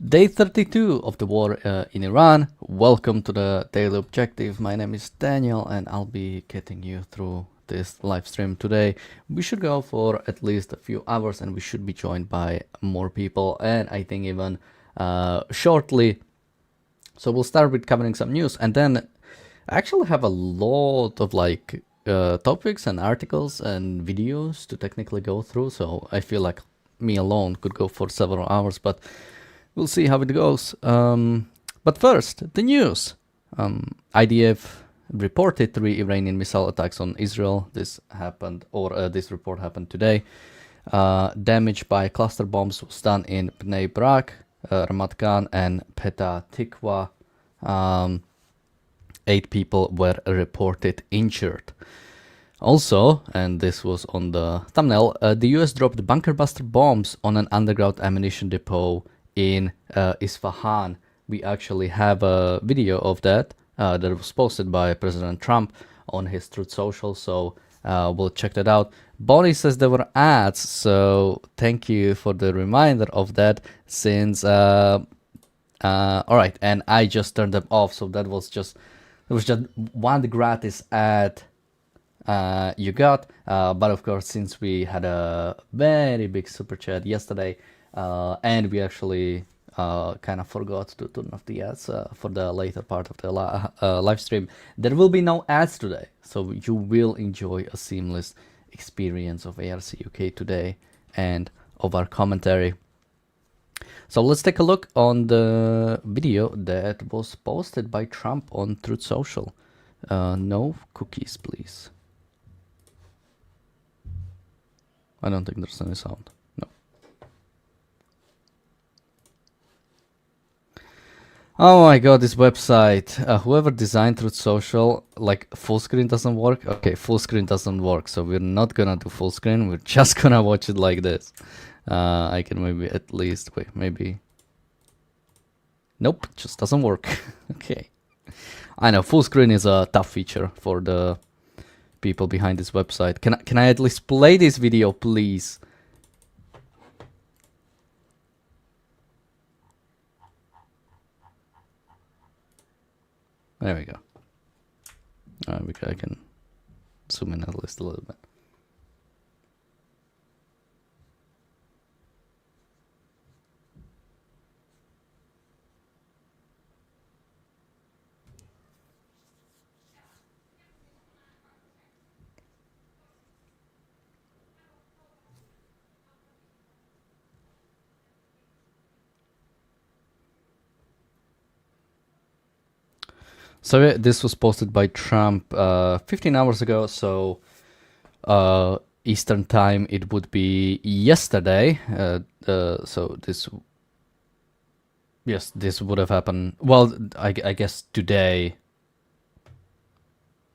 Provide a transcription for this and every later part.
Day 32 of the war in Iran. Welcome to the Daily Objective. My name is Daniel and I'll be getting you through this live stream today. We should go for at least a few hours and we should be joined by more people, and I think even shortly. So we'll start with covering some news, and then I actually have a lot of topics and articles and videos to technically go through, so I feel like me alone could go for several hours, but we'll see how it goes. But first, the news. IDF reported 3 Iranian missile attacks on Israel. This happened, or this report happened today. Damage by cluster bombs was done in Bnei Brak, Ramat Gan, and Petah Tikva. 8 people were reported injured. Also, and this was on the thumbnail, the US dropped bunker buster bombs on an underground ammunition depot in Isfahan. We actually have a video of that that was posted by President Trump on his Truth Social, so we'll check that out. Bonnie says there were ads, so thank you for the reminder of that, since alright, and I just turned them off, so that was just one gratis ad you got, but of course, since we had a very big super chat yesterday, and we actually kind of forgot to turn off the ads for the later part of the live stream, there will be no ads today, so you will enjoy a seamless experience of ARCUK today and of our commentary. So let's take a look on the video that was posted by Trump on Truth Social. No cookies, please. I don't think there's any sound. No. Oh my god, this website. Whoever designed Truth Social, like full screen doesn't work. Okay, full screen doesn't work, so we're not gonna do full screen. We're just gonna watch it like this. I can maybe at least wait, maybe. Nope, just doesn't work. Okay. I know full screen is a tough feature for the people behind this website. Can I at least play this video, please? There we go. I can zoom in at least a little bit. So yeah, this was posted by Trump 15 hours ago, so Eastern time it would be yesterday. So this would have happened, well, I guess today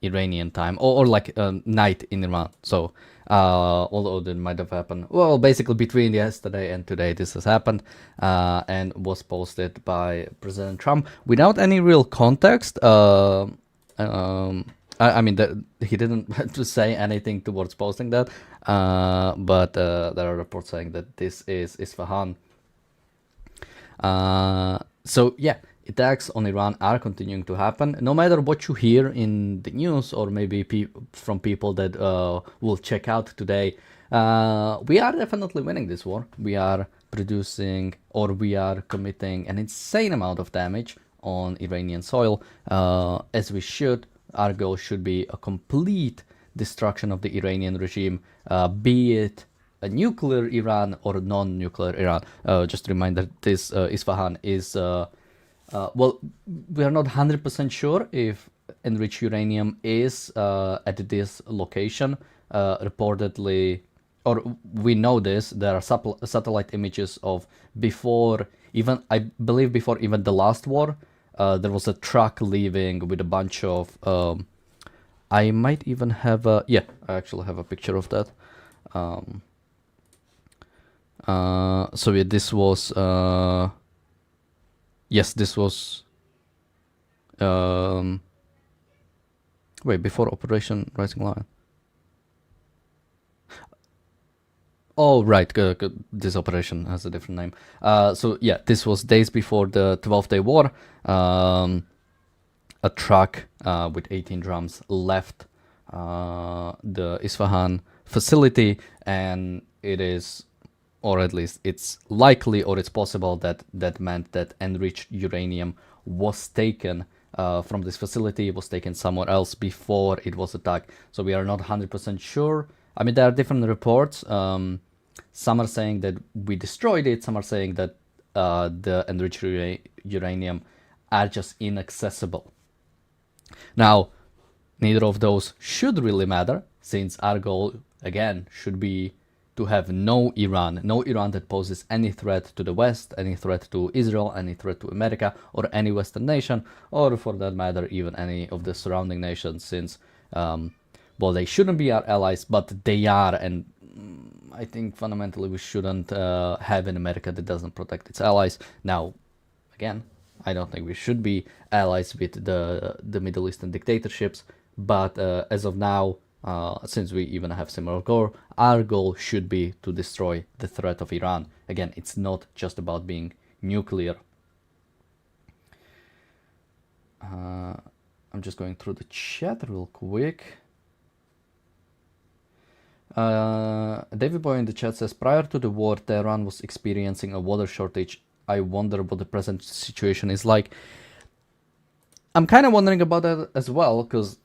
Iranian time, or like night in Iran. So although it might have happened, well, basically between yesterday and today this has happened, and was posted by President Trump without any real context. I mean, he didn't have to say anything towards posting that, but there are reports saying that this is Isfahan. So yeah, attacks on Iran are continuing to happen. No matter what you hear in the news, or maybe from people that will check out today, we are definitely winning this war. We are producing, or we are committing an insane amount of damage on Iranian soil, as we should. Our goal should be a complete destruction of the Iranian regime, be it a nuclear Iran or non-nuclear Iran. Just a reminder, this Isfahan is well, we are not 100% sure if enriched uranium is at this location. Reportedly, or we know this, there are satellite images of before, even I believe before even the last war, there was a truck leaving with a bunch of I might even have a, yeah, I actually have a picture of that. So yeah, this was yes, this was wait, before Operation Rising Lion. Oh, right. This operation has a different name. So yeah, this was days before the 12-day war. A truck with 18 drums left the Isfahan facility, and it is, or at least it's likely, or it's possible that that meant that enriched uranium was taken from this facility, was taken somewhere else before it was attacked. So we are not 100% sure. I mean, there are different reports. Some are saying that we destroyed it. Some are saying that the enriched uranium are just inaccessible. Now, neither of those should really matter, since our goal, again, should be to have no Iran that poses any threat to the West, any threat to Israel, any threat to America, or any Western nation, or for that matter, even any of the surrounding nations, since, well, they shouldn't be our allies, but they are, and I think fundamentally we shouldn't have an America that doesn't protect its allies. Now, again, I don't think we should be allies with the Middle Eastern dictatorships, but as of now, since we even have similar goal, our goal should be to destroy the threat of Iran. Again, it's not just about being nuclear. I'm just going through the chat real quick. David Boy in the chat says, prior to the war, Tehran was experiencing a water shortage. I wonder what the present situation is like. I'm kind of wondering about that as well, because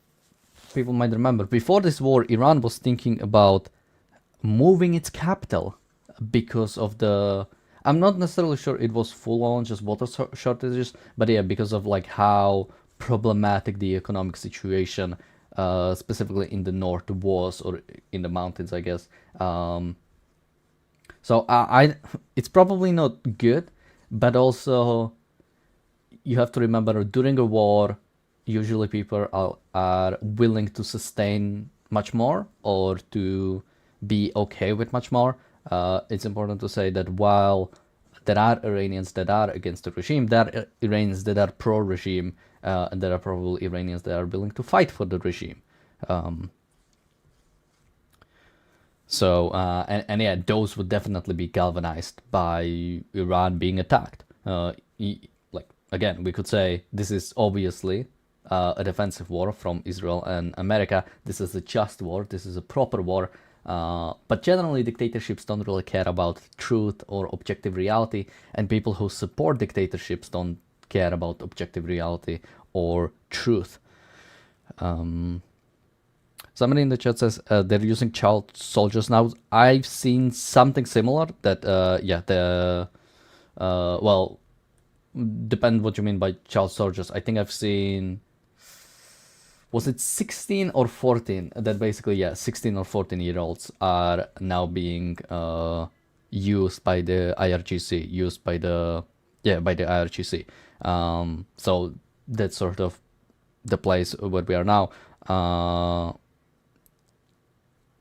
people might remember, before this war, Iran was thinking about moving its capital because of the... I'm not necessarily sure it was full-on just water shortages, but yeah, because of like how problematic the economic situation, specifically in the north was, or in the mountains, I guess. So it's probably not good, but also you have to remember, during a war, usually people are willing to sustain much more, or to be okay with much more. It's important to say that while there are Iranians that are against the regime, there are Iranians that are pro-regime, and there are probably Iranians that are willing to fight for the regime. And yeah, those would definitely be galvanized by Iran being attacked. Like, again, we could say this is obviously a defensive war from Israel and America. This is a just war. This is a proper war. But generally, dictatorships don't really care about truth or objective reality, and people who support dictatorships don't care about objective reality or truth. Somebody in the chat says they're using child soldiers now. I've seen something similar. That well, depend what you mean by child soldiers. I think I've seen, was it 16 or 14? That basically, yeah, 16 or 14-year-olds are now being used by the IRGC, by the IRGC. So that's sort of the place where we are now.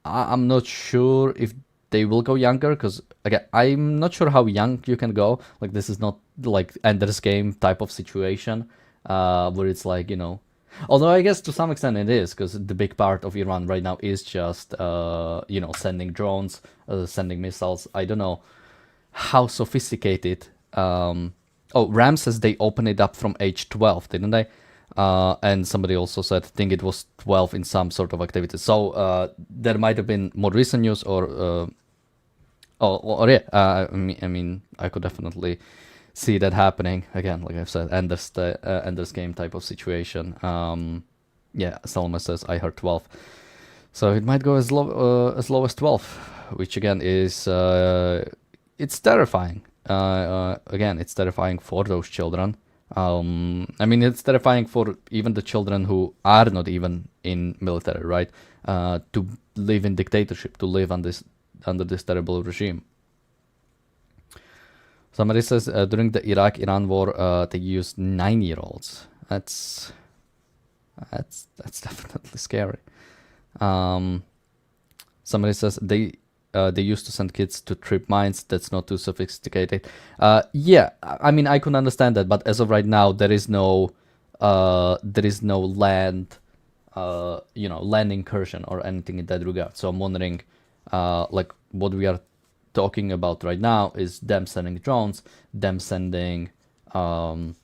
I'm not sure if they will go younger, because again, I'm not sure how young you can go. Like, this is not like Ender's Game type of situation, where it's like, you know, although I guess to some extent it is, because the big part of Iran right now is just you know, sending drones, sending missiles. I don't know how sophisticated. Oh, Ram says they opened it up from age 12, didn't they? And somebody also said, I think it was 12 in some sort of activity. So there might have been more recent news, or yeah, I mean, I could definitely see that happening. Again, like I've said, Ender's Game type of situation. Yeah, Salma says, I heard 12. So it might go as low as 12, which again is, it's terrifying. Again, it's terrifying for those children. I mean, it's terrifying for even the children who are not even in military, right? To live in dictatorship, to live under this terrible regime. Somebody says during the Iraq-Iran war, they used 9-year-olds. That's definitely scary. Somebody says they used to send kids to trip mines. That's not too sophisticated. Yeah, I mean, I can understand that, but as of right now, there is no land, you know, land incursion or anything in that regard. So I'm wondering, like, what we are talking about right now is them sending drones, them sending, then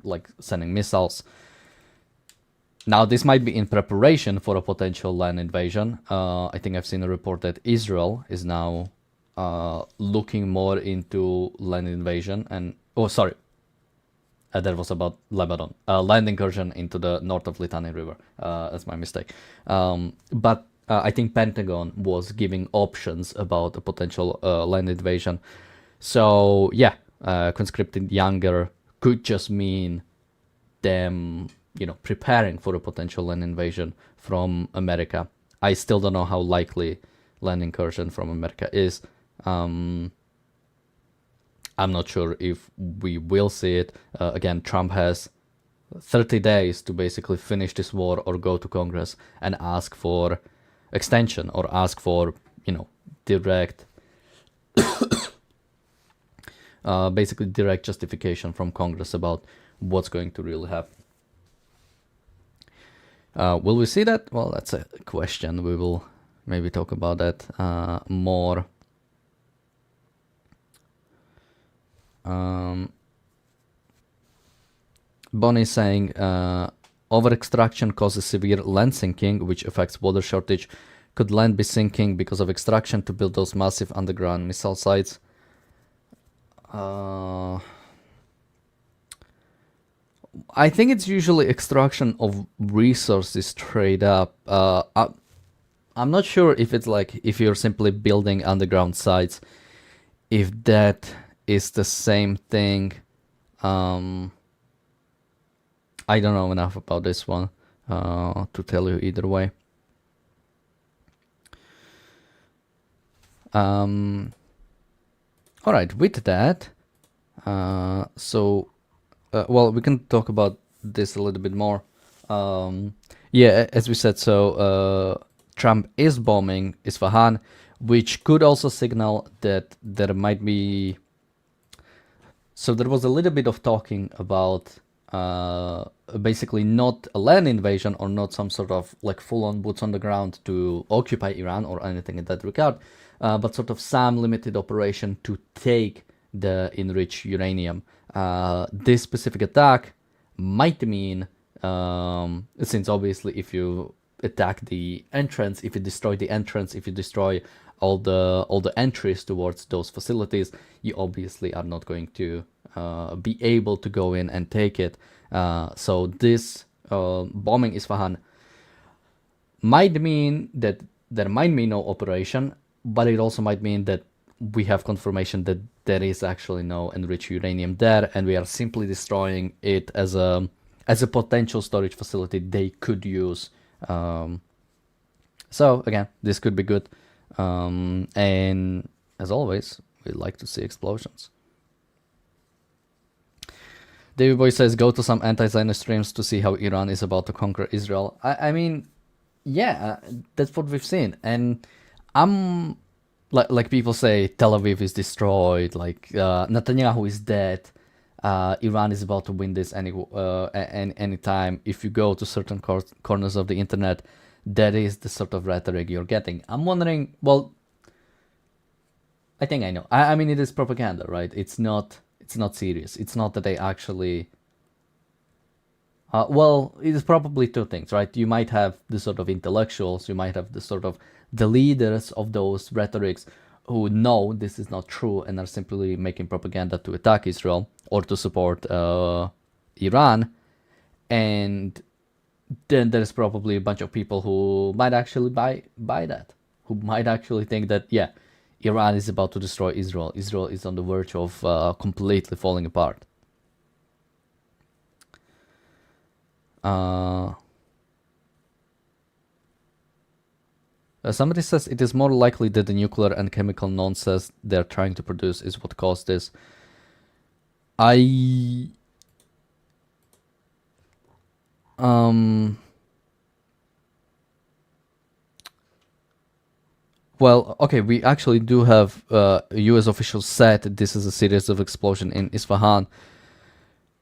like sending missiles. Now, this might be in preparation for a potential land invasion. I think I've seen a report that Israel is now looking more into land invasion and, that was about Lebanon, land incursion into the north of Litani River. That's my mistake. But I think Pentagon was giving options about a potential land invasion. So yeah, conscripting younger could just mean them, preparing for a potential land invasion from America. I still don't know how likely land incursion from America is. I'm not sure if we will see it. Again, Trump has 30 days to basically finish this war or go to Congress and ask for extension or ask for, direct, basically direct justification from Congress about what's going to really happen. Will we see that? Well, that's a question. We will maybe talk about that more. Bonnie is saying over extraction causes severe land sinking, which affects water shortage. Could land be sinking because of extraction to build those massive underground missile sites? I think it's usually extraction of resources straight up. I'm not sure if it's like if you're simply building underground sites, if that is the same thing. I don't know enough about this one to tell you either way. All right, with that, well, we can talk about this a little bit more. Yeah, as we said, so Trump is bombing Isfahan, which could also signal that there might be. So there was a little bit of talking about basically not a land invasion or not some sort of like full-on boots on the ground to occupy Iran or anything in that regard, but sort of some limited operation to take the enriched uranium. This specific attack might mean, since obviously if you attack the entrance, if you destroy the entrance, if you destroy all the entries towards those facilities, you obviously are not going to be able to go in and take it. So this bombing Isfahan might mean that there might be no operation, but it also might mean that we have confirmation that there is actually no enriched uranium there, and we are simply destroying it as a potential storage facility they could use. So again, this could be good. And as always, we like to see explosions. David Boy says, go to some anti-Zionist streams to see how Iran is about to conquer Israel. I mean, yeah, that's what we've seen. And I'm, like people say, Tel Aviv is destroyed, like Netanyahu is dead, Iran is about to win this any time. If you go to certain corners of the internet, that is the sort of rhetoric you're getting. I'm wondering, well, I think I know. I mean, it is propaganda, right? It's not serious. It's not that they actually... well, it is probably two things, right? You might have the sort of intellectuals, you might have the sort of the leaders of those rhetorics who know this is not true and are simply making propaganda to attack Israel or to support Iran. And then there's probably a bunch of people who might actually buy that, who might actually think that, yeah, Iran is about to destroy Israel. Israel is on the verge of completely falling apart. Somebody says it is more likely that the nuclear and chemical nonsense they're trying to produce is what caused this. Well, okay, we actually do have US officials said that this is a series of explosion in Isfahan.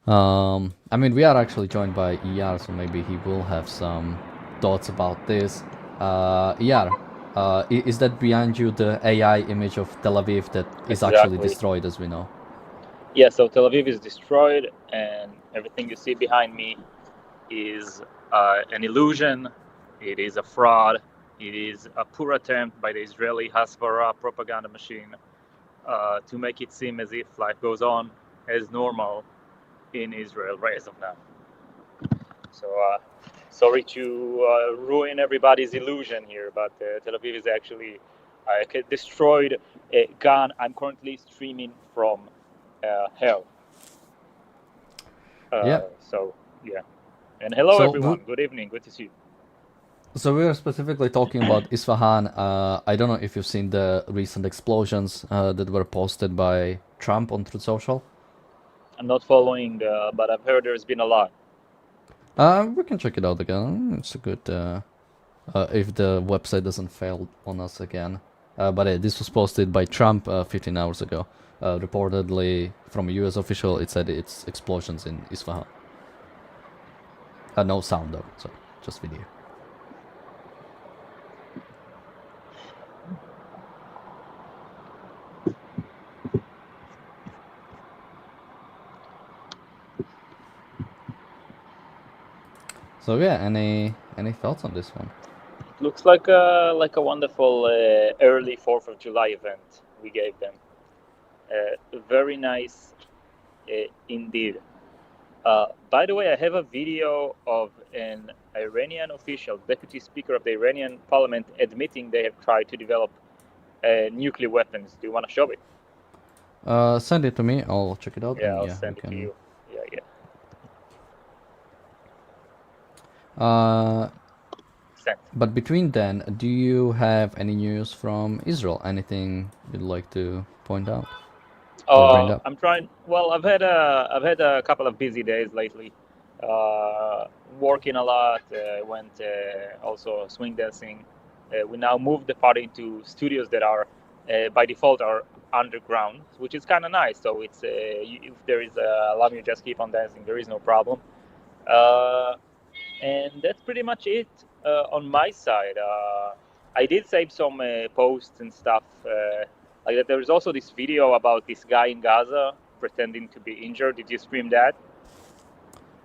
I mean, we are actually joined by ER, so maybe he will have some thoughts about this. ER, Is that behind you the AI image of Tel Aviv that is actually Exactly. destroyed, as we know? Yeah, so Tel Aviv is destroyed, and everything you see behind me is an illusion. It is a fraud. It is a poor attempt by the Israeli Hasbara propaganda machine to make it seem as if life goes on as normal in Israel right as of now. So sorry to ruin everybody's illusion here, but Tel Aviv is actually destroyed, gone. I'm currently streaming from hell. Yeah. So yeah, and hello So everyone. Good evening. Good to see you. So we are specifically talking about Isfahan. I don't know if you've seen the recent explosions that were posted by Trump on Truth Social. I'm not following, but I've heard there's been a lot. We can check it out again. It's a good if the website doesn't fail on us again. But this was posted by Trump 15 hours ago. Reportedly from a U.S. official, it said it's explosions in Isfahan. No sound though, so just video. So yeah, any thoughts on this one? It looks like a wonderful early 4th of July event we gave them. Very nice indeed. By the way, I have a video of an Iranian official, deputy speaker of the Iranian parliament, admitting they have tried to develop nuclear weapons. Do you want to show it? Send it to me. I'll check it out. Yeah, And I'll yeah, we send it to can. you. Yeah. Sent. But between then, do you have any news from Israel? Anything you'd like to point out or bring up? I'm trying. Well, I've had a couple of busy days lately. Working a lot. Went also swing dancing. We now moved the party to studios that are by default are underground, which is kind of nice. So it's if there is a alarm, you just keep on dancing. There is no problem. And that's pretty much it on my side. I did save some posts and stuff like that. There is also this video about this guy in Gaza pretending to be injured. Did you stream that?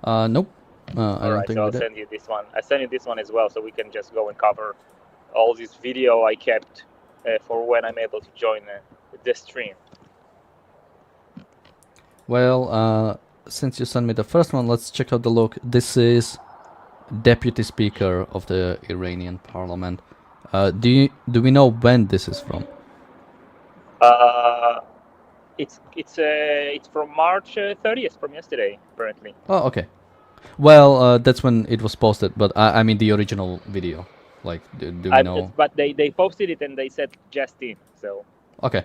Nope. I All don't right, think so we I'll did. send you this one. I send you this one as well, so we can just go and cover all this video I kept for when I'm able to join the stream. Well, since you sent me the first one, let's check out the look. This is Deputy Speaker of the Iranian Parliament. Do we know when this is from? It's from March 30th, from yesterday, apparently. Oh, okay. Well, that's when it was posted, but I mean the original video. Like, do we know? But they posted it and they said just in, so. Okay.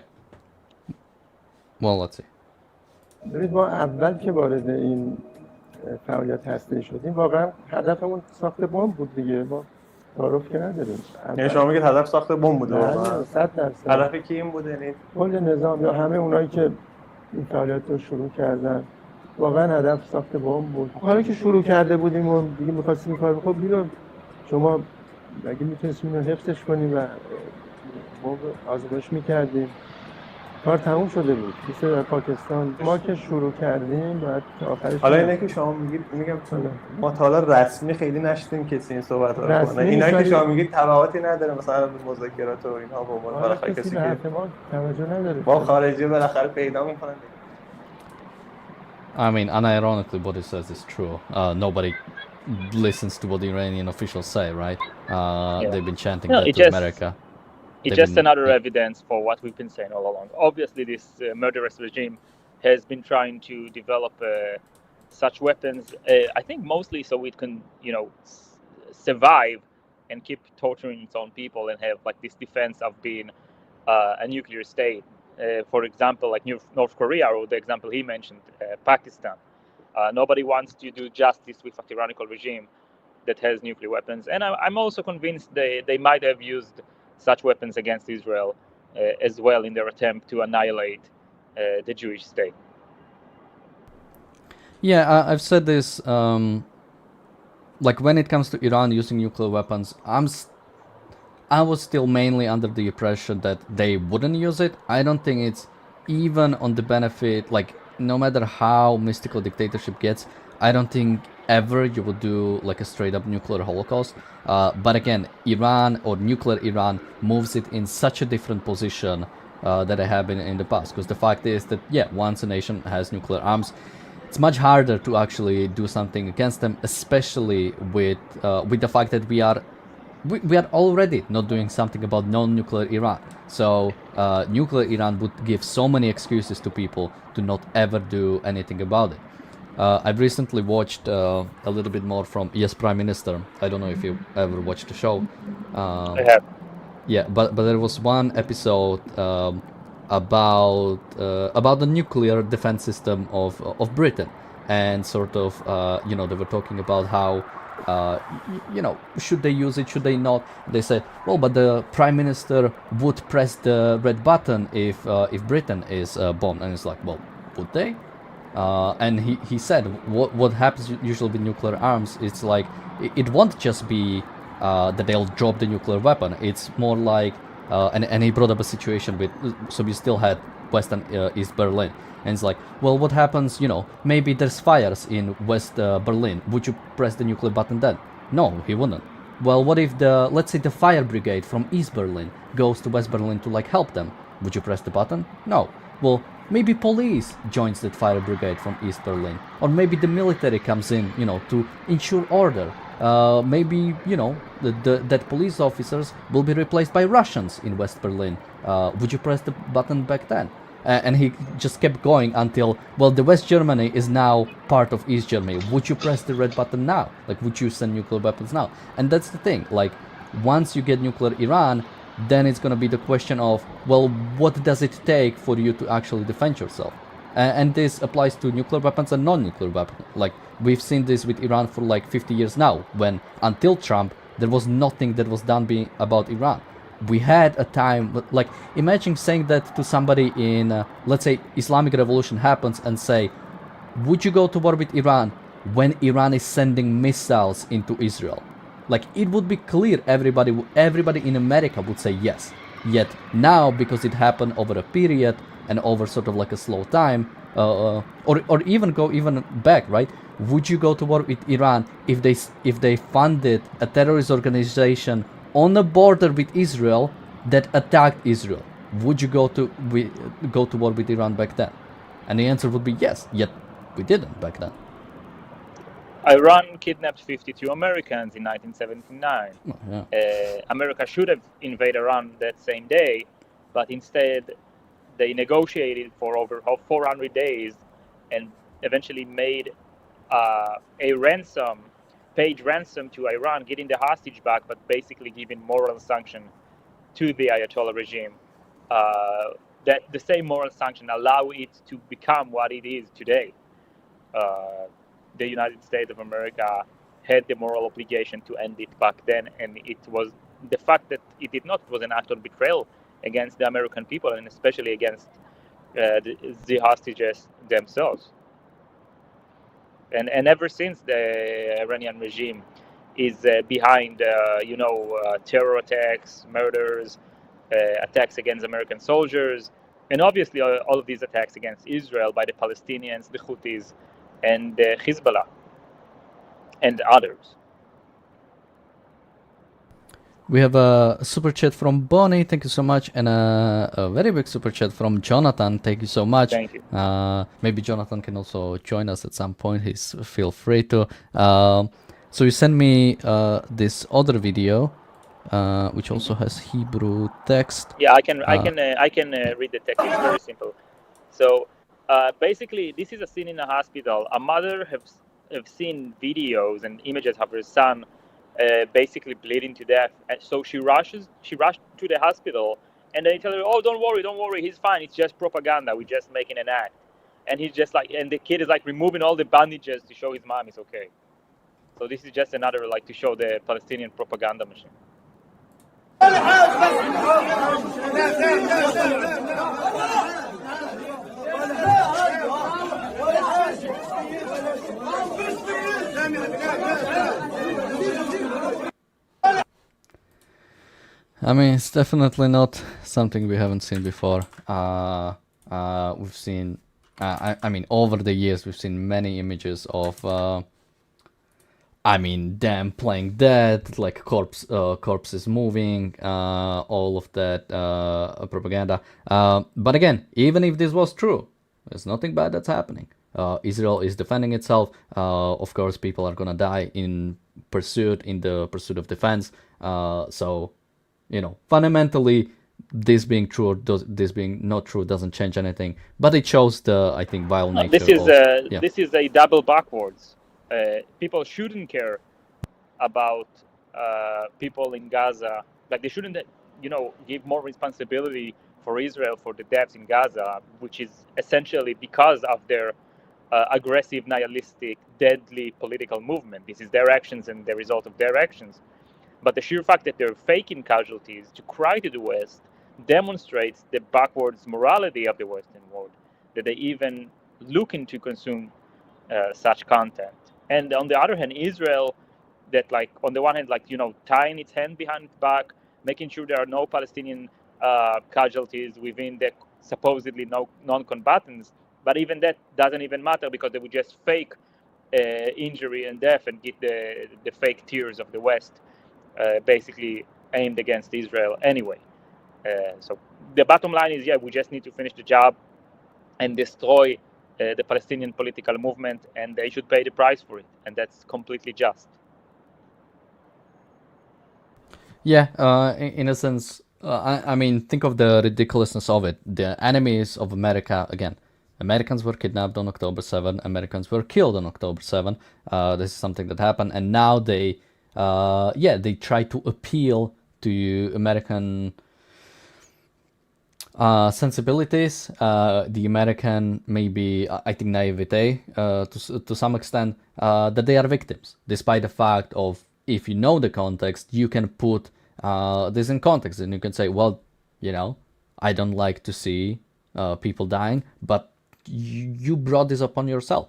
Well, let's see. ببینید ما اول که وارد این فعالیت هسته‌ای شدیم واقعا هدفمون ساخت بمب بود دیگه. ما تعارف که نداریم. یعنی شما میگید هدف ساخت بمب بوده واقعا؟ 100%. هدف کی این بوده؟ یعنی کل نظام یا همه اونایی که این فعالیت رو شروع کردن واقعا هدف ساخت بمب بود. کاری که شروع کرده بودیم و دیگه می‌خواستیم کار خب اینو شما اگه میتونستیم اینو حفظش کنیم و بمب آزمایش می‌کردیم کار تموم شده بود. مثل در پاکستان ما که شروع کردیم بعد آخرش حالا اینه که شما میگید میگم ما تا حالا رسمی خیلی نشدیم کسی این صحبت رو کنه. اینایی که شما میگید تبعاتی نداره مثلا مذاکرات و اینها با عنوان بالاخره کسی که ما توجه نداره با خارجی بالاخره پیدا میکنن. I mean, unironically, what it says is true. Nobody listens to what the Iranian officials say, right? They've been chanting that to America. It's just another evidence for what we've been saying all along. Obviously, this murderous regime has been trying to develop such weapons, I think mostly so it can, survive and keep torturing its own people and have like this defense of being a nuclear state. For example, like North Korea, or the example he mentioned, Pakistan. Nobody wants to do justice with a tyrannical regime that has nuclear weapons. And I'm also convinced they might have used such weapons against Israel as well in their attempt to annihilate the Jewish state. Yeah, I've said this. Like when it comes to Iran using nuclear weapons, I was still mainly under the impression that they wouldn't use it. I don't think it's even on the benefit, like, no matter how mystical dictatorship gets, I don't think ever you would do like a straight up nuclear holocaust. But again, Iran or nuclear Iran moves it in such a different position that I have been in the past. Because the fact is that, yeah, once a nation has nuclear arms, it's much harder to actually do something against them, especially with the fact that we are already not doing something about non-nuclear Iran. So nuclear Iran would give so many excuses to people to not ever do anything about it. I've recently watched a little bit more from Yes Prime Minister. I don't know if you ever watched the show. I have. Yeah, but there was one episode about the nuclear defense system of Britain, and sort of they were talking about how should they use it, should they not? They said, well, but the prime minister would press the red button if Britain is bombed, and it's like, well, would they? And he said what happens usually with nuclear arms, it's like it won't just be that they'll drop the nuclear weapon. It's more like and he brought up a situation with, so we still had West and East Berlin, and it's like, well, what happens, maybe there's fires in West Berlin, would you press the nuclear button then? No, he wouldn't. Well, what if let's say the fire brigade from East Berlin goes to West Berlin to like help them, would you press the button? No. Well, maybe police joins that fire brigade from East Berlin, or maybe the military comes in, to ensure order. Maybe, that police officers will be replaced by Russians in West Berlin. Would you press the button back then? And he just kept going until, well, the West Germany is now part of East Germany. Would you press the red button now? Like, would you send nuclear weapons now? And that's the thing. Like, once you get nuclear Iran, then it's going to be the question of, well, what does it take for you to actually defend yourself? And this applies to nuclear weapons and non-nuclear weapons. Like, we've seen this with Iran for like 50 years now, when until Trump, there was nothing that was done about Iran. We had a time, like, imagine saying that to somebody in, let's say, Islamic Revolution happens, and say, would you go to war with Iran when Iran is sending missiles into Israel? Like, it would be clear, everybody in America would say yes. Yet now, because it happened over a period and over sort of like a slow time, or even go even back, right? Would you go to war with Iran if they funded a terrorist organization on the border with Israel that attacked Israel? Would you go to war with Iran back then? And the answer would be yes. Yet we didn't back then. Iran kidnapped 52 Americans in 1979. Oh, yeah. America should have invaded Iran that same day, but instead they negotiated for over 400 days and eventually made a ransom, paid ransom to Iran, getting the hostage back, but basically giving moral sanction to the Ayatollah regime. That the same moral sanction allow it to become what it is today. The United States of America had the moral obligation to end it back then, and it was the fact that it did not was an act of betrayal against the American people, and especially against the hostages themselves. And ever since, the Iranian regime is behind terror attacks, murders, attacks against American soldiers, and obviously all of these attacks against Israel by the Palestinians, the Houthis, and Hezbollah, and others. We have a super chat from Bonnie, thank you so much, and a very big super chat from Jonathan, thank you so much. Thank you. Maybe Jonathan can also join us at some point, feel free to. So you sent me this other video, which also has Hebrew text. Yeah, I can read the text. It's very simple. So basically, this is a scene in a hospital. A mother have seen videos and images of her son basically bleeding to death, and so she rushed to the hospital, and they tell her, "Oh, don't worry, he's fine. It's just propaganda. We're just making an act." And he's just like, and the kid is like removing all the bandages to show his mom is okay. So this is just another like to show the Palestinian propaganda machine. I mean, it's definitely not something we haven't seen before. We've seen, I mean, over the years, we've seen many images of, them playing dead, like corpses moving, all of that propaganda. But again, even if this was true, there's nothing bad that's happening. Israel is defending itself. Of course, people are gonna die in the pursuit of defense. So, fundamentally, this being true or this being not true doesn't change anything. But it shows the, I think, vile nature. This is a double backwards. People shouldn't care about people in Gaza. Like they shouldn't, give more responsibility for Israel for the deaths in Gaza, which is essentially because of their aggressive, nihilistic, deadly political movement. This is their actions and the result of their actions. But the sheer fact that they're faking casualties to cry to the West demonstrates the backwards morality of the Western world, that they even looking to consume such content. And on the other hand, Israel, that on the one hand, tying its hand behind its back, making sure there are no Palestinian casualties within the supposedly non-combatants, but even that doesn't even matter because they would just fake injury and death and get the fake tears of the West basically aimed against Israel anyway. So the bottom line is, we just need to finish the job and destroy the Palestinian political movement, and they should pay the price for it, and that's completely just. Yeah, in a sense, I mean, think of the ridiculousness of it. The enemies of America, again, Americans were kidnapped on October 7, Americans were killed on October 7. This is something that happened, and now they try to appeal to American sensibilities, the American, maybe, I think, naivete to some extent, that they are victims, despite the fact of, if you know the context, you can put this in context and you can say, well, I don't like to see people dying, but you brought this upon yourself.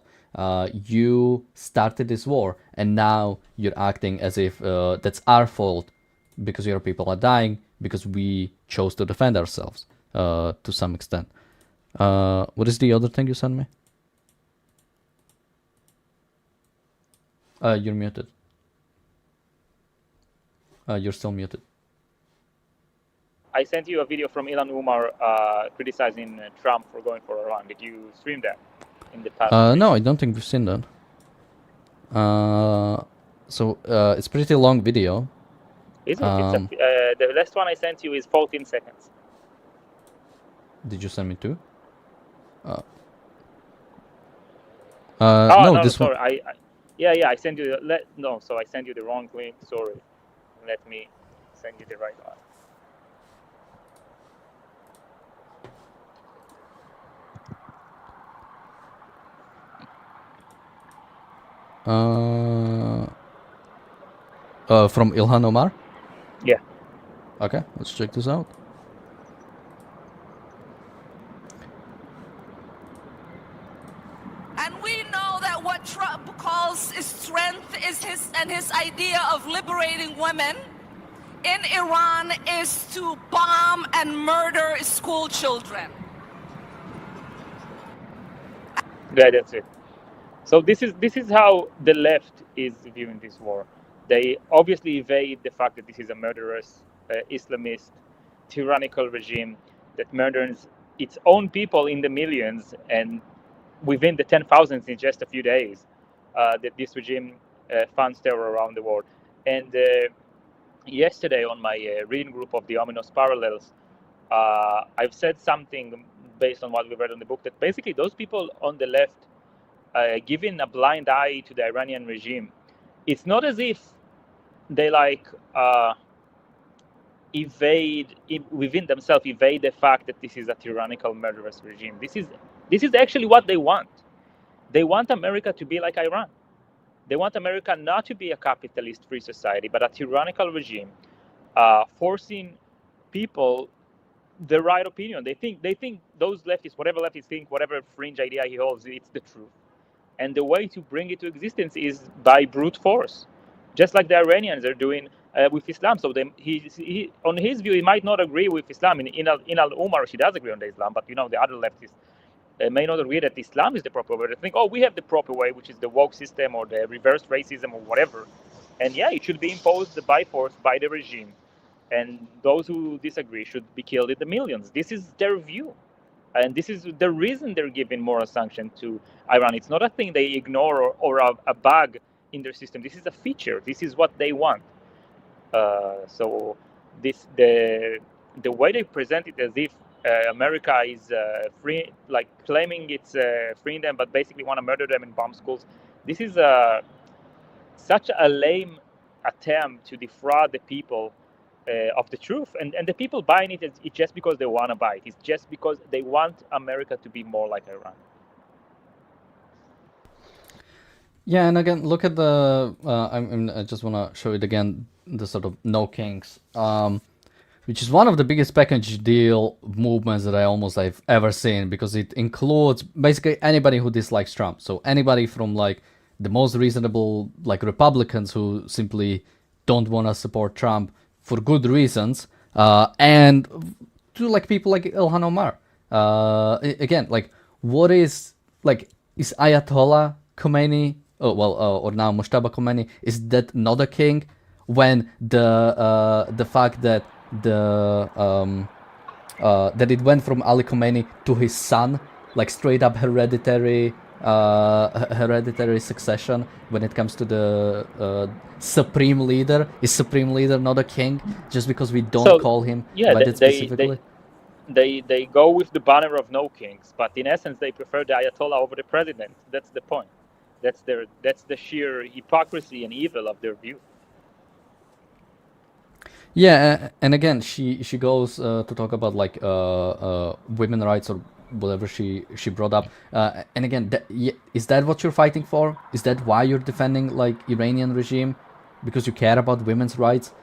You started this war, and now you're acting as if that's our fault because your people are dying because we chose to defend ourselves to some extent. What is the other thing you sent me? You're muted. You're still muted. I sent you a video from Ilhan Omar criticizing Trump for going for Iran. Did you stream that in the past? No, I don't think we've seen that. So it's a pretty long video. Isn't it? The last one I sent you is 14 seconds. Did you send me two? No, this sorry. one. I sent you. So I sent you the wrong link. Sorry. Let me send you the right one. From Ilhan Omar? Yeah. Okay, let's check this out. And we know that what Trump calls strength is his idea of liberating women in Iran is to bomb and murder school children. Yeah, that's it. So this is how the left is viewing this war. They obviously evade the fact that this is a murderous, Islamist, tyrannical regime that murders its own people in the millions and within the 10,000s in just a few days. That this regime funds terror around the world. And yesterday on my reading group of the Ominous Parallels, I've said something based on what we read in the book, that basically those people on the left giving a blind eye to the Iranian regime. It's not as if they evade within themselves, evade the fact that this is a tyrannical, murderous regime. This is actually what they want. They want America to be like Iran. They want America not to be a capitalist free society, but a tyrannical regime, forcing people the right opinion. They think those leftists, whatever leftists think, whatever fringe idea he holds, it's the truth. And the way to bring it to existence is by brute force. Just like the Iranians are doing with Islam. So he, on his view, he might not agree with Islam. In Al-Umar, she does agree on the Islam, but the other leftists may not agree that Islam is the proper way. They think, oh, we have the proper way, which is the woke system or the reverse racism or whatever. And yeah, it should be imposed by force by the regime. And those who disagree should be killed in the millions. This is their view. And this is the reason they're giving moral sanction to Iran. It's not a thing they ignore or a bug in their system. This is a feature. This is what they want. So the way they present it as if America is free, like claiming it's freeing them, but basically want to murder them and bomb schools. This is such a lame attempt to defraud the people of the truth, and the people buying it, it's just because they want to buy it. It's just because they want America to be more like Iran. Yeah, and again, look at the. I just want to show it again. The sort of no kings, which is one of the biggest package deal movements that I've ever seen, because it includes basically anybody who dislikes Trump. So anybody from like the most reasonable like Republicans who simply don't want to support Trump for good reasons, and to like people like Ilhan Omar. Again, like what is Ayatollah Khomeini? Or now Mujtaba Khomeini, is that not a king? When the fact that that it went from Ali Khomeini to his son, like straight up hereditary succession when it comes to the supreme leader. Is supreme leader not a king just because we don't call him by that specifically? They go with the banner of no kings, but in essence they prefer the Ayatollah over the president. That's the point. That's the sheer hypocrisy and evil of their view. Yeah, and again, she goes to talk about like women's rights or whatever she brought up. And again, is that what you're fighting for? Is that why you're defending like Iranian regime? Because you care about women's rights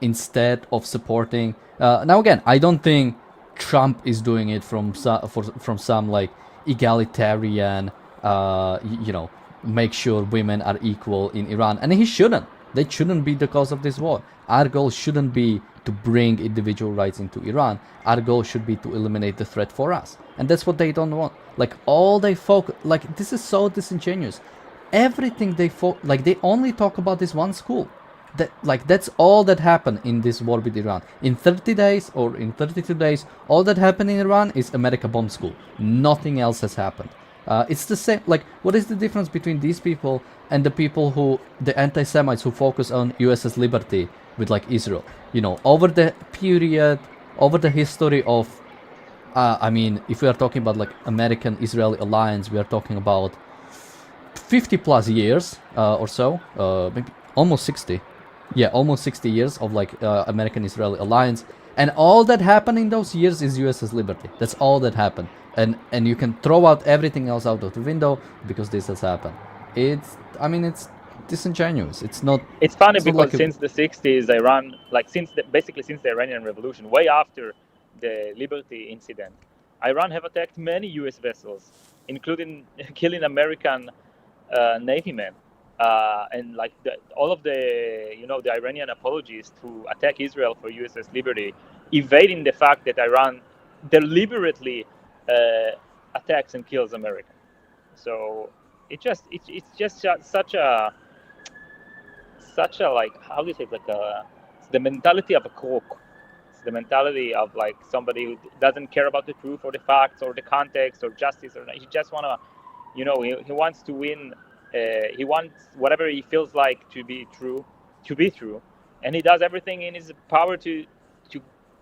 instead of supporting? Now again, I don't think Trump is doing it from some like egalitarian, make sure women are equal in Iran, and he shouldn't. That shouldn't be the cause of this war. Our goal shouldn't be to bring individual rights into Iran. Our goal should be to eliminate the threat for us. And that's what they don't want. Like all they focus, like this is so disingenuous. Everything they they only talk about this one school. That's all that happened in this war with Iran. In 30 days or in 32 days, all that happened in Iran is America bombed school. Nothing else has happened. It's the same. Like, what is the difference between these people and the people the anti-Semites who focus on USS Liberty with like Israel? Over the period, over the history of, if we are talking about like American-Israeli alliance, we are talking about 50 plus years or so, maybe almost 60. Yeah, almost 60 years of like American-Israeli alliance. And all that happened in those years is USS Liberty. That's all that happened. And you can throw out everything else out of the window because this has happened. It's disingenuous. It's not. It's funny because since the 60s, Iran, since the Iranian Revolution, way after the Liberty incident, Iran have attacked many U.S. vessels, including killing American Navy men, and all of the Iranian apologies to attack Israel for USS Liberty, evading the fact that Iran deliberately attacks and kills America. So it's just such a how do you say it? It's the mentality of a crook. It's the mentality of like somebody who doesn't care about the truth or the facts or the context or justice, or he just wanna, he wants to win. He wants whatever he feels like to be true, and he does everything in his power to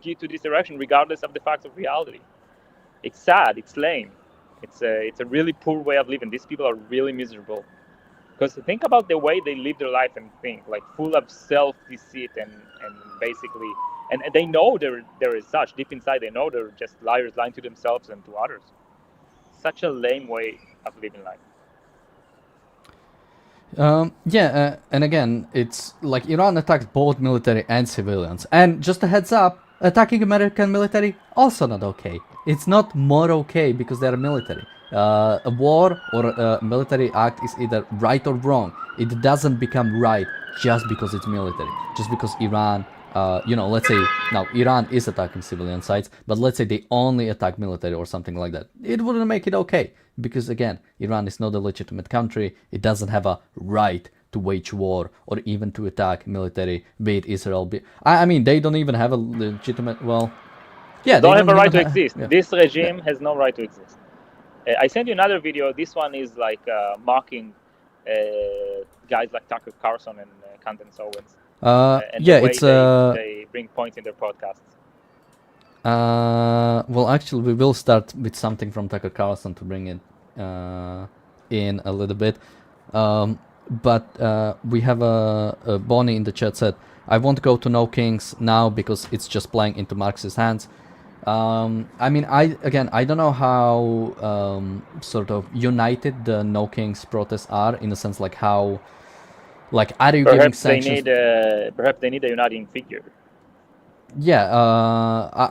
get to this direction, regardless of the facts of reality. It's sad. It's lame. It's a really poor way of living. These people are really miserable. Because think about the way they live their life and think, like full of self-deceit and basically, and they know there is such deep inside. They know they're just liars lying to themselves and to others. Such a lame way of living life. And again, it's like Iran attacks both military and civilians. And just a heads up, attacking American military also not okay. It's not more okay because they're military. A war or a military act is either right or wrong. It doesn't become right just because it's military, just because Iran, let's say now Iran is attacking civilian sites, but let's say they only attack military or something like that. It wouldn't make it okay, because again, Iran is not a legitimate country. It doesn't have a right to wage war or even to attack military, be it Israel. I mean, they don't even have a legitimate, yeah, don't have a right to exist. Yeah. This regime has no right to exist. I sent you another video. This one is like mocking guys like Tucker Carlson and Candace Owens. And yeah, the way it's they bring points in their podcasts. Well, actually, we will start with something from Tucker Carlson to bring it in a little bit. But we have a Bonnie in the chat said, I won't go to No Kings now because it's just playing into Marxist hands. I mean, I don't know how sort of united the No Kings protests are, in a sense, like how, like, are you giving sanctions? Perhaps they need a uniting figure. Yeah,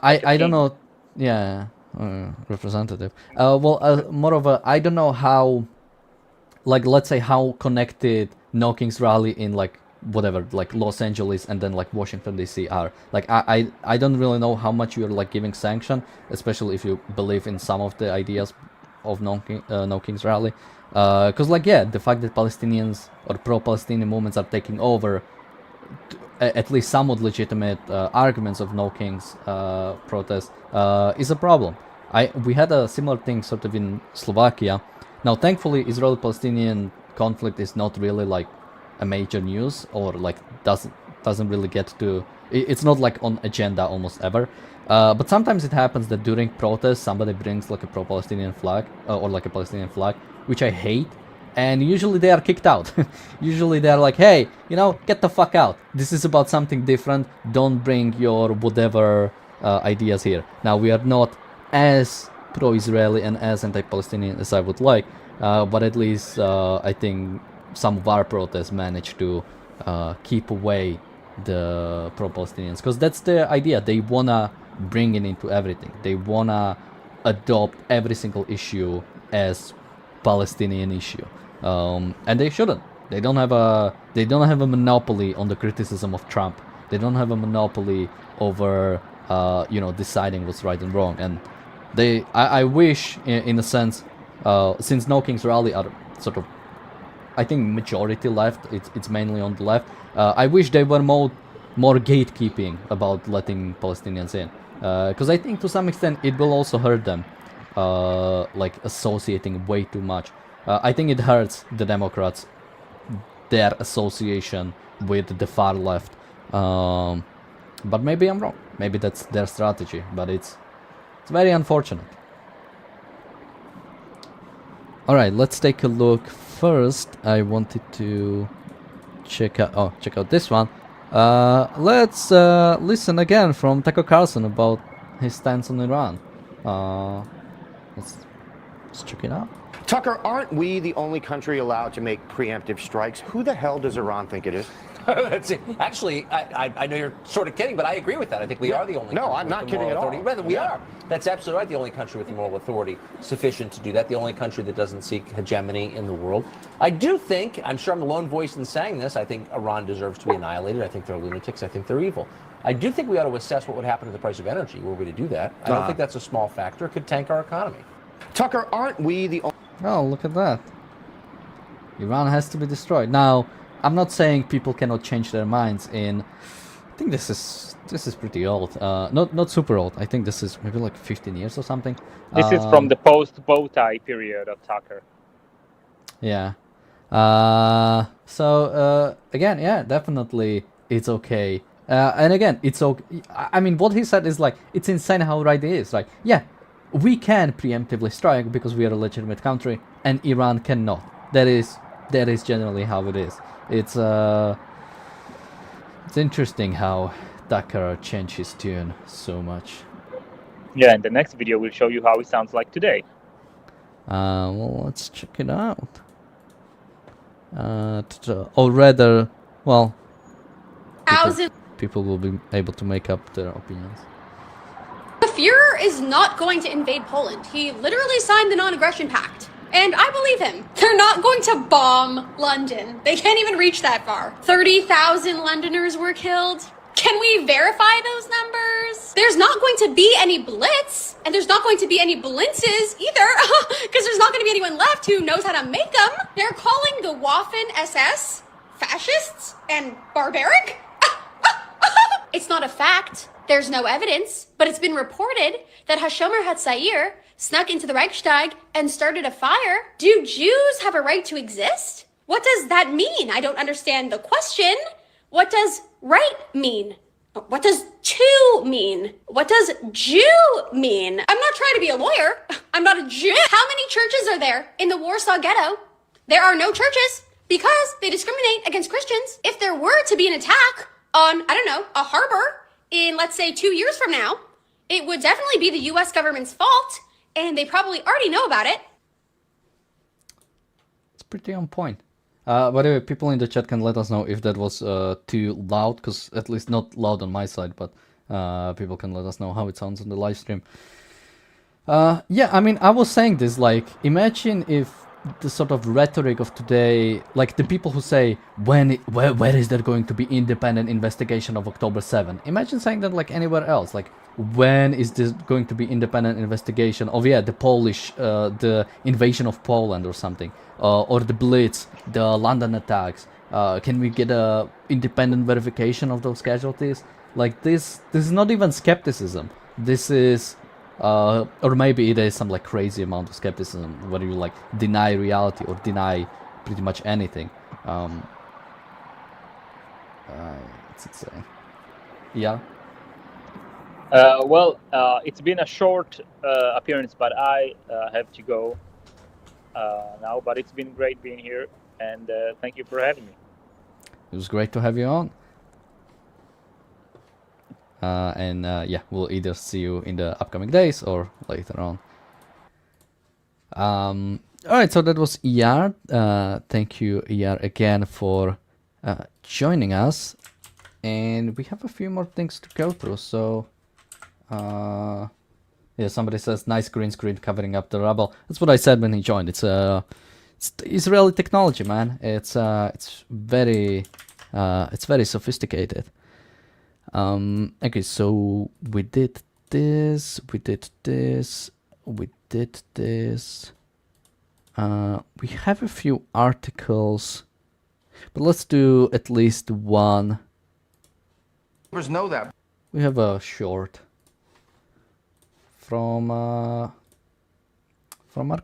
I don't know. Yeah, representative. Moreover, I don't know how, like, let's say how connected No Kings rally in like whatever, like Los Angeles and then like Washington DC are. Like I don't really know how much you're like giving sanction, especially if you believe in some of the ideas of No Kings rally. Because like, yeah, the fact that Palestinians or pro-Palestinian movements are taking over at least somewhat legitimate arguments of No Kings protest is a problem. We had a similar thing sort of in Slovakia. Now, thankfully, Israeli-Palestinian conflict is not really like a major news, or like doesn't really get to. It's not like on agenda almost ever. But sometimes it happens that during protests somebody brings like a pro-Palestinian flag or like a Palestinian flag, which I hate. And usually they are kicked out. Usually they're like, hey, get the fuck out. This is about something different. Don't bring your whatever ideas here. Now, we are not as pro-Israeli and as anti-Palestinian as I would like, but at least I think some of our protests managed to keep away the pro-Palestinians, because that's the idea. They wanna bring it into everything. They wanna adopt every single issue as Palestinian issue, and they shouldn't. They don't have a monopoly on the criticism of Trump. They don't have a monopoly over deciding what's right and wrong. And I wish in a sense, since No Kings rally are sort of, I think, majority left, it's mainly on the left, I wish they were more gatekeeping about letting Palestinians in, because I think to some extent it will also hurt them, like associating way too much. I think it hurts the Democrats, their association with the far left, but maybe I'm wrong. Maybe that's their strategy, but it's very unfortunate. Alright, let's take a look. First, I wanted to check out this one. Let's listen again from Tucker Carlson about his stance on Iran. Let's check it out. Tucker, aren't we the only country allowed to make preemptive strikes? Who the hell does Iran think it is? Actually, I know you're sort of kidding, but I agree with that. I think we are the only No, country I'm not with the kidding moral at all. authority. Rather, we are. That's absolutely right. The only country with the moral authority sufficient to do that. The only country that doesn't seek hegemony in the world. I do think, I'm sure I'm the lone voice in saying this, I think Iran deserves to be annihilated. I think they're lunatics. I think they're evil. I do think we ought to assess what would happen to the price of energy were we to do that. I don't think that's a small factor. It could tank our economy. Tucker, aren't we the only... Oh, look at that. Iran has to be destroyed. Now, I'm not saying people cannot change their minds in... I think this is pretty old. Not super old. I think this is maybe like 15 years or something. This is from the post-bow tie period of Tucker. Yeah. So, again, yeah, definitely it's okay. And again, it's okay. I mean, what he said is like, it's insane how right he is. Like, yeah, we can preemptively strike because we are a legitimate country, and Iran cannot. That is generally how it is. It's interesting how Tucker changed his tune so much. Yeah, and the next video will show you how it sounds like today. Well, let's check it out. Or rather, well, people will be able to make up their opinions. The Fuhrer is not going to invade Poland. He literally signed the non-aggression pact. And I believe him. They're not going to bomb London. They can't even reach that far. 30,000 Londoners were killed. Can we verify those numbers? There's not going to be any blitz, and there's not going to be any blintzes either, because there's not going to be anyone left who knows how to make them. They're calling the Waffen SS fascists and barbaric? It's not a fact. There's no evidence, but it's been reported that Hashomer Hatzair snuck into the Reichstag and started a fire. Do Jews have a right to exist? What does that mean? I don't understand the question. What does right mean? What does to mean? What does Jew mean? I'm not trying to be a lawyer. I'm not a Jew. How many churches are there in the Warsaw Ghetto? There are no churches because they discriminate against Christians. If there were to be an attack on, I don't know, a harbor in, let's say, 2 years from now, it would definitely be the US government's fault, and they probably already know about it. It's pretty on point. By the way, people in the chat can let us know if that was too loud, because at least not loud on my side, but people can let us know how it sounds on the live stream. Yeah, I mean, I was saying this, like, imagine if the sort of rhetoric of today, like the people who say, where is there going to be independent investigation of October 7? Imagine saying that like anywhere else, like, when is this going to be independent investigation of, yeah, the Polish, the invasion of Poland or something, or the Blitz, the London attacks. Can we get a independent verification of those casualties? Like this is not even skepticism. This is, or maybe it is some like crazy amount of skepticism where you like deny reality or deny pretty much anything. What's it saying? Yeah. Well, it's been a short appearance, but I have to go now. But it's been great being here, and thank you for having me. It was great to have you on. Yeah, we'll either see you in the upcoming days or later on. Alright, so that was Iyar. Thank you, Iyar, again for joining us. And we have a few more things to go through, so... yeah, somebody says, nice green screen covering up the rubble. That's what I said when he joined. It's Israeli technology, man. It's very sophisticated. Okay, so we did this, we did this, we did this. We have a few articles, but let's do at least one. Know that. We have a short from Marco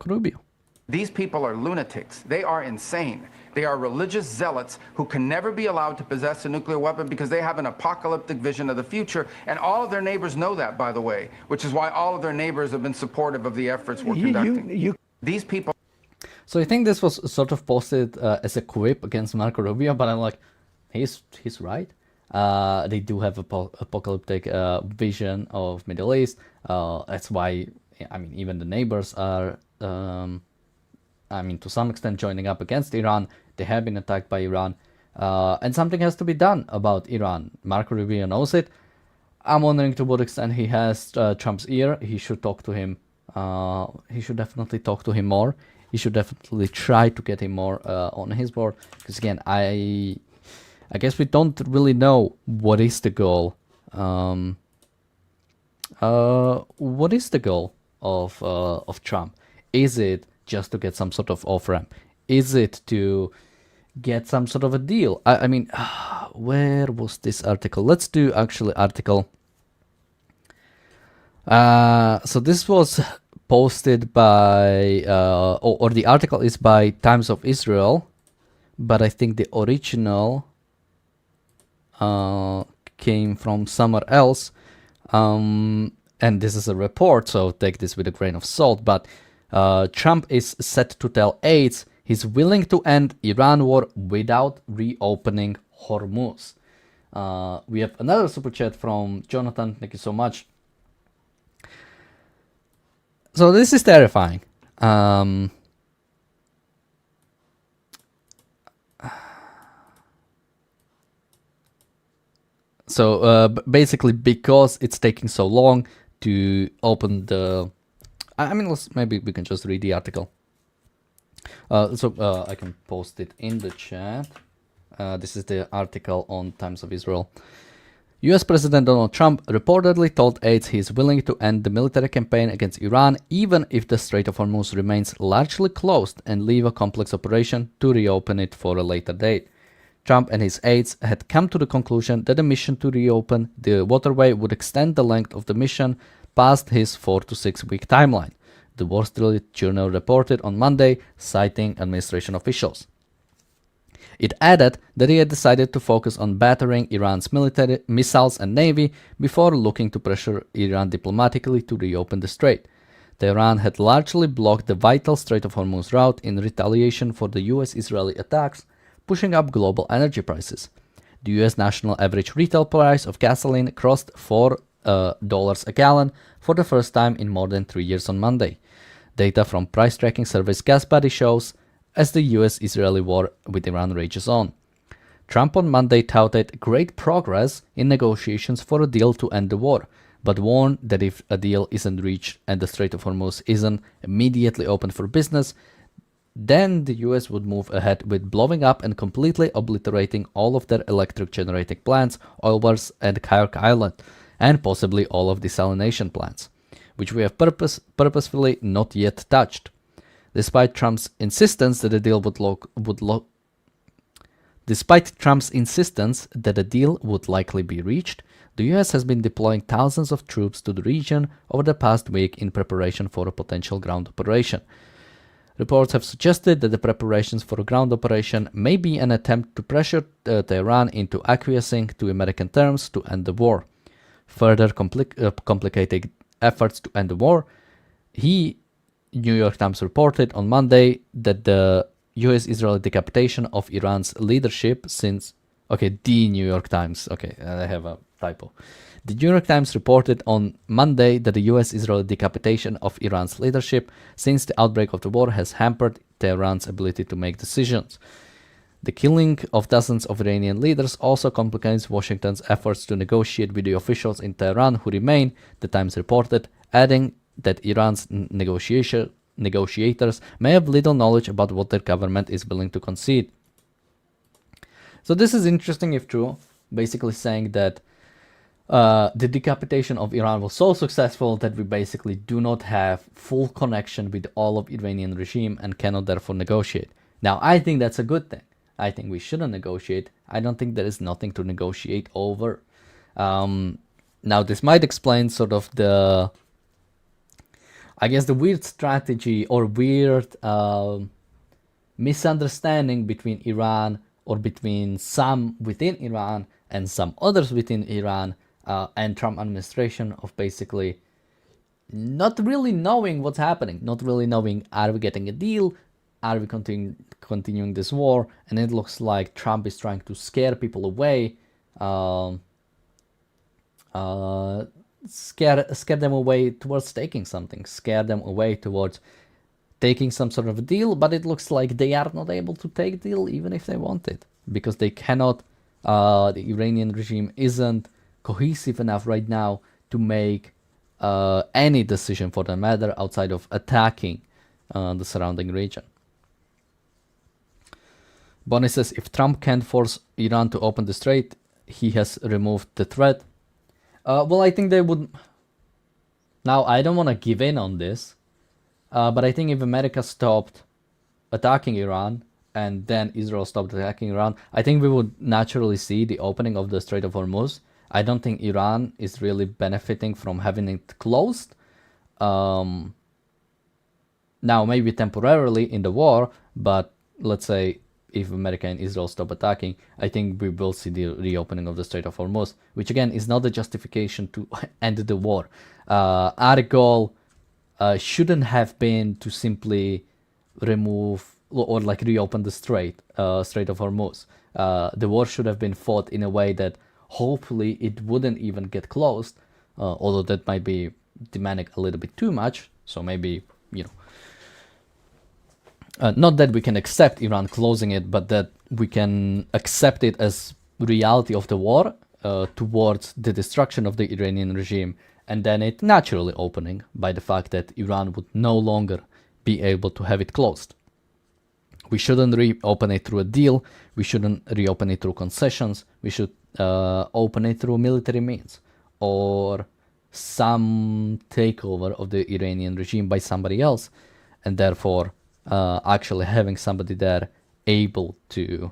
Rubio. These people are lunatics. They are insane. They are religious zealots who can never be allowed to possess a nuclear weapon because they have an apocalyptic vision of the future. And all of their neighbors know that, by the way, which is why all of their neighbors have been supportive of the efforts we're conducting. These people... So I think this was sort of posted as a quip against Marco Rubio, but I'm like, he's right. They do have a apocalyptic vision of Middle East. That's why, I mean, even the neighbors are... I mean, to some extent joining up against Iran. They have been attacked by Iran. And something has to be done about Iran. Marco Rubio knows it. I'm wondering to what extent he has Trump's ear. He should talk to him. He should definitely talk to him more. He should definitely try to get him more on his board. Because again, I guess we don't really know what is the goal. What is the goal of Trump? Is it just to get some sort of off-ramp? Is it to get some sort of a deal? I mean, where was this article? Let's do actually article. So this was posted by, or the article is by Times of Israel, but I think the original came from somewhere else. And this is a report, so take this with a grain of salt, but Trump is set to tell aides he's willing to end Iran war without reopening Hormuz. We have another super chat from Jonathan. Thank you so much. So this is terrifying. So basically, because it's taking so long, to open the... I mean, maybe we can just read the article. I can post it in the chat. This is the article on Times of Israel. US President Donald Trump reportedly told aides he is willing to end the military campaign against Iran even if the Strait of Hormuz remains largely closed and leave a complex operation to reopen it for a later date. Trump and his aides had come to the conclusion that the mission to reopen the waterway would extend the length of the mission past his 4 to 6 week timeline, the Wall Street Journal reported on Monday, citing administration officials. It added that he had decided to focus on battering Iran's military missiles and navy before looking to pressure Iran diplomatically to reopen the strait. Tehran had largely blocked the vital Strait of Hormuz route in retaliation for the US-Israeli attacks, pushing up global energy prices. The US national average retail price of gasoline crossed $4 a gallon for the first time in more than 3 years on Monday. Data from price tracking service GasBuddy shows as the US-Israeli war with Iran rages on. Trump on Monday touted great progress in negotiations for a deal to end the war, but warned that if a deal isn't reached and the Strait of Hormuz isn't immediately open for business, then the US would move ahead with blowing up and completely obliterating all of their electric generating plants, oil wells, and ARCUK Island, and possibly all of desalination plants, which we have purposefully not yet touched. Despite Trump's insistence that a deal would likely be reached, the US has been deploying thousands of troops to the region over the past week in preparation for a potential ground operation. Reports have suggested that the preparations for a ground operation may be an attempt to pressure Tehran into acquiescing to American terms to end the war. Further complicated efforts to end the war, New York Times reported on Monday that the US-Israeli decapitation of Iran's leadership since... the New York Times. I have a typo. The New York Times reported on Monday that the US-Israeli decapitation of Iran's leadership since the outbreak of the war has hampered Tehran's ability to make decisions. The killing of dozens of Iranian leaders also complicates Washington's efforts to negotiate with the officials in Tehran who remain, the Times reported, adding that Iran's negotiators may have little knowledge about what their government is willing to concede. So this is interesting if true, basically saying that the decapitation of Iran was so successful that we basically do not have full connection with all of Iranian regime and cannot therefore negotiate. Now, I think that's a good thing. I think we shouldn't negotiate. I don't think there is nothing to negotiate over. Now, this might explain sort of the weird strategy or weird misunderstanding between Iran or between some within Iran and some others within Iran and Trump administration of basically not really knowing what's happening, not really knowing, are we getting a deal? Are we continuing this war? And it looks like Trump is trying to scare people away, scare them away towards taking something, scare them away towards taking some sort of a deal, but it looks like they are not able to take deal even if they want it, because they cannot, the Iranian regime isn't cohesive enough right now to make any decision for that matter outside of attacking the surrounding region. Bonnie says, if Trump can't force Iran to open the strait, he has removed the threat. Well, I think they would... Now, I don't want to give in on this, but I think if America stopped attacking Iran and then Israel stopped attacking Iran, I think we would naturally see the opening of the Strait of Hormuz. I don't think Iran is really benefiting from having it closed. Now, maybe temporarily in the war, but let's say if America and Israel stop attacking, I think we will see the reopening of the Strait of Hormuz, which again is not a justification to end the war. Our goal shouldn't have been to simply remove or like reopen the Strait of Hormuz. The war should have been fought in a way that hopefully it wouldn't even get closed, although that might be demanding a little bit too much. So maybe, not that we can accept Iran closing it, but that we can accept it as reality of the war towards the destruction of the Iranian regime and then it naturally opening by the fact that Iran would no longer be able to have it closed. We shouldn't reopen it through a deal. We shouldn't reopen it through concessions. We should open it through military means or some takeover of the Iranian regime by somebody else, and therefore actually having somebody there able to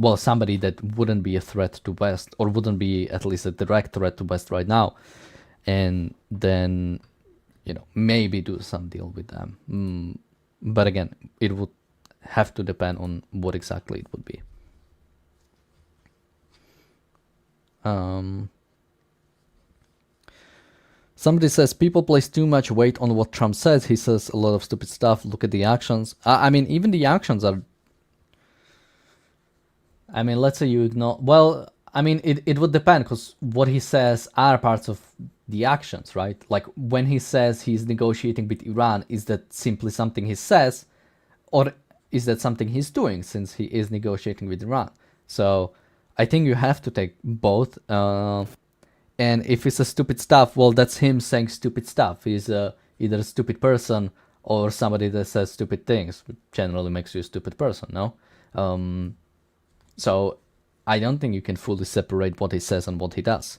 well, somebody that wouldn't be a threat to West, or wouldn't be at least a direct threat to West right now, and then, you know, maybe do some deal with them. But again, it would have to depend on what exactly it would be. Somebody says people place too much weight on what Trump says. He says a lot of stupid stuff. Look at the actions. I mean, even the actions are... I mean, let's say you ignore... Well, I mean, it would depend, because what he says are parts of the actions, right? Like, when he says he's negotiating with Iran, is that simply something he says? Or is that something he's doing, since he is negotiating with Iran? So, I think you have to take both. And if it's a stupid stuff, well, that's him saying stupid stuff. He's either a stupid person or somebody that says stupid things, which generally makes you a stupid person, no? So I don't think you can fully separate what he says and what he does.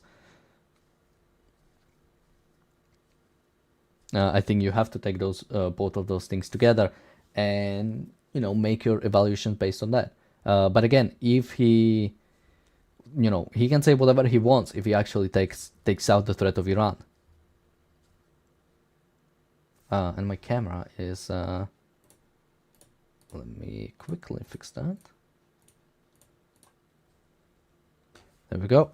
I think you have to take those both of those things together and, you know, make your evaluation based on that. But again, if he, you know, he can say whatever he wants if he actually takes out the threat of Iran. And my camera is... let me quickly fix that. There we go.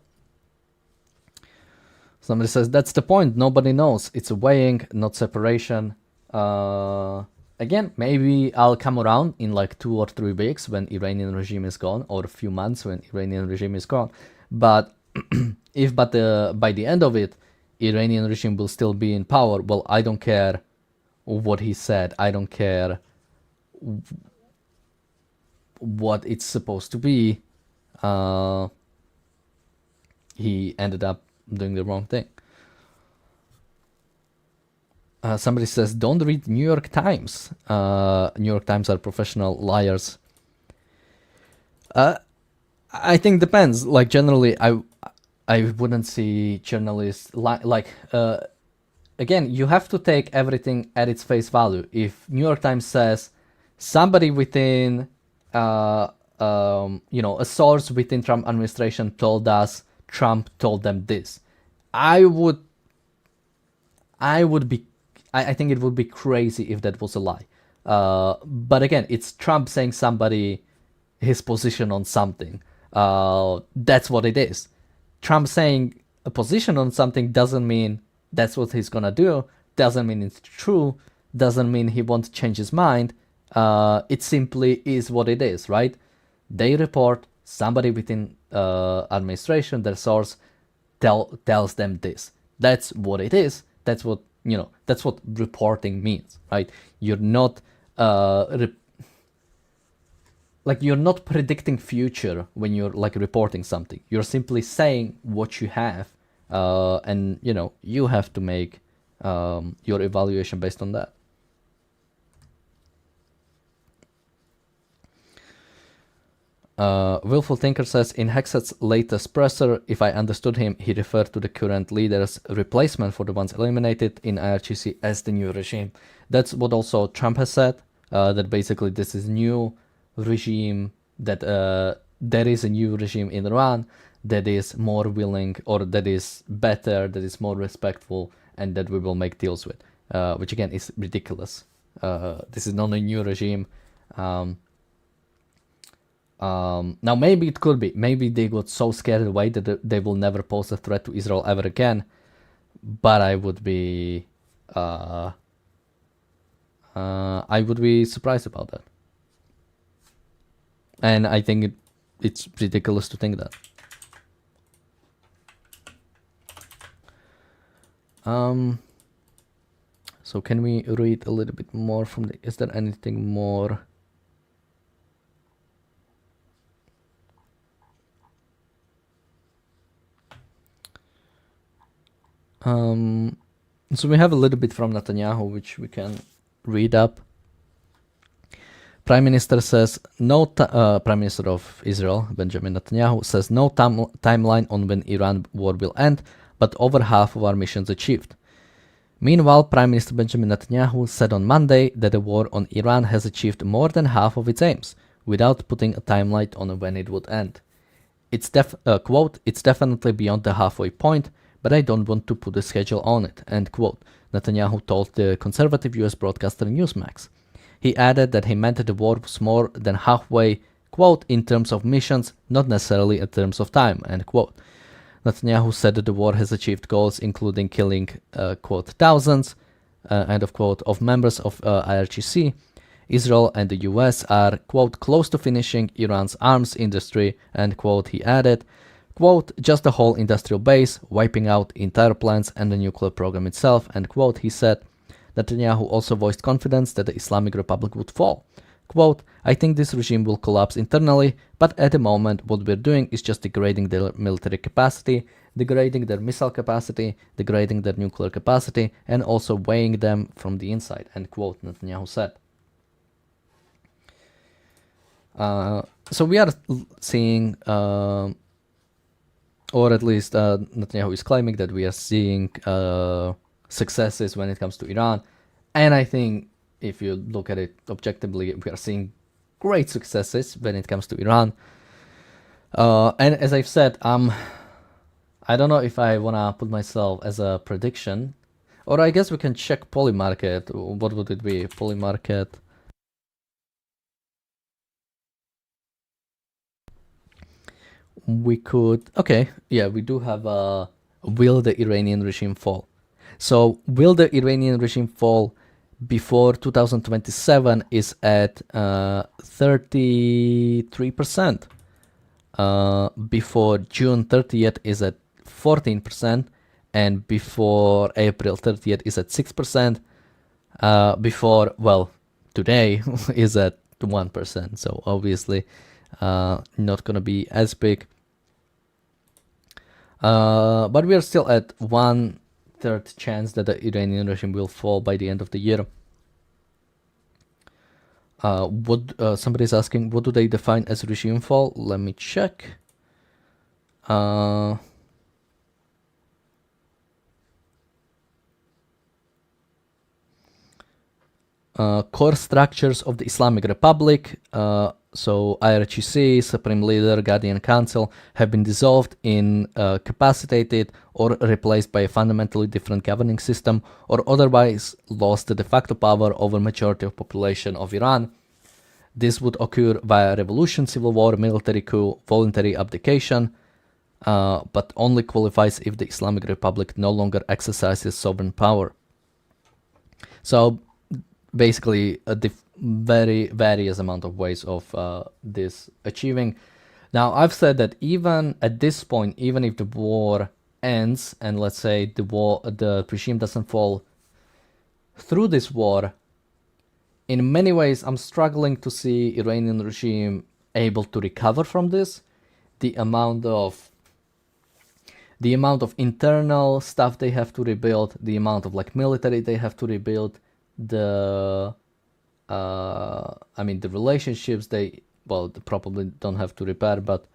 Somebody says, that's the point. Nobody knows. It's a weighing, not separation. Again, maybe I'll come around in like 2 or 3 weeks when Iranian regime is gone, or a few months when Iranian regime is gone. But if by the end of it, Iranian regime will still be in power, well, I don't care what he said. I don't care what it's supposed to be. He ended up doing the wrong thing. Somebody says, don't read New York Times. New York Times are professional liars. I think depends. Like, generally, I wouldn't see journalists again, you have to take everything at its face value. If New York Times says somebody within, you know, a source within Trump administration told us Trump told them this, I think it would be crazy if that was a lie. But again, it's Trump saying his position on something. That's what it is. Trump saying a position on something doesn't mean that's what he's gonna do, doesn't mean it's true, doesn't mean he won't change his mind. It simply is what it is, right? They report, somebody within administration, their source tells them this. That's what it is. That's what, you know, that's what reporting means, right? You're not you're not predicting future when you're like reporting something. You're simply saying what you have, and, you know, you have to make your evaluation based on that. Willful Thinker says, in Hexet's latest presser, if I understood him, he referred to the current leader's replacement for the ones eliminated in IRGC as the new regime. That's what also Trump has said, that basically this is new regime, that there is a new regime in Iran that is more willing, or that is better, that is more respectful, and that we will make deals with, which again is ridiculous. This is not a new regime. Now maybe it could be, maybe they got so scared away that they will never pose a threat to Israel ever again, but I would be surprised about that. And I think it's ridiculous to think that. So can we read a little bit more from is there anything more? So we have a little bit from Netanyahu, which we can read up. Prime Minister says Prime Minister of Israel, Benjamin Netanyahu, says no timeline on when Iran war will end, but over half of our missions achieved. Meanwhile, Prime Minister Benjamin Netanyahu said on Monday that the war on Iran has achieved more than half of its aims, without putting a timeline on when it would end. It's quote, "It's definitely beyond the halfway point, but I don't want to put a schedule on it," end quote, Netanyahu told the conservative US broadcaster Newsmax. He added that he meant that the war was more than halfway, quote, in terms of missions, not necessarily in terms of time, end quote. Netanyahu said that the war has achieved goals including killing, quote, thousands, end of quote, of members of IRGC. Israel and the US are, quote, close to finishing Iran's arms industry, end quote, he added. Quote, just the whole industrial base, wiping out entire plants and the nuclear program itself, end quote, he said. Netanyahu also voiced confidence that the Islamic Republic would fall. Quote, I think this regime will collapse internally, but at the moment what we're doing is just degrading their military capacity, degrading their missile capacity, degrading their nuclear capacity, and also weighing them from the inside, end quote, Netanyahu said. So we are seeing, or at least Netanyahu is claiming that we are seeing successes when it comes to Iran. And I think if you look at it objectively, we are seeing great successes when it comes to Iran. And as I've said, I don't know if I want to put myself as a prediction, or I guess we can check Polymarket. What would it be? Polymarket. We could, okay, yeah, we do have will the Iranian regime fall? So will the Iranian regime fall before 2027 is at 33%. Before June 30th is at 14%, and before April 30th is at 6%. Before, well, today is at 1%. So obviously not going to be as big. But we are still at 1/3 chance that the Iranian regime will fall by the end of the year. Somebody's asking, what do they define as regime fall? Let me check. Core structures of the Islamic Republic, so IRGC, Supreme Leader, Guardian Council, have been dissolved, incapacitated, or replaced by a fundamentally different governing system, or otherwise lost the de facto power over majority of population of Iran. This would occur via revolution, civil war, military coup, voluntary abdication, but only qualifies if the Islamic Republic no longer exercises sovereign power. So basically very various amount of ways of this achieving. Now I've said that even at this point, even if the war ends and let's say the regime doesn't fall through this war, in many ways I'm struggling to see Iranian regime able to recover from this. The amount of internal stuff they have to rebuild, the amount of like military they have to rebuild, the relationships they probably don't have to repair, but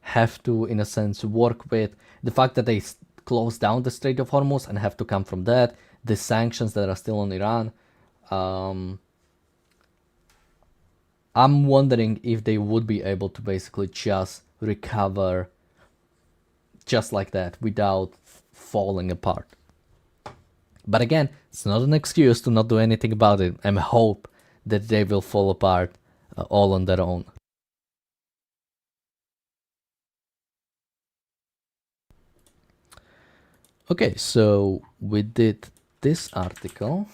have to, in a sense, work with. The fact that they close down the Strait of Hormuz and have to come from that, the sanctions that are still on Iran. I'm wondering if they would be able to basically just recover just like that without falling apart. But again, it's not an excuse to not do anything about it. I hope that they will fall apart all on their own. Okay, so we did this article.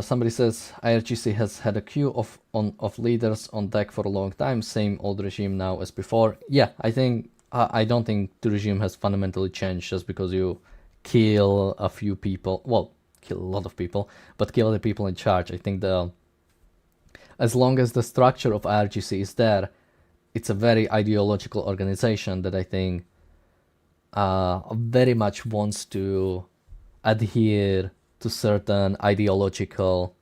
Somebody says IRGC has had a queue of leaders on deck for a long time. Same old regime now as before. Yeah, I don't think the regime has fundamentally changed just because you kill a few people. Well, kill a lot of people, but kill the people in charge. I think as long as the structure of IRGC is there, it's a very ideological organization that I think very much wants to adhere to certain ideological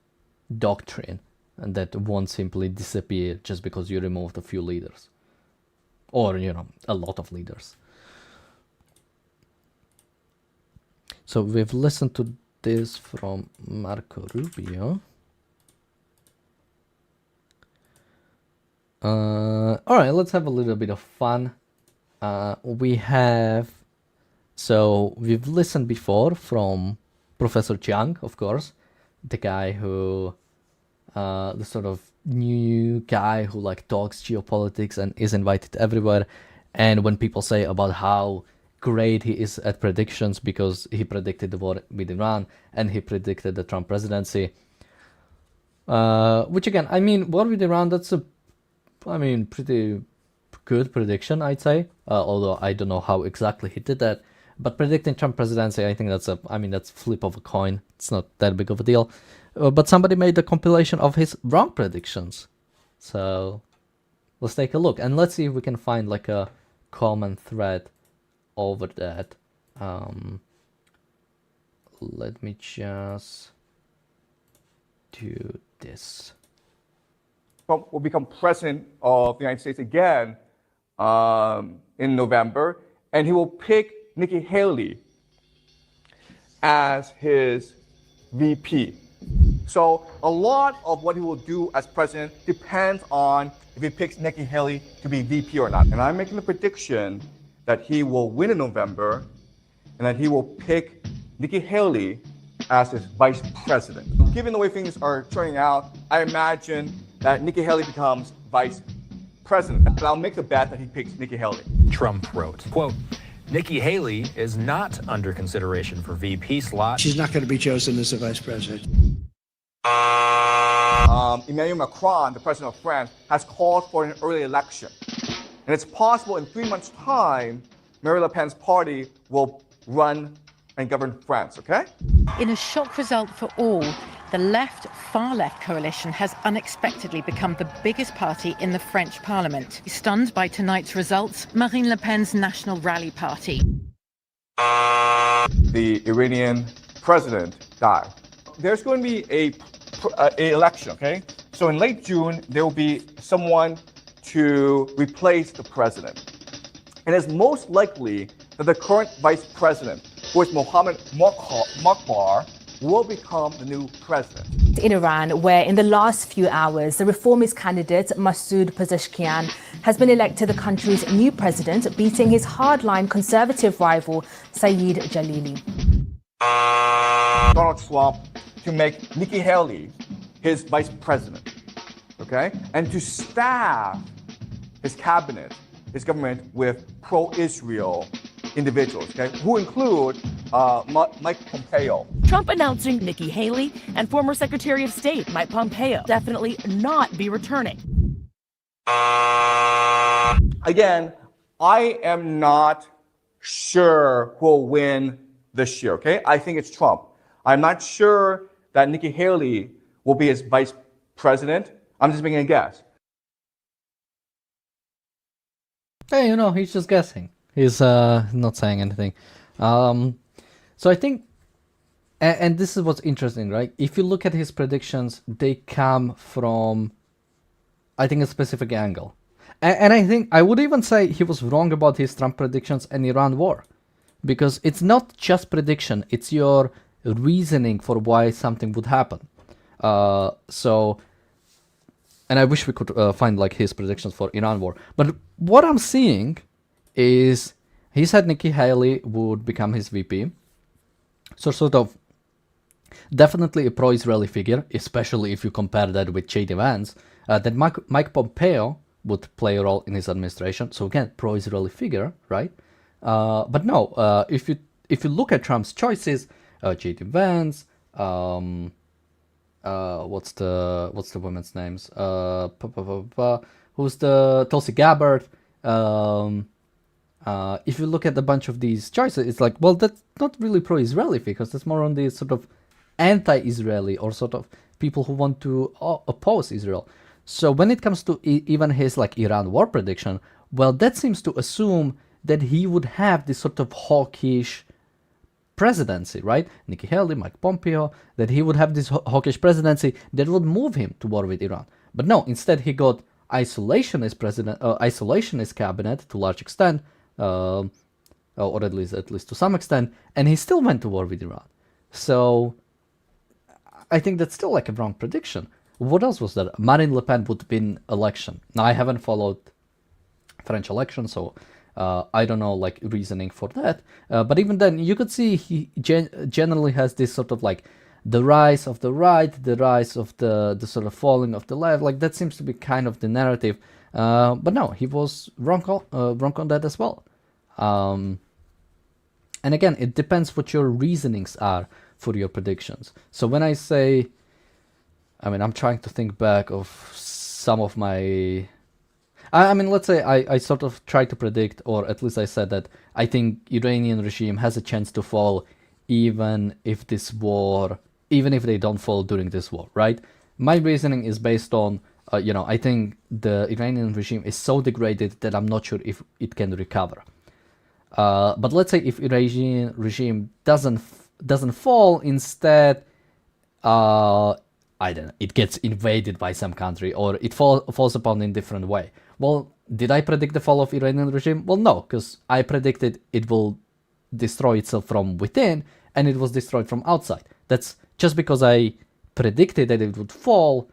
doctrine, and that won't simply disappear just because you removed a few leaders, or a lot of leaders. So we've listened to this from Marco Rubio. All right, let's have a little bit of fun. We've listened before from Professor Chiang, of course, the guy who, the sort of new guy who like talks geopolitics and is invited everywhere. And when people say about how great he is at predictions because he predicted the war with Iran and he predicted the Trump presidency, which again, I mean, war with Iran, that's pretty good prediction, I'd say, although I don't know how exactly he did that. But predicting Trump presidency, I think that's flip of a coin. It's not that big of a deal. But somebody made a compilation of his wrong predictions. So let's take a look and let's see if we can find like a common thread over that. Let me just do this. Trump will become president of the United States again in November, and he will pick Nikki Haley as his VP. So a lot of what he will do as president depends on if he picks Nikki Haley to be VP or not. And I'm making the prediction that he will win in November and that he will pick Nikki Haley as his vice president. Given the way things are turning out, I imagine that Nikki Haley becomes vice president. And I'll make the bet that he picks Nikki Haley. Trump wrote, quote, Nikki Haley is not under consideration for VP slot. She's not going to be chosen as the vice president. Emmanuel Macron, the president of France, has called for an early election. And it's possible in 3 months' time, Marine Le Pen's party will run and govern France, okay? In a shock result for all, the far-left coalition has unexpectedly become the biggest party in the French parliament. Stunned by tonight's results, Marine Le Pen's National Rally Party. The Iranian president died. There's going to be a election, okay? So in late June, there will be someone to replace the president. And it's most likely that the current vice president, who is Mohammed Mokhtar, will become the new president. In Iran, where in the last few hours, the reformist candidate Masoud Pezeshkian has been elected the country's new president, beating his hardline conservative rival Saeed Jalili. Donald Trump to make Nikki Haley his vice president, okay? And to staff his cabinet, his government with pro-Israel individuals, okay, who include Mike Pompeo. Trump announcing Nikki Haley and former Secretary of State Mike Pompeo definitely not be returning. Again, I am not sure who will win this year, okay? I think it's Trump. I'm not sure that Nikki Haley will be his vice president. I'm just making a guess. Hey, he's just guessing. He's not saying anything. So I think, and this is what's interesting, right? If you look at his predictions, they come from, I think, a specific angle. And I think I would even say he was wrong about his Trump predictions and Iran war. Because it's not just prediction, it's your reasoning for why something would happen. And I wish we could find like his predictions for Iran war. But what I'm seeing is he said Nikki Haley would become his VP. So sort of definitely a pro-Israeli figure, especially if you compare that with J.D. Vance. That Mike Pompeo would play a role in his administration. So again, pro-Israeli figure, right? But no, if you look at Trump's choices, J.D. Vance, what's the women's names? Who's the Tulsi Gabbard? If you look at a bunch of these choices, it's like, well, that's not really pro-Israeli because that's more on the sort of anti-Israeli or sort of people who want to oppose Israel. So when it comes to even his like Iran war prediction, well, that seems to assume that he would have this sort of hawkish presidency, right? Nikki Haley, Mike Pompeo, that he would have this hawkish presidency that would move him to war with Iran. But no, instead he got isolationist cabinet to large extent, or at least to some extent, and he still went to war with Iran. So I think that's still like a wrong prediction. What else was there? Marine Le Pen would win election. Now I haven't followed French election, so I don't know like reasoning for that. But even then, you could see he generally has this sort of like the rise of the right, the rise of the sort of falling of the left. Like that seems to be kind of the narrative. But no, he was wrong on that as well. And again, it depends what your reasonings are for your predictions. So when I say, I mean, I'm trying to think back of some of my... I mean, let's say I sort of tried to predict, or at least I said that I think Iranian regime has a chance to fall even if they don't fall during this war, right? My reasoning is based on, I think the Iranian regime is so degraded that I'm not sure if it can recover. But let's say if Iranian regime doesn't fall, instead, I don't know, it gets invaded by some country, or it falls upon in a different way. Well, did I predict the fall of Iranian regime? Well, no, because I predicted it will destroy itself from within, and it was destroyed from outside. That's just because I predicted that it would fall,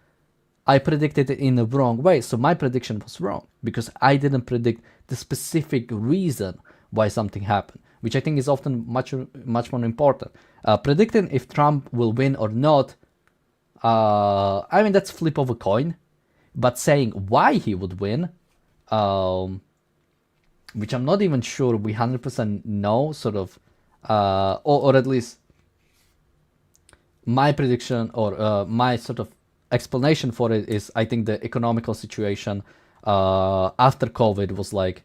I predicted it in the wrong way. So my prediction was wrong, because I didn't predict the specific reason why something happened, which I think is often much more important. Predicting if Trump will win or not, I mean, that's flip of a coin. But saying why he would win, which I'm not even sure we 100% know, sort of, or at least my prediction or my sort of explanation for it is, I think the economical situation after COVID was like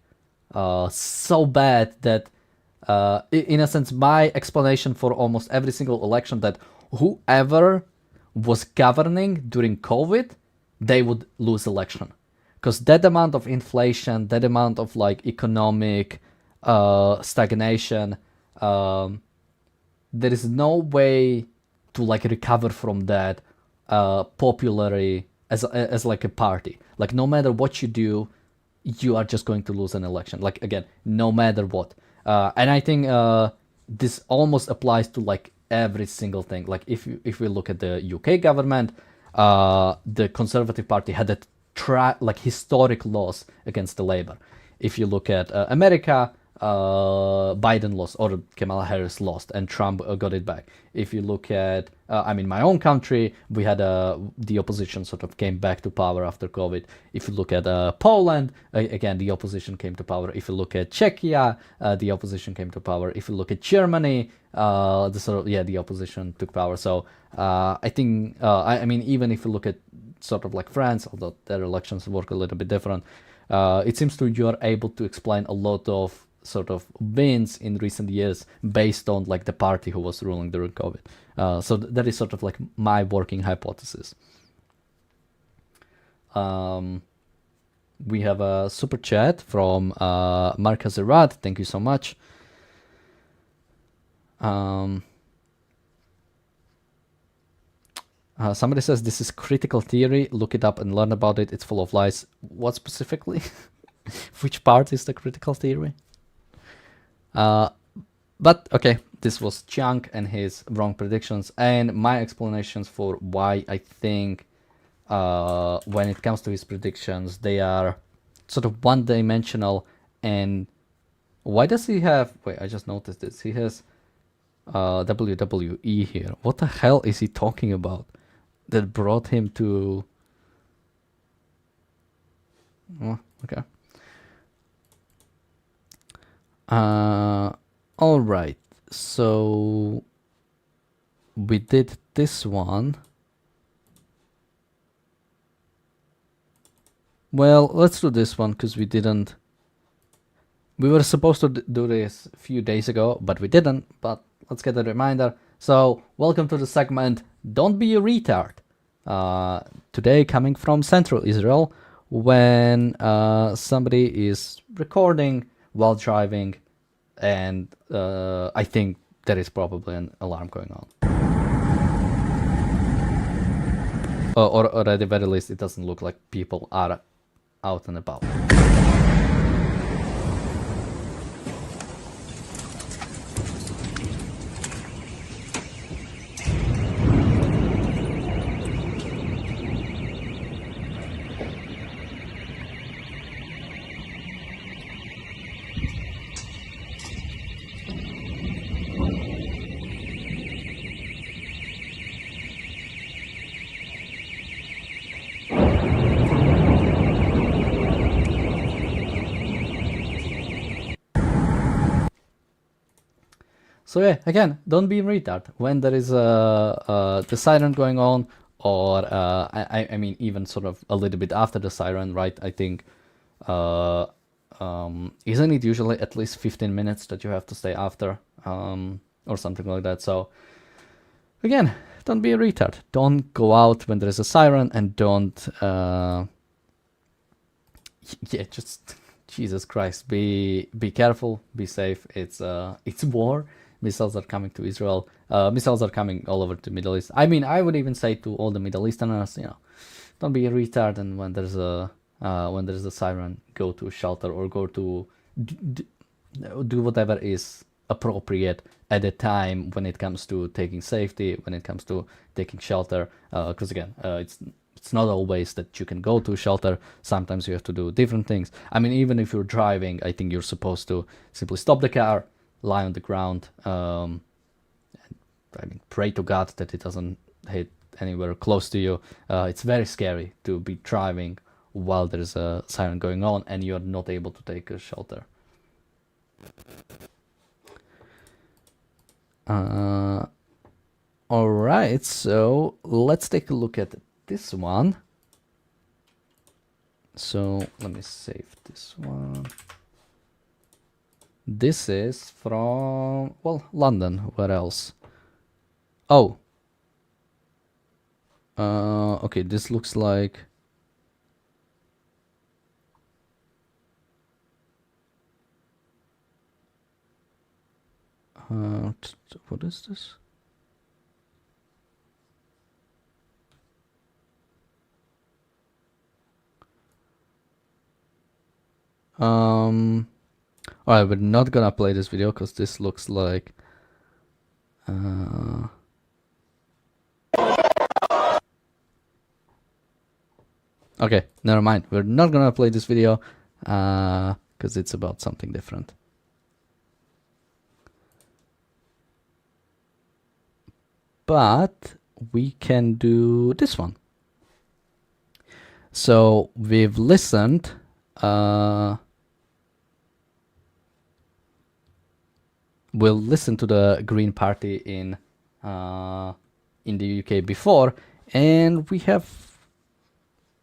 so bad that, in a sense, my explanation for almost every single election that whoever was governing during COVID, they would lose election. Because that amount of inflation, that amount of like economic stagnation, there is no way to like recover from that popularly as like a party. Like no matter what you do, you are just going to lose an election. Like again, no matter what. And I think this almost applies to like every single thing. Like if we look at the UK government, the Conservative Party had a historic loss against the Labour. If you look at America, Biden lost, or Kamala Harris lost, and Trump got it back. If you look at, my own country, we had the opposition sort of came back to power after COVID. If you look at Poland, again, the opposition came to power. If you look at Czechia, the opposition came to power. If you look at Germany, the opposition took power. So I think, even if you look at sort of like France, although their elections work a little bit different, it seems to you are able to explain a lot of sort of wins in recent years based on like the party who was ruling during COVID. So that is sort of like my working hypothesis. We have a super chat from Mark Azerat. Thank you so much. Somebody says this is critical theory. Look it up and learn about it. It's full of lies. What specifically? Which part is the critical theory? But okay, this was Chunk and his wrong predictions and my explanations for why I think when it comes to his predictions, they are sort of one-dimensional. And why does he have... Wait, I just noticed this. He has WWE here. What the hell is he talking about that brought him to... Oh, okay. All right, so we did this one. Well, let's do this one because we didn't. We were supposed to do this a few days ago, but we didn't. But let's get a reminder. So, welcome to the segment, Don't Be a Retard. today coming from central Israel when somebody is recording while driving, and I think there is probably an alarm going on. Or at the very least, it doesn't look like people are out and about. So yeah, again, don't be retard when there is the siren going on, or I mean even sort of a little bit after the siren, right? I think isn't it usually at least 15 minutes that you have to stay after, or something like that? So again, don't be a retard. Don't go out when there is a siren, and don't yeah, just Jesus Christ, be careful, be safe. It's war. Missiles are coming to Israel. Missiles are coming all over the Middle East. I mean, I would even say to all the Middle Easterners, you know, don't be a retard. And when there's a siren, go to shelter, or go to do whatever is appropriate at the time when it comes to taking safety, when it comes to taking shelter. Because again, it's not always that you can go to shelter. Sometimes you have to do different things. I mean, even if you're driving, I think you're supposed to simply stop the car, lie on the ground, and I mean, pray to God that it doesn't hit anywhere close to you. It's very scary to be driving while there's a siren going on and you're not able to take a shelter. All right, so let's take a look at this one. So let me save this one. This is from, well, London. Where else? Oh. Okay, this looks like... what is this? Alright, we're not gonna play this video because this looks like okay, never mind. We're not gonna play this video because it's about something different. But we can do this one. So we've listened we'll listen to the Green Party in the UK before, and we have,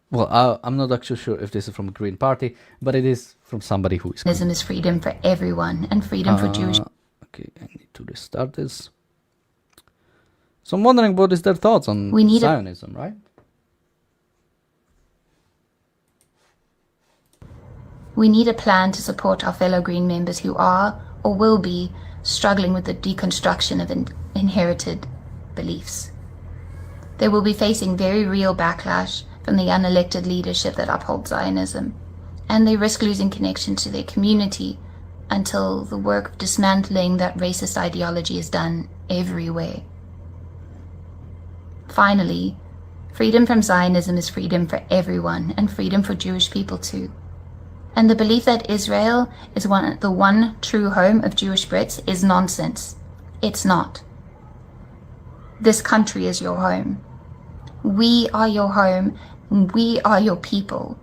well, I'm not actually sure if this is from the Green Party, but it is from somebody who is... Zionism is freedom for everyone, and freedom for Jewish... Okay, I need to restart this. So I'm wondering what is their thoughts on Zionism, right? We need a plan to support our fellow Green members who are, or will be, struggling with the deconstruction of inherited beliefs. They will be facing very real backlash from the unelected leadership that upholds Zionism, and they risk losing connection to their community until the work of dismantling that racist ideology is done everywhere. Finally, freedom from Zionism is freedom for everyone, and freedom for Jewish people too. And the belief that Israel is the one true home of Jewish Brits is nonsense. It's not. This country is your home. We are your home, and we are your people,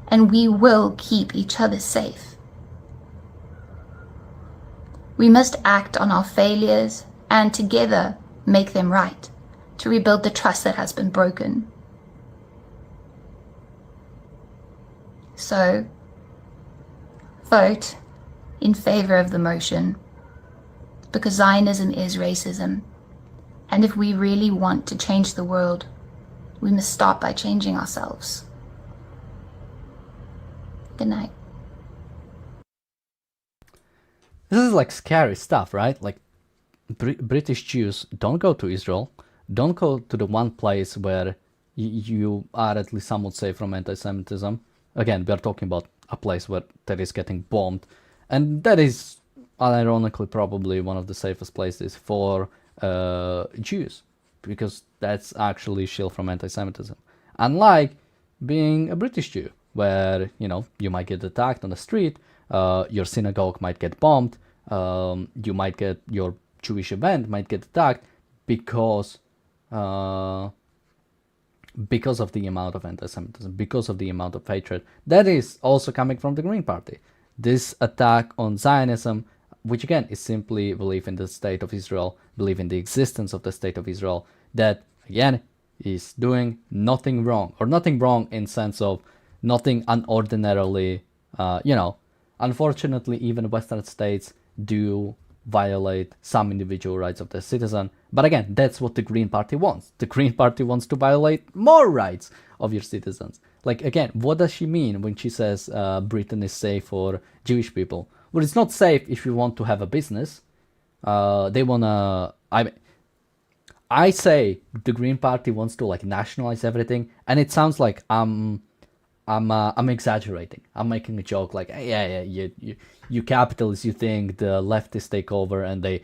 and we will keep each other safe. We must act on our failures and together make them right, to rebuild the trust that has been broken. So, vote in favor of the motion, because Zionism is racism, and if we really want to change the world, We must start by changing ourselves. Good night. This is like scary stuff, right? Like British Jews don't go to Israel, don't go to the one place where you are at least somewhat safe from anti-Semitism. Again, we are talking about a place where that is getting bombed, and that is ironically probably one of the safest places for Jews, because that's actually shield from anti-Semitism. Unlike being a British Jew, where you might get attacked on the street, your synagogue might get bombed, you might get your Jewish event might get attacked because of the amount of anti-Semitism, because of the amount of hatred that is also coming from the Green Party. This attack on Zionism, which again is simply belief in the state of Israel, belief in the existence of the state of Israel, that again is doing nothing wrong, or nothing wrong in sense of nothing unordinarily, unfortunately even Western states do violate some individual rights of their citizen. But again, that's what the Green Party wants. The Green Party wants to violate more rights of your citizens. Like, again, what does she mean when she says Britain is safe for Jewish people? Well, it's not safe if you want to have a business. They wanna... I say the Green Party wants to like nationalize everything, and it sounds like I'm exaggerating. I'm making a joke, like, you capitalists, you think the leftists take over and they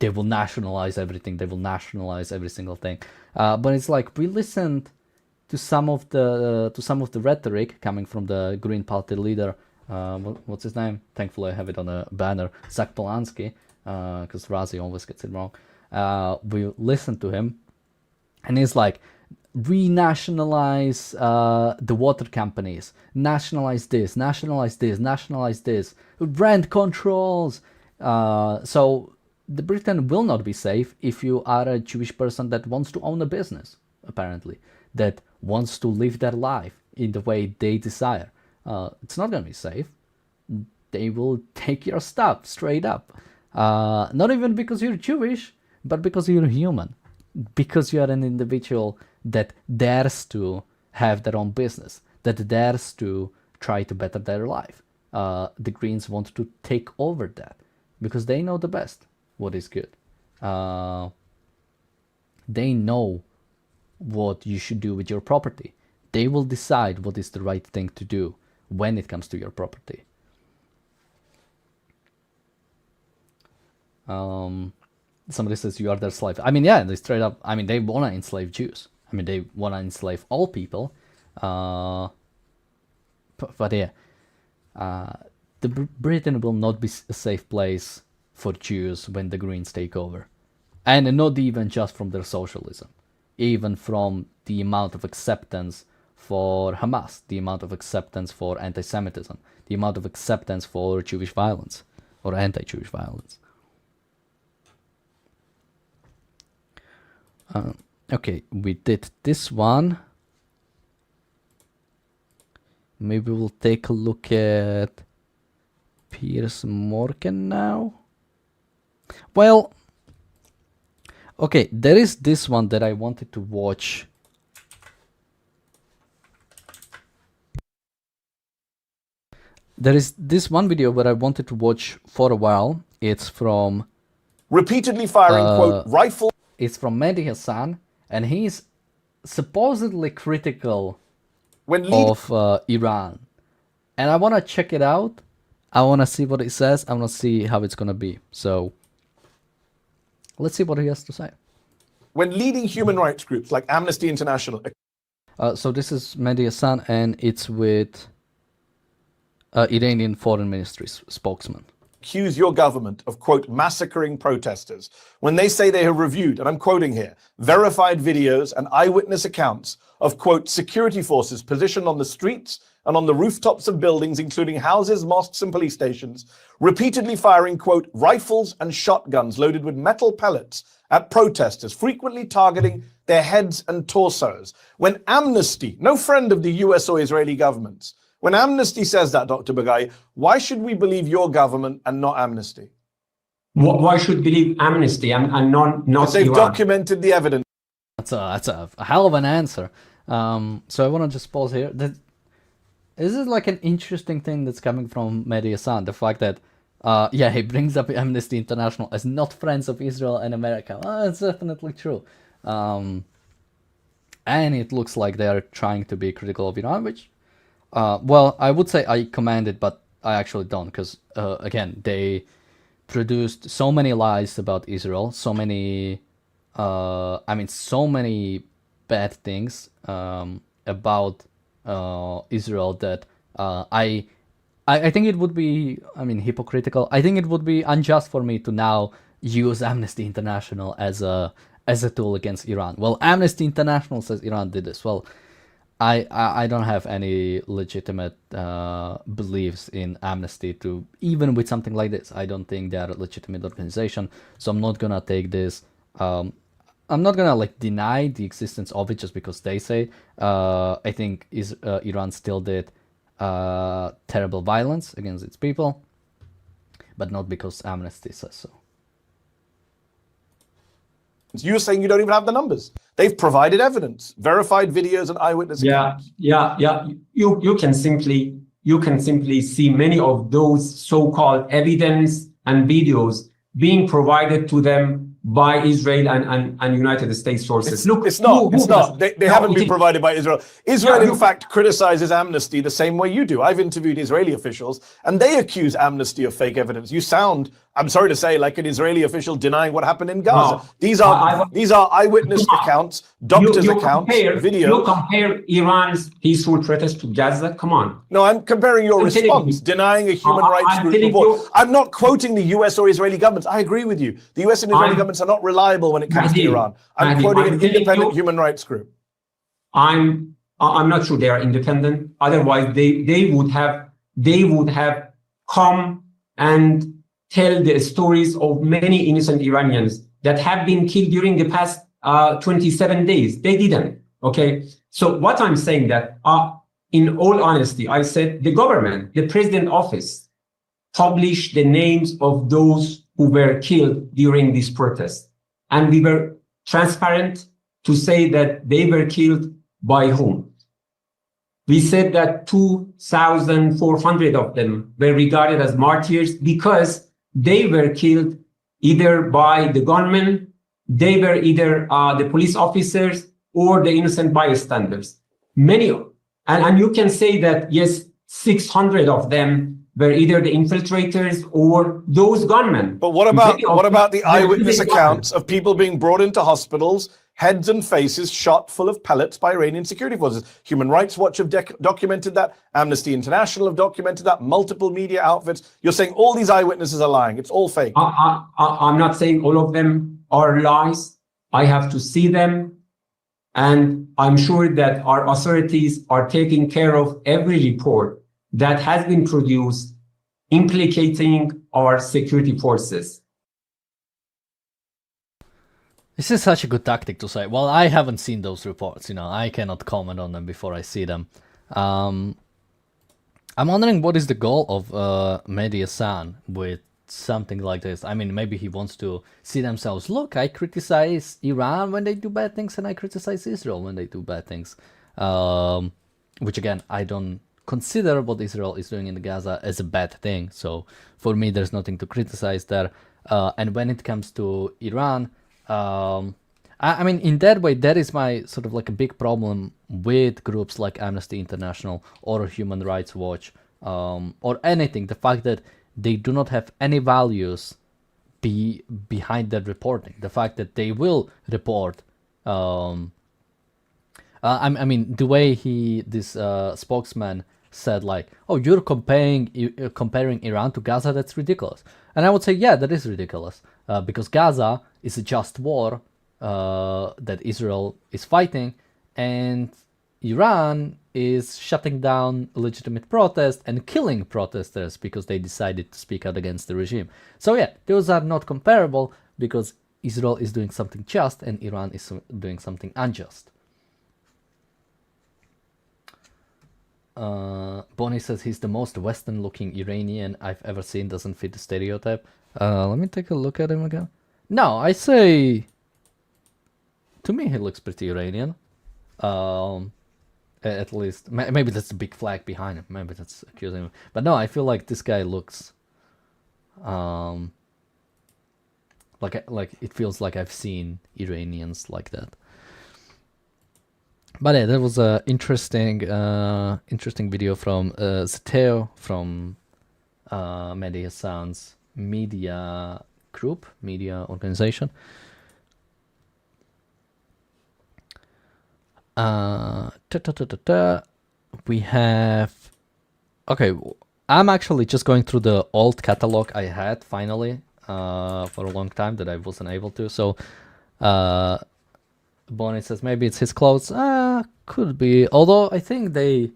will nationalize everything. They will nationalize every single thing. But it's like we listened to some of the rhetoric coming from the Green Party leader. What's his name? Thankfully, I have it on a banner. Zach Polanski, because Razi always gets it wrong. We listened to him, and he's like, renationalize the water companies, nationalize this, nationalize this, nationalize this, rent controls. So the Britain will not be safe if you are a Jewish person that wants to own a business, apparently, that wants to live their life in the way they desire. It's not going to be safe. They will take your stuff straight up. Not even because you're Jewish, but because you're human, because you are an individual that dares to have their own business, that dares to try to better their life. The Greens want to take over that because they know the best what is good. They know what you should do with your property. They will decide what is the right thing to do when it comes to your property. Somebody says you are their slave. I mean, yeah, they straight up, I mean, they want to enslave Jews. I mean, they want to enslave all people. But yeah, Britain will not be a safe place for Jews when the Greens take over. And not even just from their socialism. Even from the amount of acceptance for Hamas, the amount of acceptance for anti-Semitism, the amount of acceptance for Jewish violence or anti-Jewish violence. Okay, we did this one. Maybe we'll take a look at Piers Morgan now. Well, okay, there is this one that I wanted to watch. There is this one video where I wanted to watch for a while. It's from... repeatedly firing, quote, rifle... It's from Mehdi Hassan, and he's supposedly critical of Iran. And I want to check it out. I want to see what it says. I want to see how it's going to be. So let's see what he has to say. When leading human rights groups like Amnesty International... So this is Mehdi Hassan, and it's with Iranian Foreign Ministry's spokesman. Accuse your government of, quote, massacring protesters when they say they have reviewed, and I'm quoting here, verified videos and eyewitness accounts of, quote, security forces positioned on the streets and on the rooftops of buildings, including houses, mosques, and police stations, repeatedly firing, quote, rifles and shotguns loaded with metal pellets at protesters, frequently targeting their heads and torsos. When Amnesty, no friend of the US or Israeli governments, when Amnesty says that, Dr. Bagai, why should we believe your government and not Amnesty? Why should we believe Amnesty and not because they've Iran? documented the evidence. That's a hell of an answer. So I want to just pause here. This is like an interesting thing that's coming from Mehdi Hassan. The fact that, he brings up Amnesty International as not friends of Israel and America. Well, it's definitely true. And it looks like they are trying to be critical of Iran, which, I would say I commend it, but I actually don't, because, again, they produced so many lies about Israel, so many bad things about Israel that I think it would be, hypocritical. I think it would be unjust for me to now use Amnesty International as a tool against Iran. Well, Amnesty International says Iran did this. Well, I don't have any legitimate beliefs in Amnesty to, even with something like this. I don't think they are a legitimate organization, so I'm not gonna take this. I'm not gonna deny the existence of it just because they say. I think Iran still did terrible violence against its people, but not because Amnesty says so. You're saying you don't even have the numbers. They've provided evidence, verified videos and eyewitness accounts. Yeah. You can simply see many of those so-called evidence and videos being provided to them by Israel and United States sources. It's not. They haven't been provided by Israel. Israel, in fact, criticizes Amnesty the same way you do. I've interviewed Israeli officials, and they accuse Amnesty of fake evidence. You sound, I'm sorry to say, like an Israeli official denying what happened in Gaza. No. These are eyewitness accounts, doctors' accounts, videos. You compare Iran's peaceful protest to Gaza? Come on. No, I'm comparing your response, denying a human rights group report. I'm not quoting the US or Israeli governments. I agree with you. The US and Israeli governments are not reliable when it comes to Iran. I'm quoting an independent human rights group. I'm not sure they are independent. Otherwise, they would have come and tell the stories of many innocent Iranians that have been killed during the past 27 days. They didn't. Okay. So what I'm saying that, in all honesty, I said the government, the president office, published the names of those who were killed during this protest. And we were transparent to say that they were killed by whom. We said that 2,400 of them were regarded as martyrs because they were killed either by the gunmen, they were either the police officers or the innocent bystanders. Many, and you can say that, yes, 600 of them were either the infiltrators or those gunmen. But what about the eyewitness accounts of people being brought into hospitals, heads and faces shot full of pellets by Iranian security forces? Human Rights Watch have documented that. Amnesty International have documented that. Multiple media outfits. You're saying all these eyewitnesses are lying. It's all fake. I'm not saying all of them are lies. I have to see them. And I'm sure that our authorities are taking care of every report that has been produced implicating our security forces. This is such a good tactic to say, well, I haven't seen those reports, I cannot comment on them before I see them. I'm wondering what is the goal of Mehdi Hassan with something like this. I mean, maybe he wants to see themselves, look, I criticize Iran when they do bad things and I criticize Israel when they do bad things. Which again, I don't consider what Israel is doing in Gaza as a bad thing. So for me, there's nothing to criticize there. And when it comes to Iran, I mean, in that way, that is my sort of like a big problem with groups like Amnesty International or Human Rights Watch, or anything. The fact that they do not have any values behind that reporting. The fact that they will report. I mean, the way this spokesman said, like, oh, you're comparing Iran to Gaza, that's ridiculous. And I would say, yeah, that is ridiculous, because Gaza is a just war that Israel is fighting, and Iran is shutting down legitimate protest and killing protesters because they decided to speak out against the regime. So yeah, those are not comparable because Israel is doing something just and Iran is doing something unjust. Bonnie says he's the most Western-looking Iranian I've ever seen, doesn't fit the stereotype. Let me take a look at him again. No, I say... To me, he looks pretty Iranian. At least, maybe that's the big flag behind him. Maybe that's accusing him. But no, I feel like this guy looks, like it feels like I've seen Iranians like that. But yeah, that was a interesting video from Zeteo from Mehdi Hassan's media group, media organization. We have, okay, I'm actually just going through the old catalog I had finally for a long time that I wasn't able to. So Bonnie says maybe it's his clothes. Could be, although I think the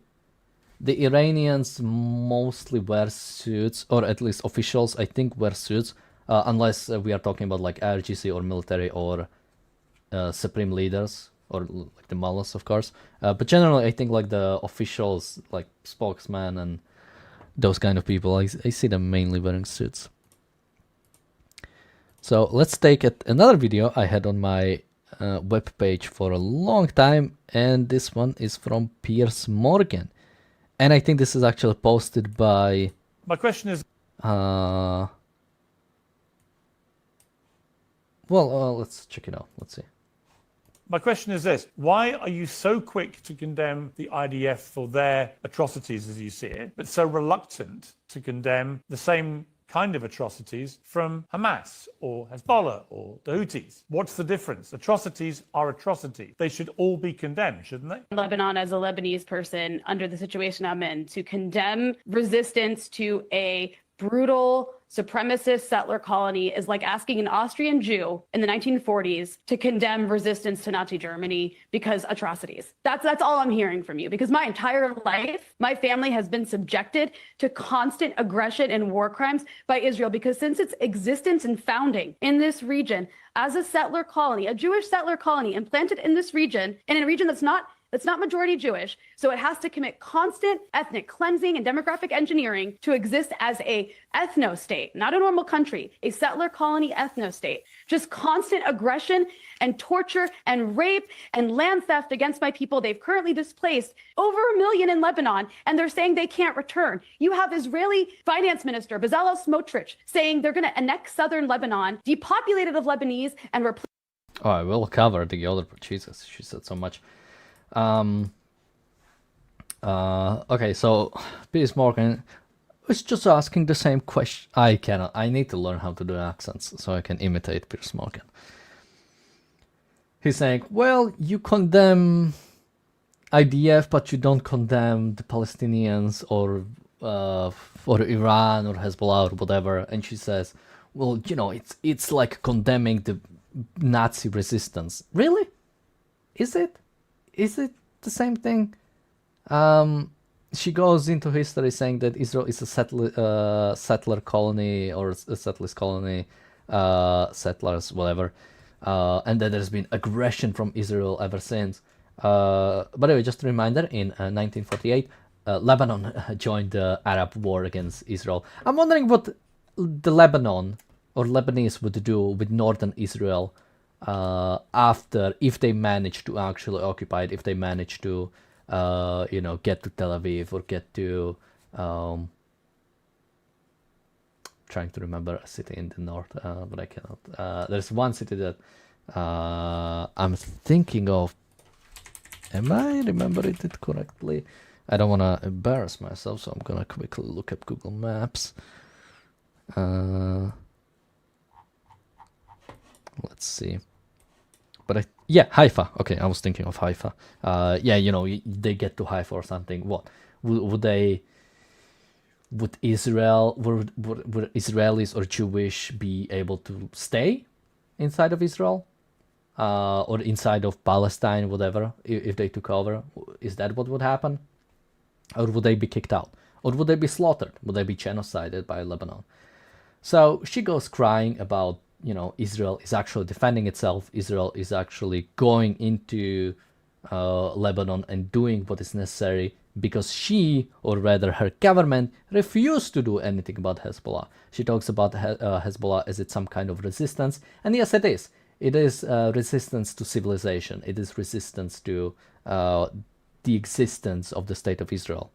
Iranians mostly wear suits, or at least officials I think wear suits, unless we are talking about like IRGC or military or supreme leaders, or like the mullahs, of course. But generally, I think like the officials, like spokesman and those kind of people, I see them mainly wearing suits. So let's take another video I had on my web page for a long time, and this one is from Piers Morgan, and I think this is actually posted by. My question is. Well, let's check it out. Let's see. My question is this: why are you so quick to condemn the IDF for their atrocities as you see it, but so reluctant to condemn the same kind of atrocities from Hamas or Hezbollah or the Houthis? What's the difference? Atrocities are atrocities. They should all be condemned, shouldn't they? Lebanon, as a Lebanese person, under the situation I'm in, to condemn resistance to a brutal supremacist settler colony is like asking an Austrian Jew in the 1940s to condemn resistance to Nazi Germany because atrocities. That's all I'm hearing from you, because my entire life, my family has been subjected to constant aggression and war crimes by Israel, because since its existence and founding in this region as a settler colony, a Jewish settler colony implanted in this region, and in a region that's not majority Jewish, so it has to commit constant ethnic cleansing and demographic engineering to exist as a ethno-state, not a normal country, a settler colony ethno-state. Just constant aggression and torture and rape and land theft against my people. They've currently displaced over 1 million in Lebanon, and they're saying they can't return. You have Israeli finance minister Bezalel Smotrich saying they're going to annex southern Lebanon, depopulate it of Lebanese, and replace. Oh, I will cover the other. Jesus, she said so much. Okay, so Piers Morgan was just asking the same question. I need to learn how to do accents so I can imitate Piers Morgan. He's saying, well, you condemn IDF, but you don't condemn the Palestinians or Iran or Hezbollah or whatever. And she says, well, you know, it's like condemning the Nazi resistance. Really? Is it? Is it the same thing? She goes into history saying that Israel is a settler colony, or a settlers colony, settlers, whatever, and that there's been aggression from Israel ever since. By the way, just a reminder, in 1948, Lebanon joined the Arab war against Israel. I'm wondering what the Lebanon or Lebanese would do with northern Israel after, if they manage to actually occupy it, if they manage to get to Tel Aviv or get to trying to remember a city in the north, but I cannot. There's one city that I'm thinking of. Am I remembering it correctly? I don't want to embarrass myself, so I'm gonna quickly look up Google Maps. Let's see. But yeah, Haifa. Okay, I was thinking of Haifa. Yeah, they get to Haifa or something. What would Israelis or Jewish be able to stay inside of Israel, or inside of Palestine, whatever, if they took over? Is that what would happen, or would they be kicked out, or would they be slaughtered? Would they be genocided by Lebanon? So she goes crying about, Israel is actually defending itself. Israel is actually going into Lebanon and doing what is necessary, because she, or rather her government, refused to do anything about Hezbollah. She talks about Hezbollah as it's some kind of resistance, and yes, it is. It is resistance to civilization. It is resistance to the existence of the State of Israel.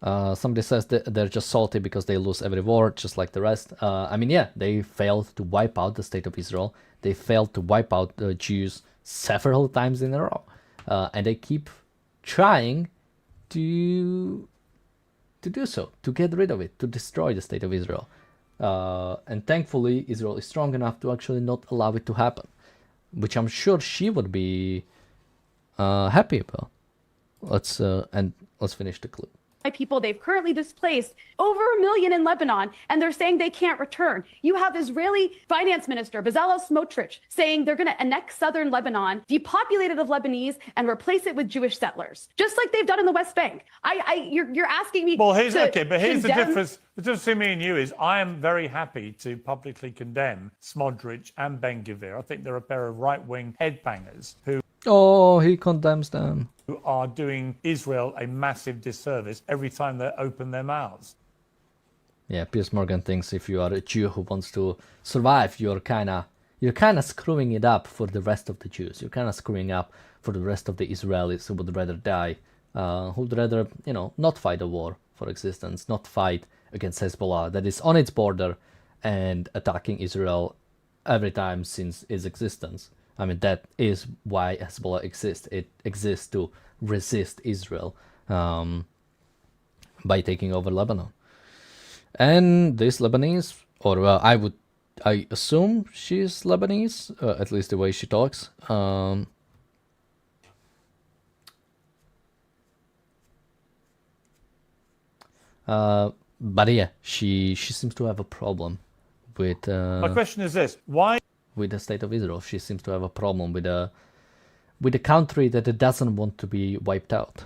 Somebody says that they're just salty because they lose every war, just like the rest. I mean, yeah, they failed to wipe out the State of Israel. They failed to wipe out the Jews several times in a row. And they keep trying to do so, to get rid of it, to destroy the State of Israel. And thankfully, Israel is strong enough to actually not allow it to happen, which I'm sure she would be happy about. Let's finish the clip. People they've currently displaced over 1 million in Lebanon, and they're saying they can't return. You have Israeli finance minister Bezalel Smotrich saying they're going to annex southern Lebanon, depopulate it of Lebanese, and replace it with Jewish settlers, just like they've done in the West Bank. You're asking me. Well, here's the condemn... difference. The difference between me and you is I am very happy to publicly condemn Smotrich and Ben-Gvir. I think they're a pair of right-wing headbangers who. Oh, he condemns them. Who are doing Israel a massive disservice every time they open their mouths. Yeah, Piers Morgan thinks if you are a Jew who wants to survive, you're kind of screwing it up for the rest of the Jews. You're kind of screwing up for the rest of the Israelis who would rather die, who would rather, not fight a war for existence, not fight against Hezbollah that is on its border and attacking Israel every time since its existence. I mean, that is why Hezbollah exists. It exists to resist Israel by taking over Lebanon. And this Lebanese, or I assume she's Lebanese, at least the way she talks. But yeah, she seems to have a problem with. My question is this: why? With the State of Israel, she seems to have a problem with a country that it doesn't want to be wiped out.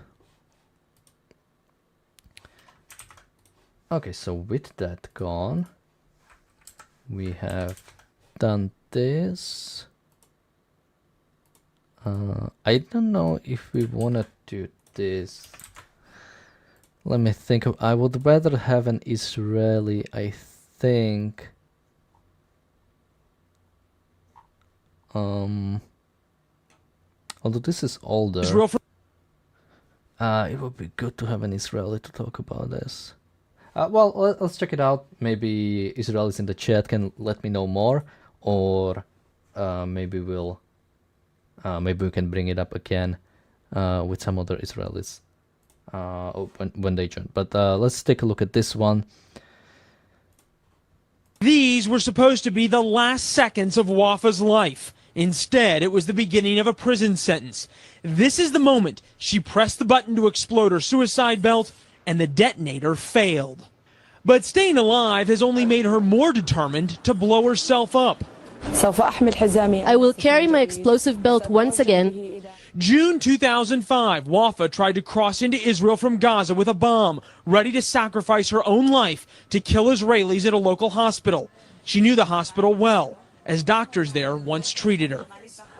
Okay, so with that gone, we have done this. I don't know if we want to do this. Let me think. I would rather have an Israeli, I think. Although this is older, it would be good to have an Israeli to talk about this. Well, let's check it out. Maybe Israelis in the chat can let me know more, or maybe we can bring it up again with some other Israelis when they join. But let's take a look at this one. These were supposed to be the last seconds of Wafa's life. Instead, it was the beginning of a prison sentence. This is the moment she pressed the button to explode her suicide belt, and the detonator failed. But staying alive has only made her more determined to blow herself up. I will carry my explosive belt once again. June 2005, Wafa tried to cross into Israel from Gaza with a bomb, ready to sacrifice her own life to kill Israelis at a local hospital. She knew the hospital well, as doctors there once treated her.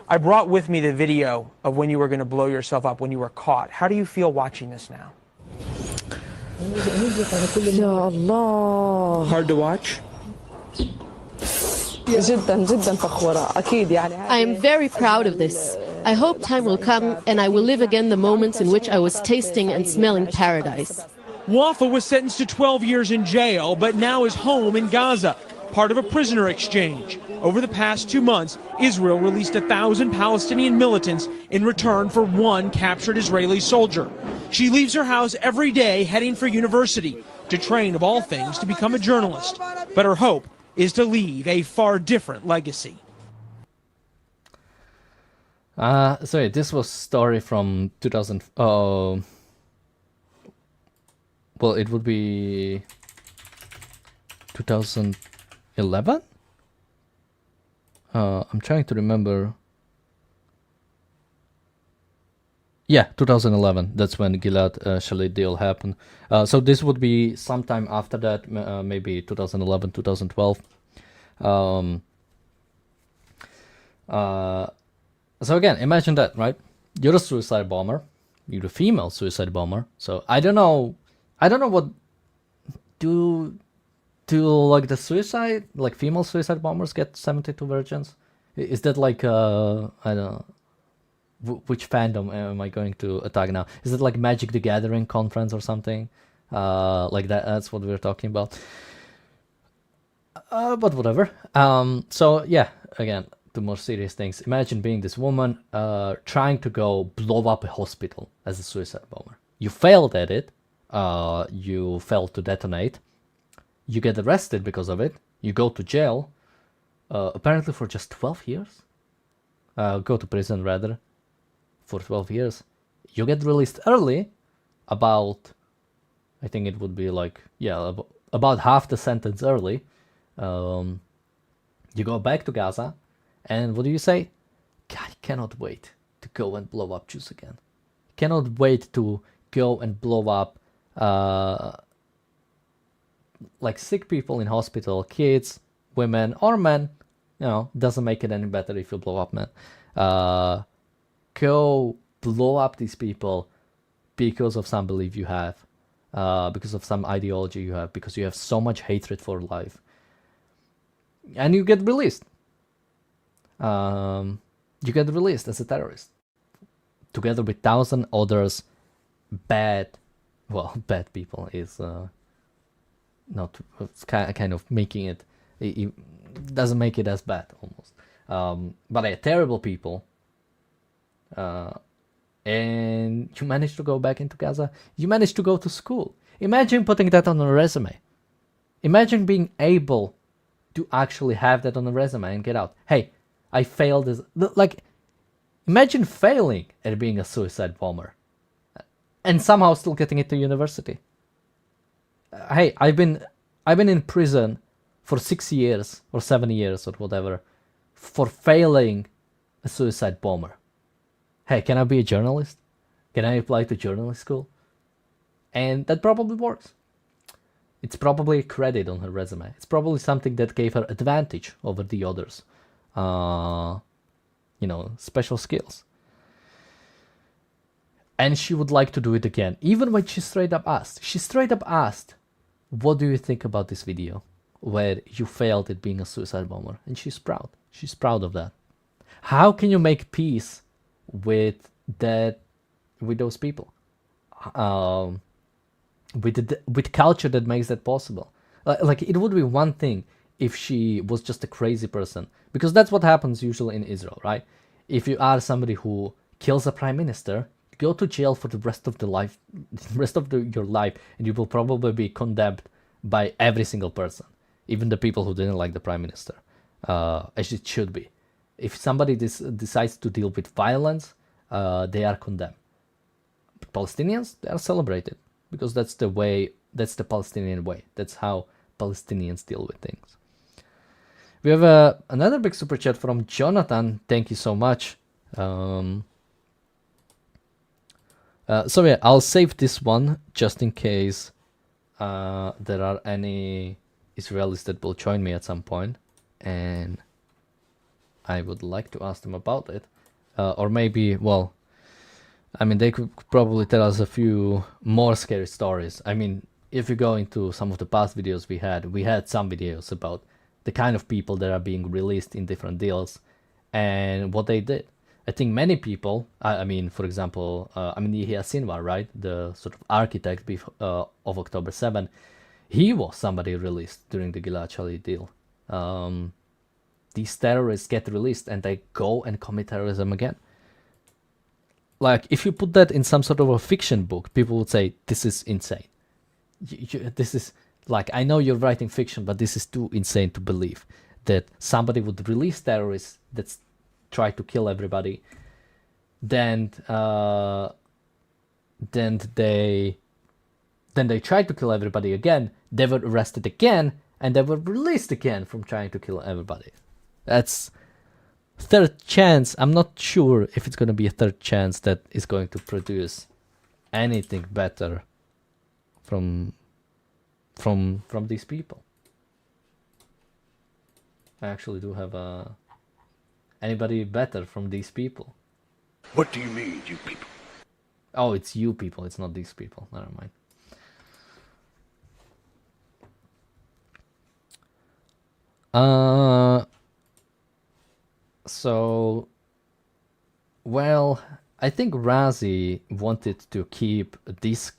I brought with me the video of when you were going to blow yourself up, when you were caught. How do you feel watching this now? Hard to watch? I am very proud of this. I hope time will come and I will live again the moments in which I was tasting and smelling paradise. Wafa was sentenced to 12 years in jail, but now is home in Gaza, part of a prisoner exchange. Over the past 2 months, Israel released 1,000 Palestinian militants in return for one captured Israeli soldier. She leaves her house every day heading for university to train, of all things, to become a journalist. But her hope is to leave a far different legacy. Sorry, this was story from 2000. Well, it would be 2011. I'm trying to remember. Yeah, 2011. That's when Gilad Shalit deal happened. So this would be sometime after that, maybe 2011, 2012. So again, imagine that, right? You're a suicide bomber. You're a female suicide bomber. So I don't know what do Do like the suicide, like female suicide bombers get 72 virgins? Is that like I don't know, which fandom am I going to attack now? Is it like Magic the Gathering conference or something? Like that's what we're talking about. But whatever. So yeah, again, the more serious things. Imagine being this woman trying to go blow up a hospital as a suicide bomber. You failed at it. You failed to detonate. You get arrested because of it. You go to jail, apparently for just 12 years. Go to prison rather, for 12 years. You get released early, about, I think it would be like, yeah, about half the sentence early. You go back to Gaza, and what do you say? God, I cannot wait to go and blow up Jews again. Cannot wait to go and blow up like sick people in hospital, kids, women, or men. You know, doesn't make it any better if you blow up men. Go blow up these people because of some belief you have, because of some ideology you have, because you have so much hatred for life. And you get released. You get released as a terrorist. Together with 1,000 others bad people is not, it's kind of making it, it doesn't make it as bad almost. But terrible people. And you managed to go back into Gaza. You managed to go to school. Imagine putting that on a resume. Imagine being able to actually have that on a resume and get out. Hey, I failed as, like, imagine failing at being a suicide bomber and somehow still getting into university. Hey, I've been in prison for 6 years or 7 years or whatever for failing a suicide bomber. Hey, can I be a journalist? Can I apply to journalist school? And that probably works. It's probably a credit on her resume. It's probably something that gave her advantage over the others. You know, special skills. And she would like to do it again, even when she straight up asked. She straight up asked, what do you think about this video where you failed at being a suicide bomber? And she's proud. She's proud of that. How can you make peace with that, with those people? With culture that makes that possible. Like, it would be one thing if she was just a crazy person, because that's what happens usually in Israel, right? If you are somebody who kills a prime minister, go to jail for the rest of your life, and you will probably be condemned by every single person, even the people who didn't like the prime minister, as it should be. If somebody decides to deal with violence, they are condemned. But Palestinians, they are celebrated, because that's the way, that's the Palestinian way. That's how Palestinians deal with things. We have another big super chat from Jonathan. Thank you so much. So yeah, I'll save this one just in case there are any Israelis that will join me at some point, and I would like to ask them about it. Or maybe, well, I mean, they could probably tell us a few more scary stories. I mean, if you go into some of the past videos we had some videos about the kind of people that are being released in different deals and what they did. I think many people, I mean, for example, Yahya Sinwar, right? The sort of architect of October 7, he was somebody released during the Gilad Shalit deal. These terrorists get released and they go and commit terrorism again. Like, if you put that in some sort of a fiction book, people would say, this is insane. This is, like, I know you're writing fiction, but this is too insane to believe that somebody would release terrorists that try to kill everybody, then they tried to kill everybody again, they were arrested again, and they were released again from trying to kill everybody. That's third chance. I'm not sure if it's going to be a third chance that is going to produce anything better from these people. I actually do have anybody better from these people. What do you mean, you people? Oh, it's you people, it's not these people. Never mind. So, well, I think Razi wanted to keep these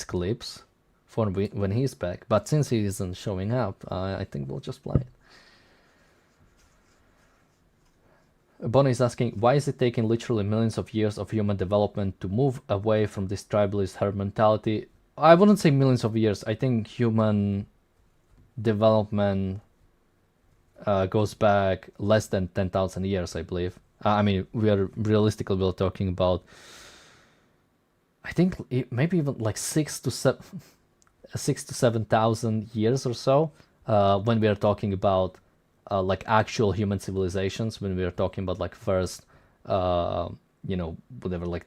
clips for when he's back, but since he isn't showing up, I think we'll just play it. Bonnie is asking, why is it taking literally millions of years of human development to move away from this tribalist herd mentality? I wouldn't say millions of years. I think human development goes back less than 10,000 years, I believe. I mean, we're talking about, I think maybe even like 6 to 7,000 years or so, when we are talking about like actual human civilizations, when we are talking about like first, whatever, like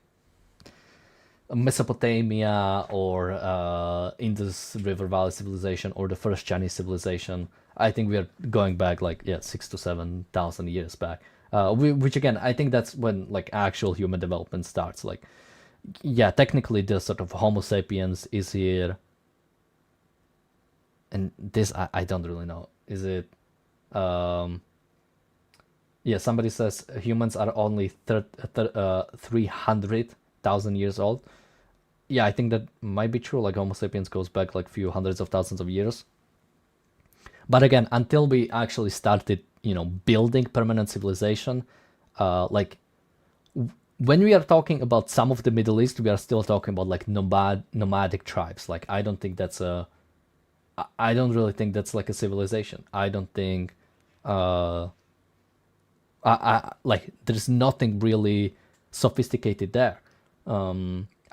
Mesopotamia or Indus River Valley civilization or the first Chinese civilization. I think we are going back like 6 to 7,000 years back, which again I think that's when like actual human development starts. Like, yeah, technically the sort of Homo sapiens is here, and this I don't really know. Is it? Yeah, somebody says humans are only 300,000 years old. Yeah, I think that might be true. Like Homo sapiens goes back like few hundreds of thousands of years. But again, until we actually started, building permanent civilization, like when we are talking about some of the Middle East, we are still talking about like nomadic tribes. Like I don't really think that's like a civilization. I don't think, like there's nothing really sophisticated there. I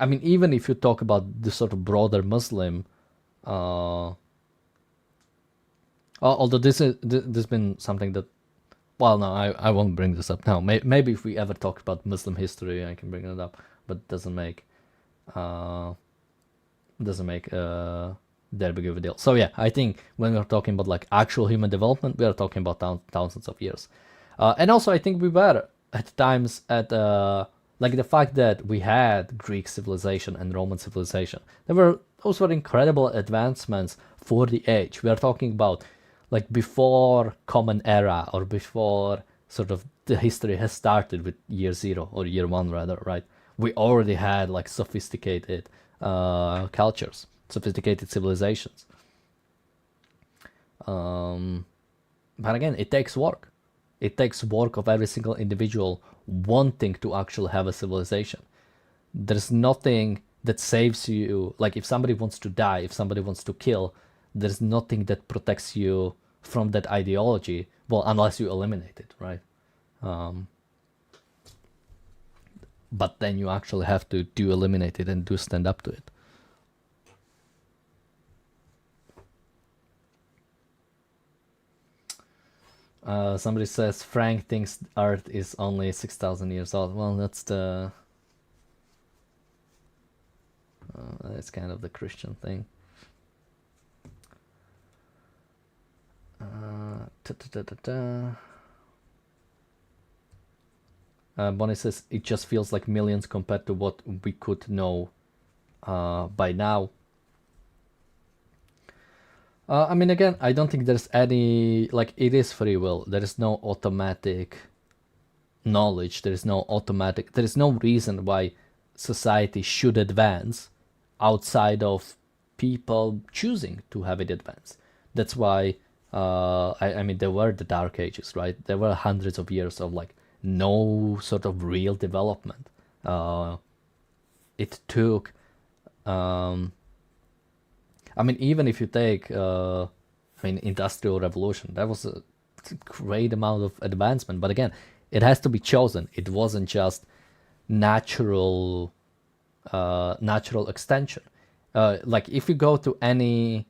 mean, even if you talk about the sort of broader Muslim, although this has been something that, well, no, I won't bring this up now. Maybe if we ever talk about Muslim history, I can bring it up, but it doesn't make that big of a deal. So yeah, I think when we're talking about like actual human development, we are talking about thousands of years. And also, I think we were at times at like the fact that we had Greek civilization and Roman civilization. Those were incredible advancements for the age. We are talking about like before Common Era, or before sort of the history has started with year zero, or year one rather, right? We already had like sophisticated cultures, sophisticated civilizations. But again, it takes work. It takes work of every single individual wanting to actually have a civilization. There's nothing that saves you. Like if somebody wants to die, if somebody wants to kill, there's nothing that protects you from that ideology. Well, unless you eliminate it, right? But then you actually have to eliminate it and stand up to it. Somebody says Frank thinks art is only 6,000 years old. Well, that's that's kind of the Christian thing. Bonnie says it just feels like millions compared to what we could know by now. I mean, again, I don't think there's any, like, it is free will. There is no automatic knowledge. There is no reason why society should advance outside of people choosing to have it advance. That's why, I mean, there were the Dark Ages, right? There were hundreds of years of, like, no sort of real development. It took, I mean, even if you take, Industrial Revolution, that was a great amount of advancement. But again, it has to be chosen. It wasn't just natural extension. Like if you go to any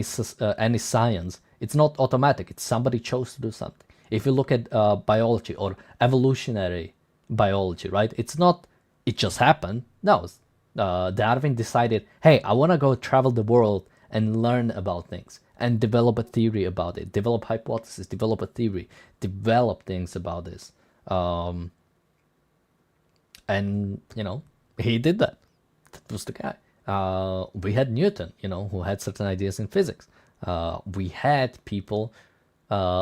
science, it's not automatic. It's somebody chose to do something. If you look at biology or evolutionary biology, right? It's not, it just happened. No, Darwin decided, hey, I want to go travel the world and learn about things and develop a theory about it, develop hypothesis, develop a theory, develop things about this. And, he did that. That was the guy. We had Newton, who had certain ideas in physics. We had people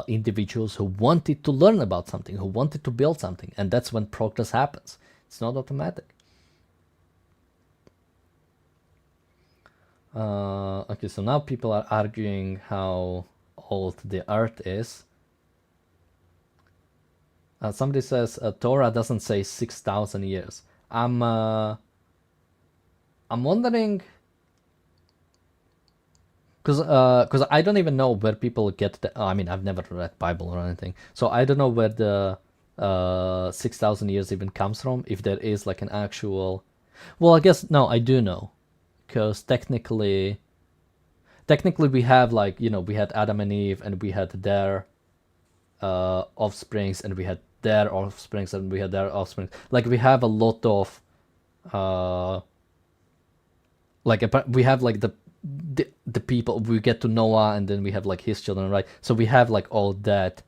individuals who wanted to learn about something, who wanted to build something, and that's when progress happens. It's not automatic. Okay, so now people are arguing how old the earth is. Somebody says Torah doesn't say 6,000 years. I'm wondering, because I don't even know where people get the. I mean, I've never read Bible or anything, so I don't know where the 6,000 years even comes from. If there is like an actual, well, I guess no, I do know, because technically we have like, you know, we had Adam and Eve, and we had their offsprings, and we had their offsprings, and we had their offsprings. Like we have a lot of we have like the people, we get to Noah, and then we have like his children, right? So we have like all that.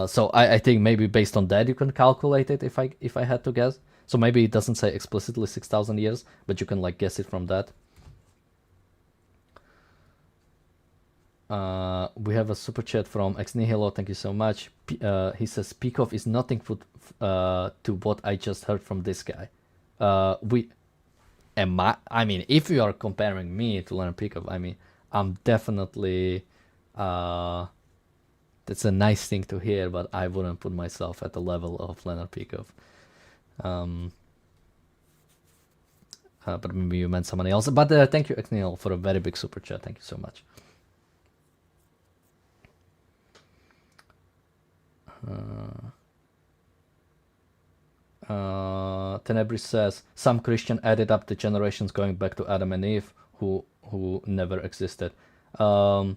So I think maybe based on that you can calculate it, if I had to guess. So maybe it doesn't say explicitly 6,000 years, but you can like guess it from that. We have a super chat from Ex Nihilo. Thank you so much. He says Peekov is nothing to what I just heard from this guy. I mean, if you are comparing me to Leonard Peekov, I mean, I'm definitely, that's a nice thing to hear, but I wouldn't put myself at the level of Leonard Peekov. But maybe you meant somebody else. But thank you, Eknil, for a very big super chat. Thank you so much. Tenebris says some Christian added up the generations going back to Adam and Eve who never existed. Oh,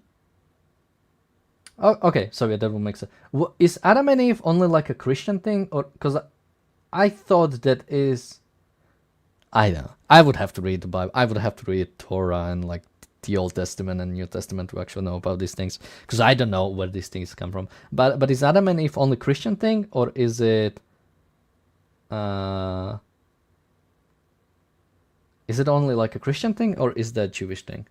okay, so yeah, that will make sense. Is Adam and Eve only like a Christian thing, or because I thought that is, I don't know. I would have to read the Bible. I would have to read Torah and like the Old Testament and New Testament to actually know about these things, because I don't know where these things come from. But is Adam and Eve only Christian thing, or is it only like a Christian thing, or is that Jewish thing?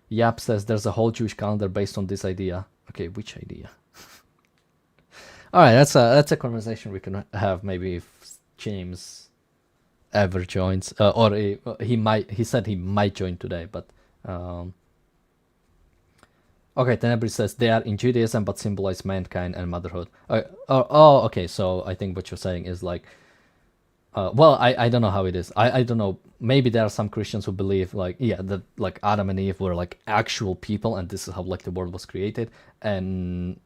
Yap says there's a whole Jewish calendar based on this idea. Okay, which idea? All right, that's a conversation we can have maybe if James ever joins, or he might. He said he might join today, but okay. Tenebris says they are in Judaism but symbolize mankind and motherhood. Okay. So I think what you're saying is like, well, I don't know how it is. I don't know. Maybe there are some Christians who believe like, yeah, that like Adam and Eve were like actual people, and this is how like the world was created, and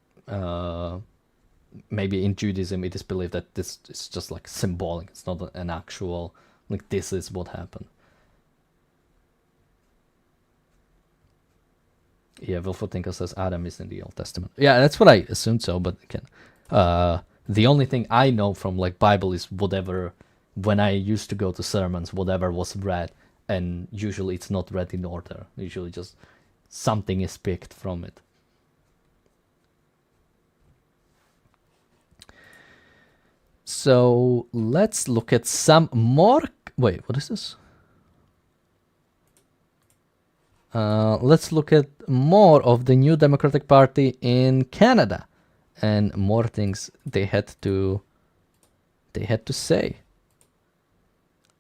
maybe in Judaism it is believed that this is just like symbolic. It's not an actual, like, this is what happened. Yeah, Wilford Tinker says Adam is in the Old Testament. Yeah, that's what I assumed so, but again, the only thing I know from like Bible is whatever, when I used to go to sermons, whatever was read, and usually it's not read in order. Usually just something is picked from it. So let's look at some more. Wait, what is this? Let's look at more of the New Democratic Party in Canada and more things they had to say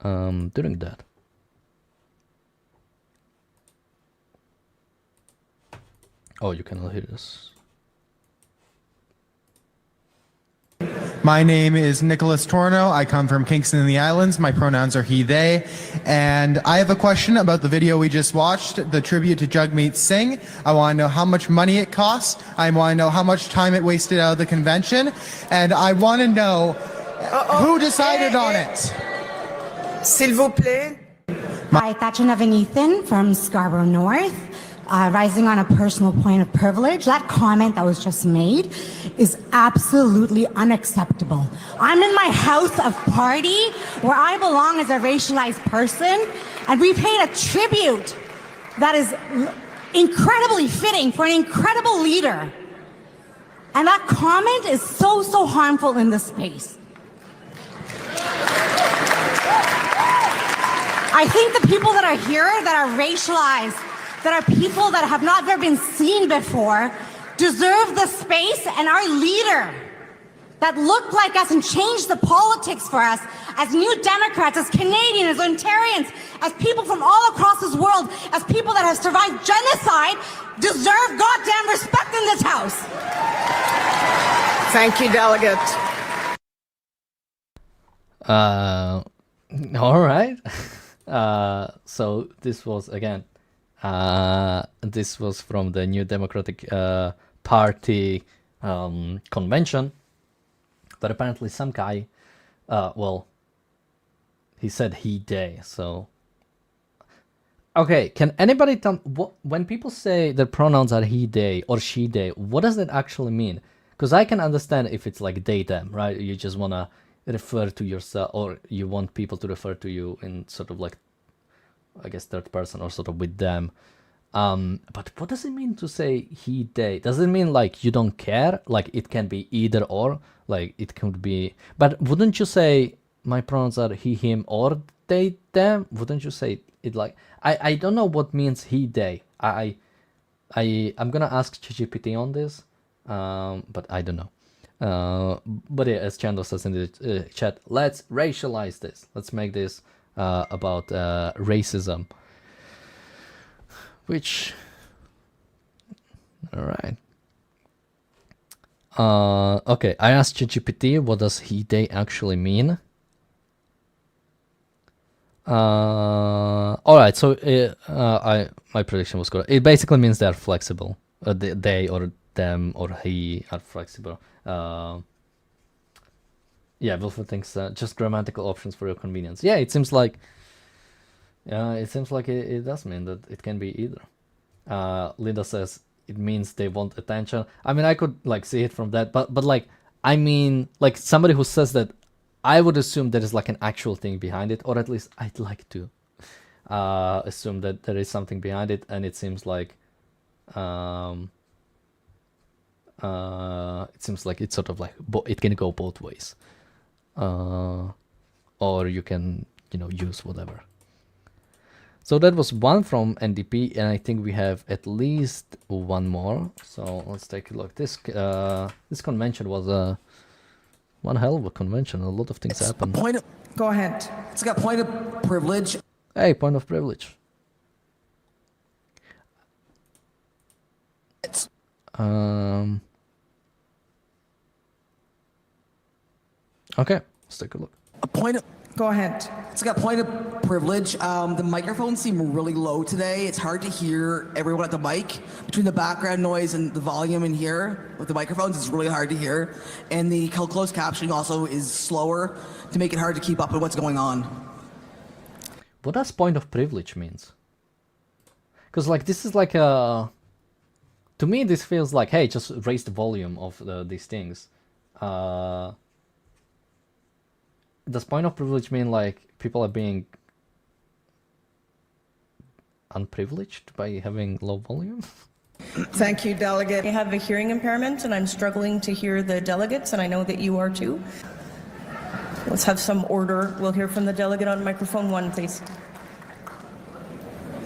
during that. Oh, you can hear this. My name is Nicholas Torno. I come from Kingston in the Islands. My pronouns are he, they. And I have a question about the video we just watched, the tribute to Jagmeet Singh. I want to know how much money it cost. I want to know how much time it wasted out of the convention. And I want to know who decided on it. S'il vous plaît. Hi, Thatcher Ethan from Scarborough North. Rising on a personal point of privilege, that comment that was just made is absolutely unacceptable. I'm in my house of party where I belong as a racialized person, and we paid a tribute that is incredibly fitting for an incredible leader. And that comment is so harmful in this space. I think the people that are here, that are racialized, that are people that have not ever been seen before, deserve the space, and our leader that look like us and change the politics for us as New Democrats, as Canadians, as Ontarians, as people from all across this world, as people that have survived genocide, deserve goddamn respect in this house. Thank you, delegate. All right. So this was again, this was from the New Democratic Party convention. But apparently some guy, well, he said he, they, so. Okay, can anybody tell, when people say their pronouns are he, they, or she, they, what does that actually mean? Because I can understand if it's like they, them, right? You just want to refer to yourself, or you want people to refer to you in sort of like, I guess, third person, or sort of with them. But what does it mean to say he, they? Does it mean like you don't care? Like it can be either or? Like it could be, but wouldn't you say my pronouns are he, him, or they, them? Wouldn't you say it like, I don't know what means he, they. I'm gonna ask ChatGPT on this, but I don't know. But yeah, as Chandler says in the chat, let's racialize this. Let's make this about racism. Which, all right. Okay, I asked ChatGPT what does he, they actually mean. All right, so my prediction was correct. It basically means they're flexible. They or them or he are flexible. Yeah, Wilfred thinks just grammatical options for your convenience. Yeah, it seems like. Yeah, it seems like it does mean that it can be either. Linda says it means they want attention. I mean, I could like see it from that, but like, I mean, like somebody who says that, I would assume there is like an actual thing behind it, or at least I'd like to assume that there is something behind it, and it seems like it's sort of like it can go both ways, or you can use whatever. So that was one from NDP, and I think we have at least one more. So let's take a look. This convention was one hell of a convention. A lot of things happened. Go ahead. It's got point of privilege. Hey, point of privilege. Okay, let's take a look. Go ahead. It's got point of privilege. The microphones seem really low today. It's hard to hear everyone at the mic. Between the background noise and the volume in here with the microphones, it's really hard to hear. And the closed captioning also is slower to make it hard to keep up with what's going on. What does point of privilege means? Because like this is like a... To me, this feels like, hey, just raise the volume of these things. Does point of privilege mean like people are being unprivileged by having low volume? Thank you, delegate. I have a hearing impairment and I'm struggling to hear the delegates, and I know that you are too. Let's have some order. We'll hear from the delegate on microphone 1, please.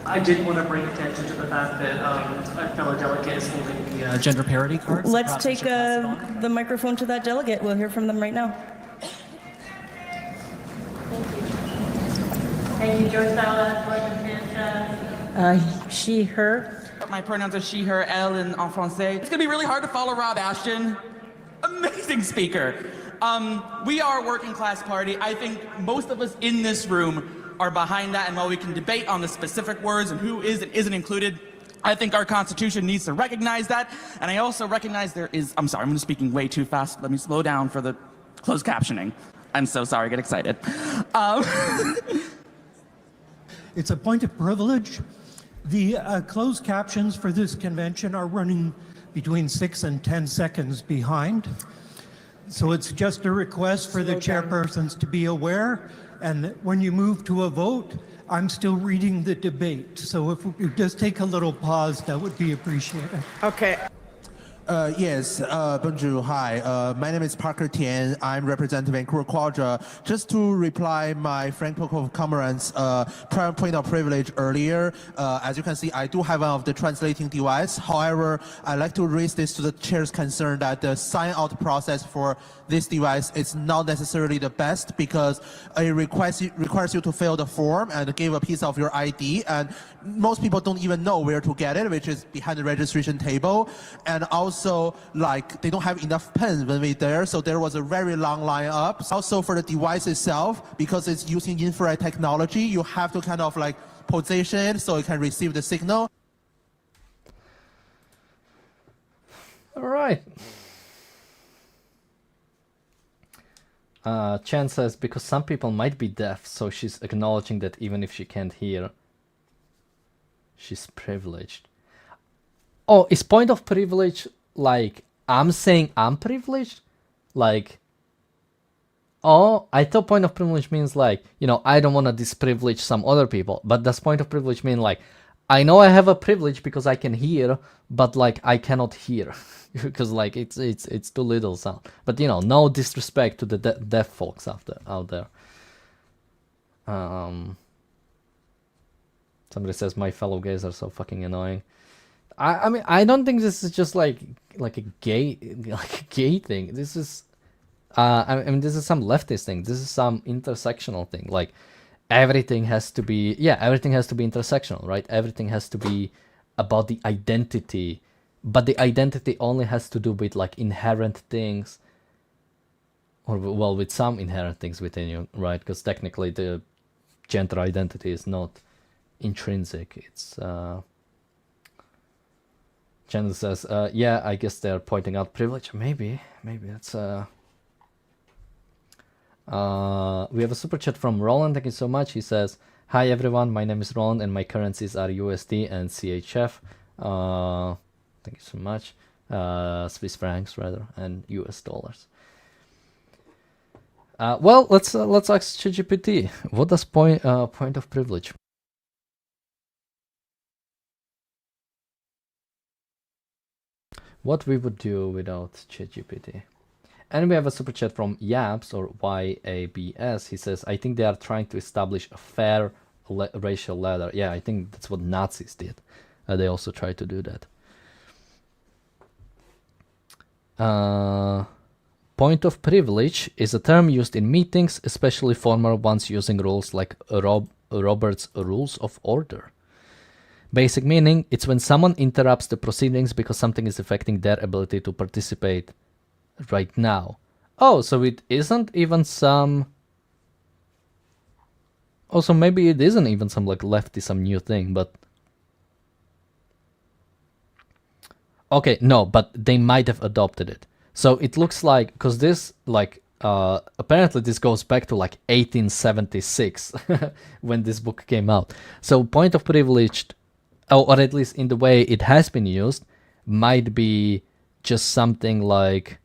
I did want to bring attention to the fact that a fellow delegate is holding the gender parity cards. Let's take the microphone to that delegate. We'll hear from them right now. Thank you, Joyce Sanchez. She, her. My pronouns are she, her, elle in français. It's going to be really hard to follow Rob Ashton. Amazing speaker. We are a working class party. I think most of us in this room are behind that, and while we can debate on the specific words and who is and isn't included, I think our Constitution needs to recognize that. And I also recognize there is, I'm sorry, I'm speaking way too fast. Let me slow down for the closed captioning. I'm so sorry, I get excited. It's a point of privilege. The closed captions for this convention are running between 6 and 10 seconds behind. So it's just a request for the chairpersons to be aware. And when you move to a vote, I'm still reading the debate. So if we just take a little pause, that would be appreciated. Okay. Yes, bonjour, hi. My name is Parker Tian. I'm representing Vancouver Quadra. Just to reply my Franco comrades' prior point of privilege earlier, as you can see, I do have one of the translating device. However, I'd like to raise this to the chair's concern that the sign-out process for this device is not necessarily the best because it requires you to fill the form and give a piece of your ID, and most people don't even know where to get it, which is behind the registration table. And also, like, they don't have enough pens when we're there, so there was a very long line up. Also, for the device itself, because it's using infrared technology, you have to kind of like position it so it can receive the signal. All right. Chen says, because some people might be deaf, so she's acknowledging that even if she can't hear, she's privileged. Oh, is point of privilege like I'm saying I'm privileged? Like, oh, I thought point of privilege means like, you know, I don't want to disprivilege some other people. But does point of privilege mean like, I know I have a privilege because I can hear, but like I cannot hear because like it's too little sound. But you know, no disrespect to the deaf folks out there. Somebody says my fellow gays are so fucking annoying. I mean, I don't think this is just like a gay thing. This is I mean, this is some leftist thing. This is some intersectional thing. Like everything has to be intersectional, right? Everything has to be about the identity, but the identity only has to do with like inherent things, or well, with some inherent things within you, right? Because technically the gender identity is not intrinsic. It's Jen says, yeah, I guess they're pointing out privilege. Maybe that's we have a super chat from Roland. Thank you so much. He says, hi everyone, my name is Roland and my currencies are USD and CHF. Thank you so much. Swiss francs rather, and US dollars. Well, let's ask ChatGPT. What does point of privilege? What we would do without ChatGPT. And we have a super chat from Yabs or YABS. He says, I think they are trying to establish a fair racial ladder. Yeah, I think that's what Nazis did. They also tried to do that. Point of privilege is a term used in meetings, especially formal ones using rules like Robert's Rules of Order. Basic meaning, it's when someone interrupts the proceedings because something is affecting their ability to participate right now. Oh, so it isn't even some... Also, maybe it isn't even some like lefty, some new thing, but... Okay, no, but they might have adopted it. So it looks like, because this, like, apparently this goes back to like 1876 when this book came out. So point of privilege, or at least in the way it has been used, might be just something like,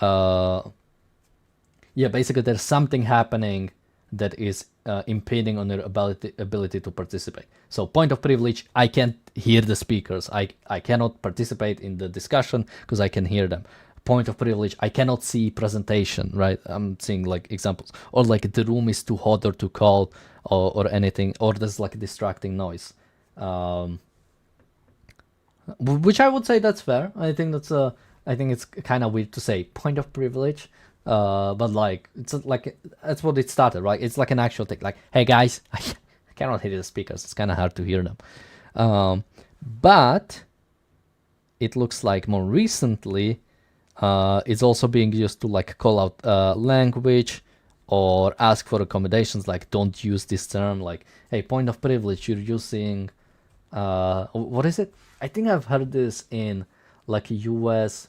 yeah, basically there's something happening that is impeding on your ability to participate. So point of privilege, I can't hear the speakers. I cannot participate in the discussion because I can hear them. Point of privilege, I cannot see presentation, right? I'm seeing like examples. Or like the room is too hot or too cold or anything, or there's like a distracting noise. Which I would say that's fair. I think it's kind of weird to say point of privilege. But like it's like that's what it started, right? It's like an actual thing. Like, hey guys, I cannot hear the speakers. It's kind of hard to hear them. But it looks like more recently, it's also being used to like call out language or ask for accommodations. Like, don't use this term. Like, hey, point of privilege. You're using what is it? I think I've heard this in like a US,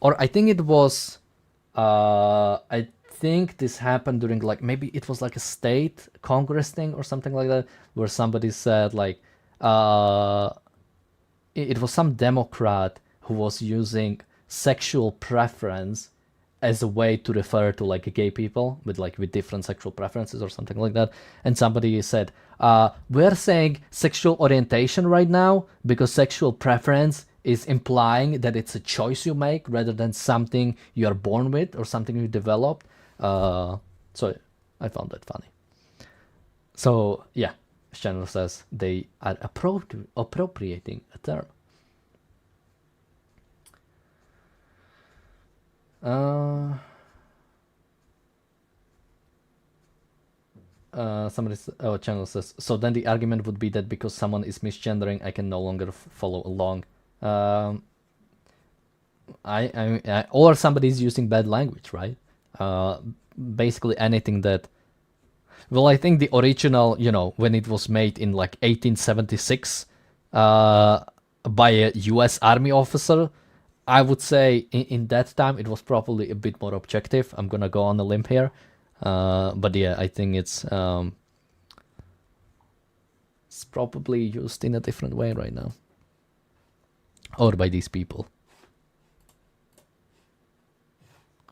or I think it was. I think this happened during like maybe it was like a state Congress thing or something like that, where somebody said like it was some Democrat who was using sexual preference as a way to refer to like gay people with different sexual preferences or something like that, and somebody said we're saying sexual orientation right now because sexual preference is implying that it's a choice you make rather than something you are born with or something you developed. So I found that funny. So yeah, channel says they are appropriating a term. Somebody's channel says, so then the argument would be that because someone is misgendering, I can no longer follow along. Or somebody's using bad language, right? Basically anything that, well, I think the original, you know, when it was made in like 1876 by a US Army officer, I would say in that time it was probably a bit more objective. I'm gonna go on a limb here. But yeah, I think it's probably used in a different way right now. Or by these people.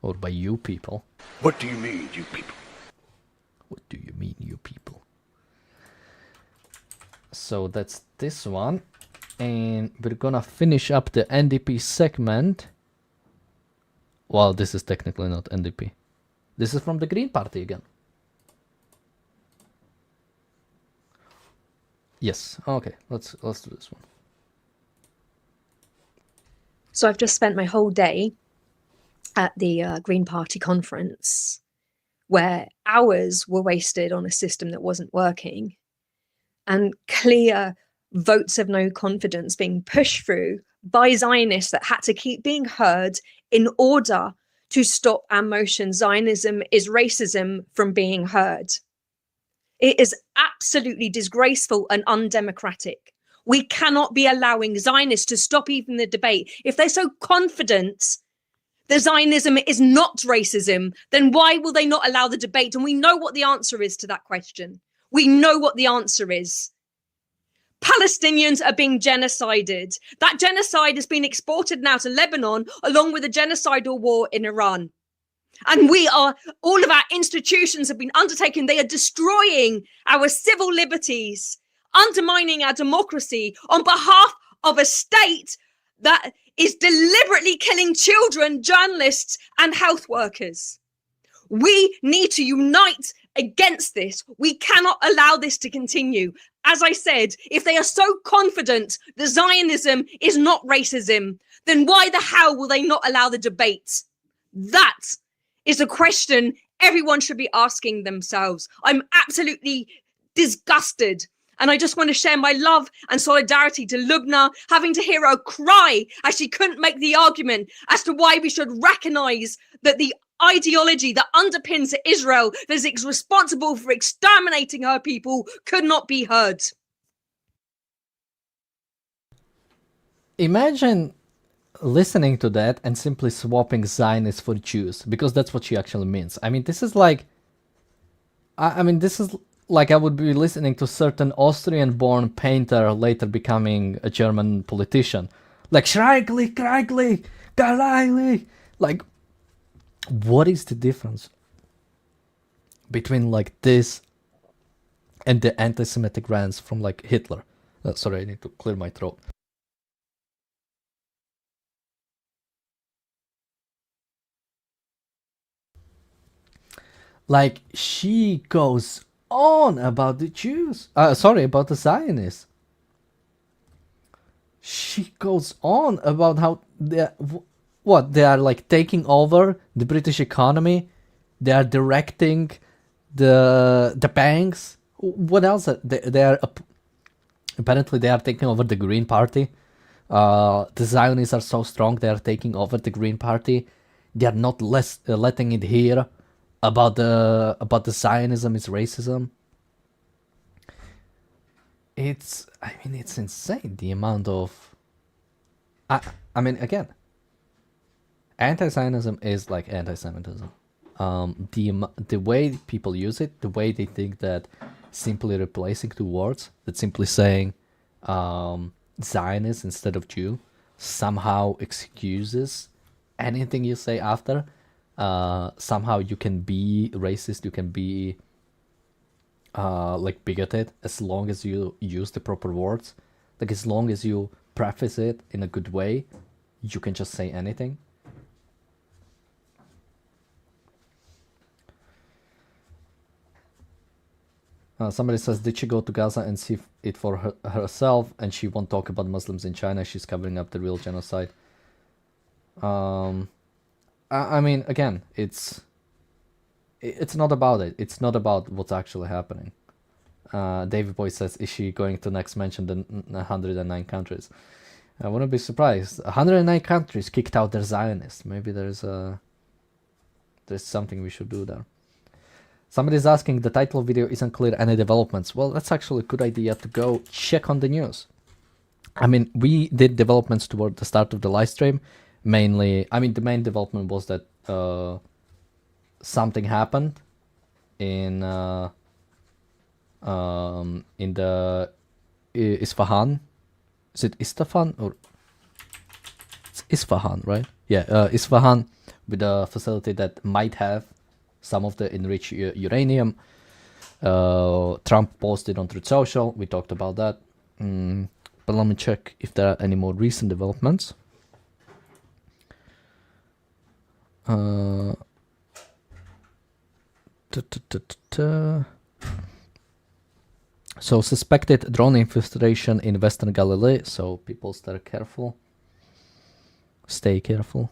Or by you people. What do you mean, you people? What do you mean, you people? So that's this one. And we're gonna finish up the NDP segment. Well, this is technically not NDP. This is from the Green Party again. Yes, okay, let's do this one. So I've just spent my whole day at the Green Party conference where hours were wasted on a system that wasn't working and clear votes of no confidence being pushed through by Zionists that had to keep being heard in order to stop our motion, Zionism is racism, from being heard. It is absolutely disgraceful and undemocratic. We cannot be allowing Zionists to stop even the debate. If they're so confident that Zionism is not racism, then why will they not allow the debate? And we know what the answer is to that question. We know what the answer is. Palestinians are being genocided. That genocide has been exported now to Lebanon, along with the genocidal war in Iran. And all of our institutions have been undertaken. They are destroying our civil liberties, undermining our democracy on behalf of a state that is deliberately killing children, journalists, and health workers. We need to unite against this. We cannot allow this to continue. As I said, if they are so confident that Zionism is not racism, then why the hell will they not allow the debate? That is a question everyone should be asking themselves. I'm absolutely disgusted. And I just want to share my love and solidarity to Lubna, having to hear her cry as she couldn't make the argument as to why we should recognize that the ideology that underpins Israel that is responsible for exterminating her people could not be heard. Imagine listening to that and simply swapping Zionists for Jews, because that's what she actually means. I mean, this is like, this is like I would be listening to certain Austrian-born painter later becoming a German politician. Like, Schrecklich, Kreiglich, Galeilich. Like, what is the difference between like this and the anti-Semitic rants from like Hitler? Sorry, I need to clear my throat. Like, she goes on about the Jews. About the Zionists. She goes on about how they are like taking over the British economy. They are directing the banks. What else? They are apparently they are taking over the Green Party. The Zionists are so strong they are taking over the Green Party. They are not letting it hear about the Zionism is racism. It's insane the amount of. Again, anti-Zionism is like anti-Semitism. The way people use it, the way they think that simply replacing two words, that simply saying Zionist instead of Jew, somehow excuses anything you say after. Somehow you can be racist, you can be like bigoted as long as you use the proper words. Like, as long as you preface it in a good way, you can just say anything. Somebody says, did she go to Gaza and see it for herself, and she won't talk about Muslims in China? She's covering up the real genocide. I mean, again, it's not about it. It's not about what's actually happening. David Boy says, is she going to next mention the 109 countries? I wouldn't be surprised. 109 countries kicked out their Zionists. Maybe there's something we should do there. Somebody's asking, the title of video isn't clear, any developments? Well, that's actually a good idea to go check on the news. I mean, we did developments toward the start of the live stream. Mainly, I mean, the main development was that something happened in the Isfahan. Is it Isfahan or it's Isfahan, right? Yeah, Isfahan, with a facility that might have some of the enriched uranium. Trump posted on Truth Social. We talked about that. But let me check if there are any more recent developments. So suspected drone infiltration in Western Galilee. So people stay careful. Stay careful.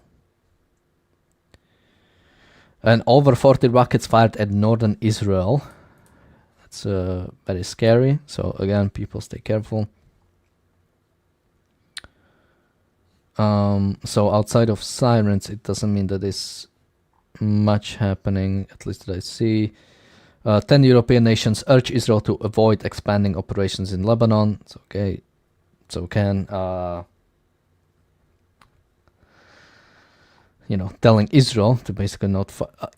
And over 40 rockets fired at northern Israel. That's very scary. So again, people stay careful. So outside of sirens, it doesn't mean that there's much happening, at least that I see. 10 European nations urge Israel to avoid expanding operations in Lebanon. It's okay. So can, telling Israel to basically not...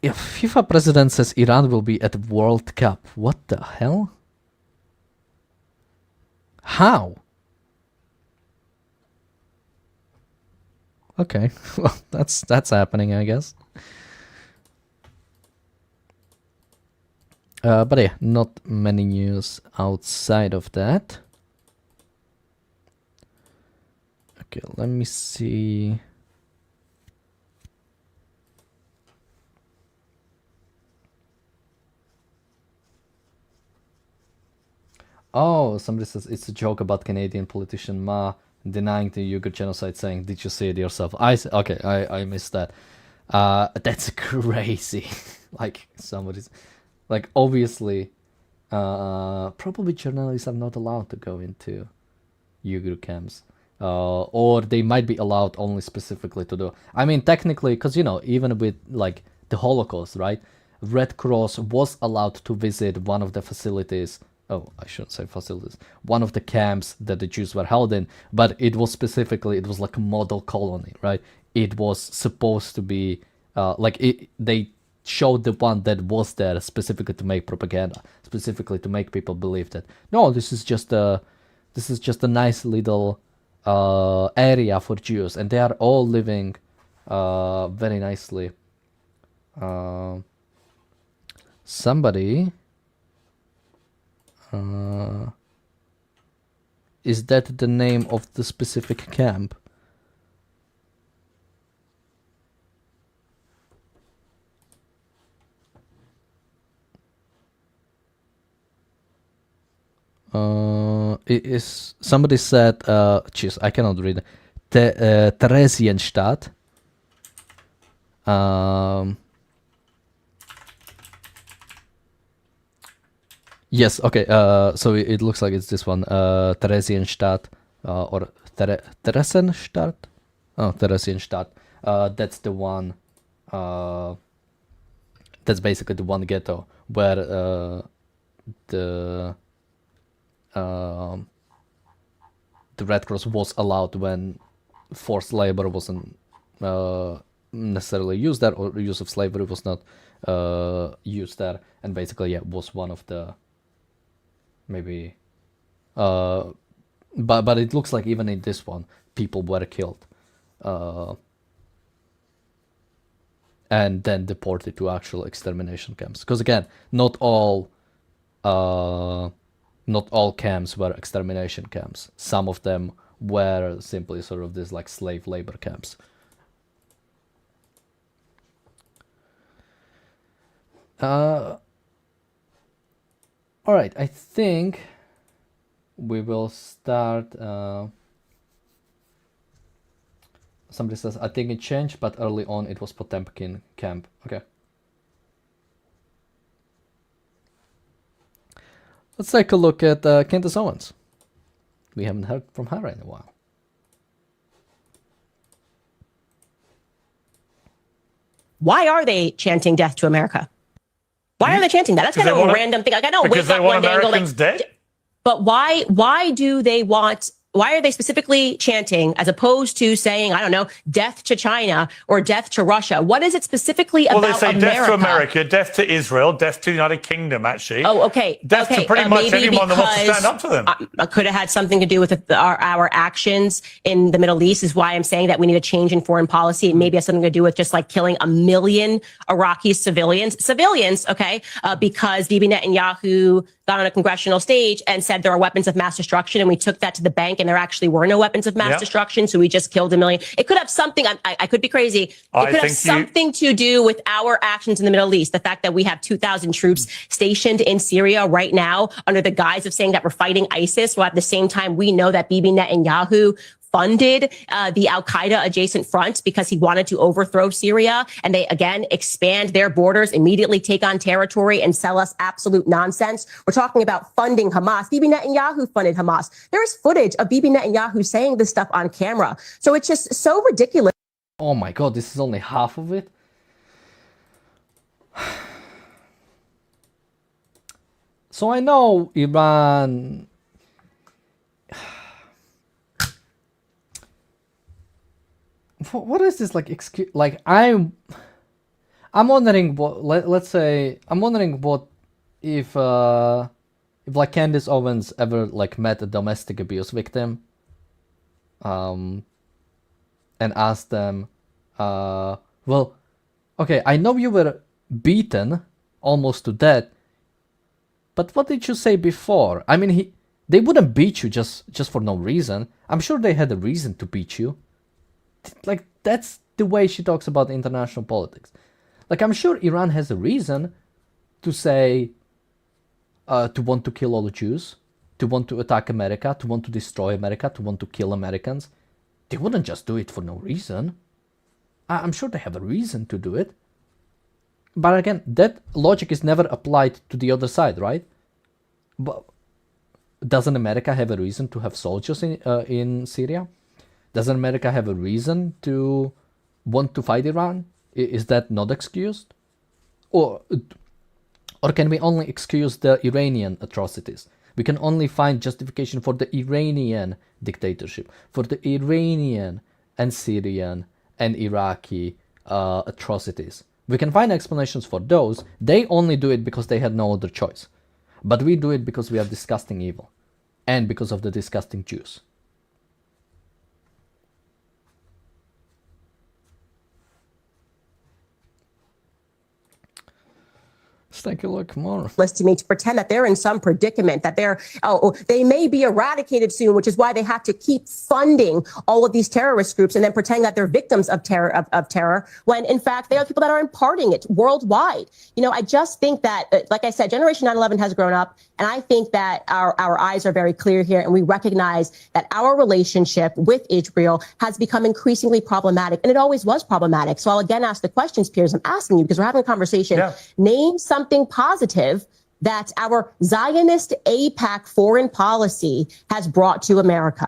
if FIFA president says Iran will be at World Cup, what the hell? How? Okay, well, that's happening, I guess. But yeah, not many news outside of that. Okay, let me see. Oh, somebody says it's a joke about Canadian politician Ma denying the Uyghur genocide, saying, did you see it yourself? Okay, I missed that. That's crazy. Like, somebody's... Like, obviously, probably journalists are not allowed to go into Uyghur camps. Or they might be allowed only specifically to do... I mean, technically, because, even with, like, the Holocaust, right? Red Cross was allowed to visit one of the facilities... Oh, I shouldn't say facilities. One of the camps that the Jews were held in, but it was specifically, it was like a model colony, right? It was supposed to be, they showed the one that was there specifically to make propaganda, specifically to make people believe that, no, this is just a nice little area for Jews, and they are all living very nicely. Somebody... is that the name of the specific camp? It is, somebody said, jeez, I cannot read it. Theresienstadt. Yes, okay, so it looks like it's this one, Theresienstadt, or Theresienstadt? Oh, Theresienstadt. That's the one, that's basically the one ghetto where the Red Cross was allowed when forced labor wasn't necessarily used there, or use of slavery was not used there, and basically, yeah, was one of the... Maybe, but it looks like even in this one, people were killed, and then deported to actual extermination camps. Because again, not all camps were extermination camps. Some of them were simply sort of these like slave labor camps. All right, I think we will start. Somebody says, I think it changed, but early on it was Potemkin camp. Okay. Let's take a look at Candace Owens. We haven't heard from her in a while. Why are they chanting death to America? Why are they chanting that? That's kind of a random thing. Like, I know because wake they up want one day and go like, Americans dead? but why do they want, why are they specifically chanting as opposed to saying, I don't know, death to China or death to Russia? What is it specifically about Well, they say America? death to America, death to Israel, death to the United Kingdom, actually. Oh, okay. Death to pretty much anyone that wants to stand up to them. Could have had something to do with our actions in the Middle East is why I'm saying that we need a change in foreign policy. It maybe has something to do with just like killing 1 million Iraqi civilians, okay, because Bibi Netanyahu got on a congressional stage and said there are weapons of mass destruction, and we took that to the bank, and there actually were no weapons of mass destruction, so we just killed 1 million. It could have something, I could be crazy, it could have something to do with our actions in the Middle East. The fact that we have 2,000 troops stationed in Syria right now under the guise of saying that we're fighting ISIS, while at the same time we know that Bibi Netanyahu funded the Al-Qaeda adjacent front because he wanted to overthrow Syria, and they again expand their borders, immediately take on territory and sell us absolute nonsense. We're talking about funding Hamas. Bibi Netanyahu funded Hamas. There is footage of Bibi Netanyahu saying this stuff on camera. So it's just so ridiculous. Oh my God, this is only half of it? So I know Iran... What is this like excuse? Like I'm wondering what. Let's say I'm wondering what if like Candace Owens ever like met a domestic abuse victim, and asked them, well, okay, I know you were beaten almost to death, but what did you say before? I mean, they wouldn't beat you just for no reason. I'm sure they had a reason to beat you. Like, that's the way she talks about international politics. Like, I'm sure Iran has a reason to say, to want to kill all the Jews, to want to attack America, to want to destroy America, to want to kill Americans. They wouldn't just do it for no reason. I'm sure they have a reason to do it. But again, that logic is never applied to the other side, right? But doesn't America have a reason to have soldiers in Syria? Doesn't America have a reason to want to fight Iran? Is that not excused? Or can we only excuse the Iranian atrocities? We can only find justification for the Iranian dictatorship, for the Iranian and Syrian and Iraqi atrocities. We can find explanations for those. They only do it because they had no other choice. But we do it because we are disgusting evil. And because of the disgusting Jews. Let's take a look more. To me, to pretend that they're in some predicament, that they may be eradicated soon, which is why they have to keep funding all of these terrorist groups and then pretend that they're victims of terror, when in fact they are people that are imparting it worldwide. You know, I just think that, like I said, Generation 9/11 has grown up, and I think that our eyes are very clear here, and we recognize that our relationship with Israel has become increasingly problematic, and it always was problematic. So I'll again ask the questions, Piers. I'm asking you because we're having a conversation. Yeah. Name something positive that our Zionist APAC foreign policy has brought to America.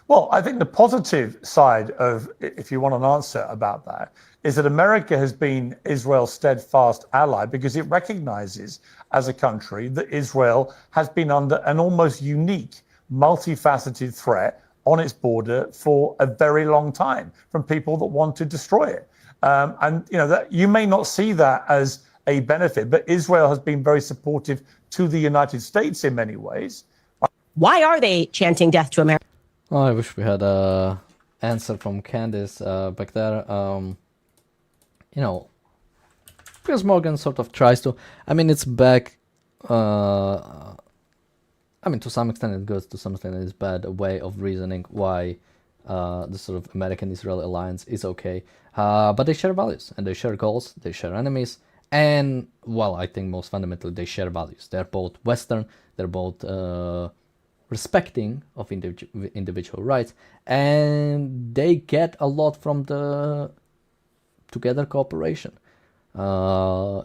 Well, I think the positive side of, if you want an answer about that, is that America has been Israel's steadfast ally because it recognizes as a country that Israel has been under an almost unique, multifaceted threat on its border for a very long time from people that want to destroy it. And you know that you may not see that as a benefit, but Israel has been very supportive to the United States in many ways. Why are they chanting death to America? Oh, I wish we had a answer from Candace back there. You know, Piers Morgan sort of tries to. I mean, it's back I mean, to some extent it's good, to some extent it's bad, a way of reasoning why the sort of American-Israeli alliance is okay. But they share values, and they share goals, they share enemies, and, well, I think most fundamentally they share values. They're both Western, they're both respecting of individual rights, and they get a lot from the together cooperation.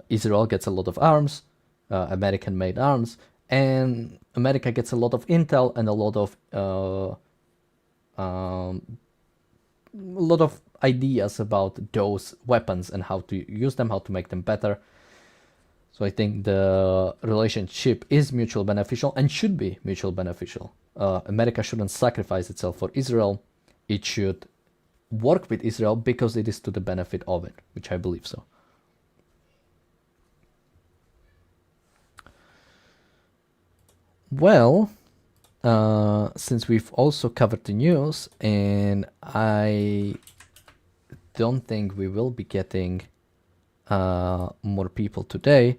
Israel gets a lot of arms, American-made arms, and America gets a lot of intel and a lot of ideas about those weapons and how to use them, how to make them better. So I think the relationship is mutually beneficial and should be mutually beneficial. America shouldn't sacrifice itself for Israel. It should work with Israel because it is to the benefit of it, which I believe so. Well, since we've also covered the news, and I don't think we will be getting more people today,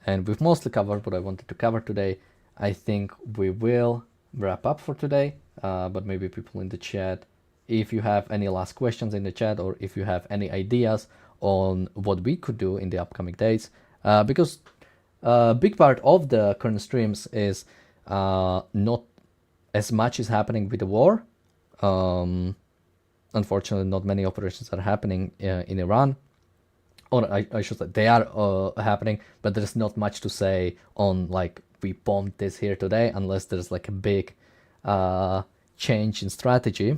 and we've mostly covered what I wanted to cover today, I think we will wrap up for today. But maybe people in the chat, if you have any last questions in the chat, or if you have any ideas on what we could do in the upcoming days, because a big part of the current streams is not as much is happening with the war. Unfortunately, not many operations are happening in Iran, or I should say they are happening, but there's not much to say on like we bombed this here today, unless there's like a big change in strategy.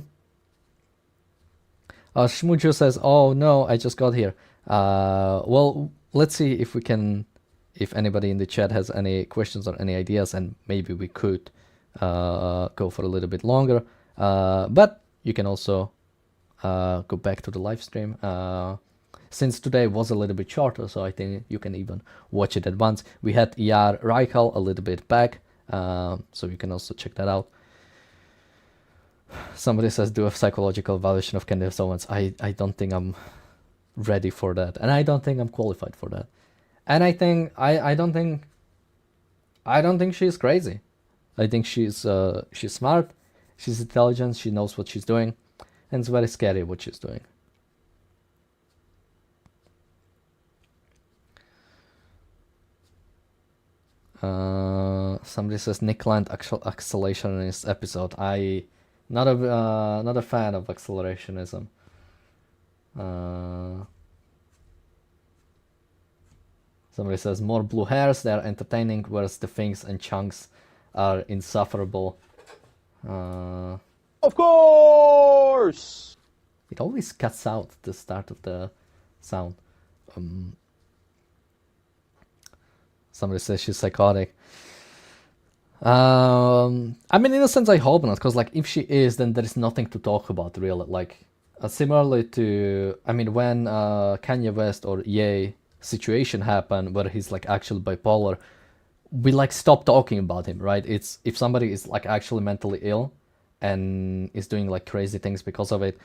Shmujo says, "Oh no, I just got here." Well, let's see if we can. If anybody in the chat has any questions or any ideas, and maybe we could go for a little bit longer. But you can also go back to the live stream. Since today was a little bit shorter, so I think you can even watch it at once. We had Yar Reichel a little bit back, so you can also check that out. Somebody says, do a psychological evaluation of Candace Owens. I don't think I'm ready for that, and I don't think I'm qualified for that. And I think I don't think she's crazy. I think she's smart, she's intelligent, she knows what she's doing, and it's very scary what she's doing. Somebody says Nick Land acceleration in this episode. I not a fan of accelerationism. Somebody says more blue hairs, they're entertaining, whereas the things and chunks are insufferable. Of course! It always cuts out the start of the sound. Somebody says she's psychotic. I mean, in a sense, I hope not, because like if she is, then there is nothing to talk about, really. Like similarly to, I mean, when Kanye West or Ye situation happened, where he's like actually bipolar, we like stop talking about him, right? It's if somebody is like actually mentally ill and is doing like crazy things because of it,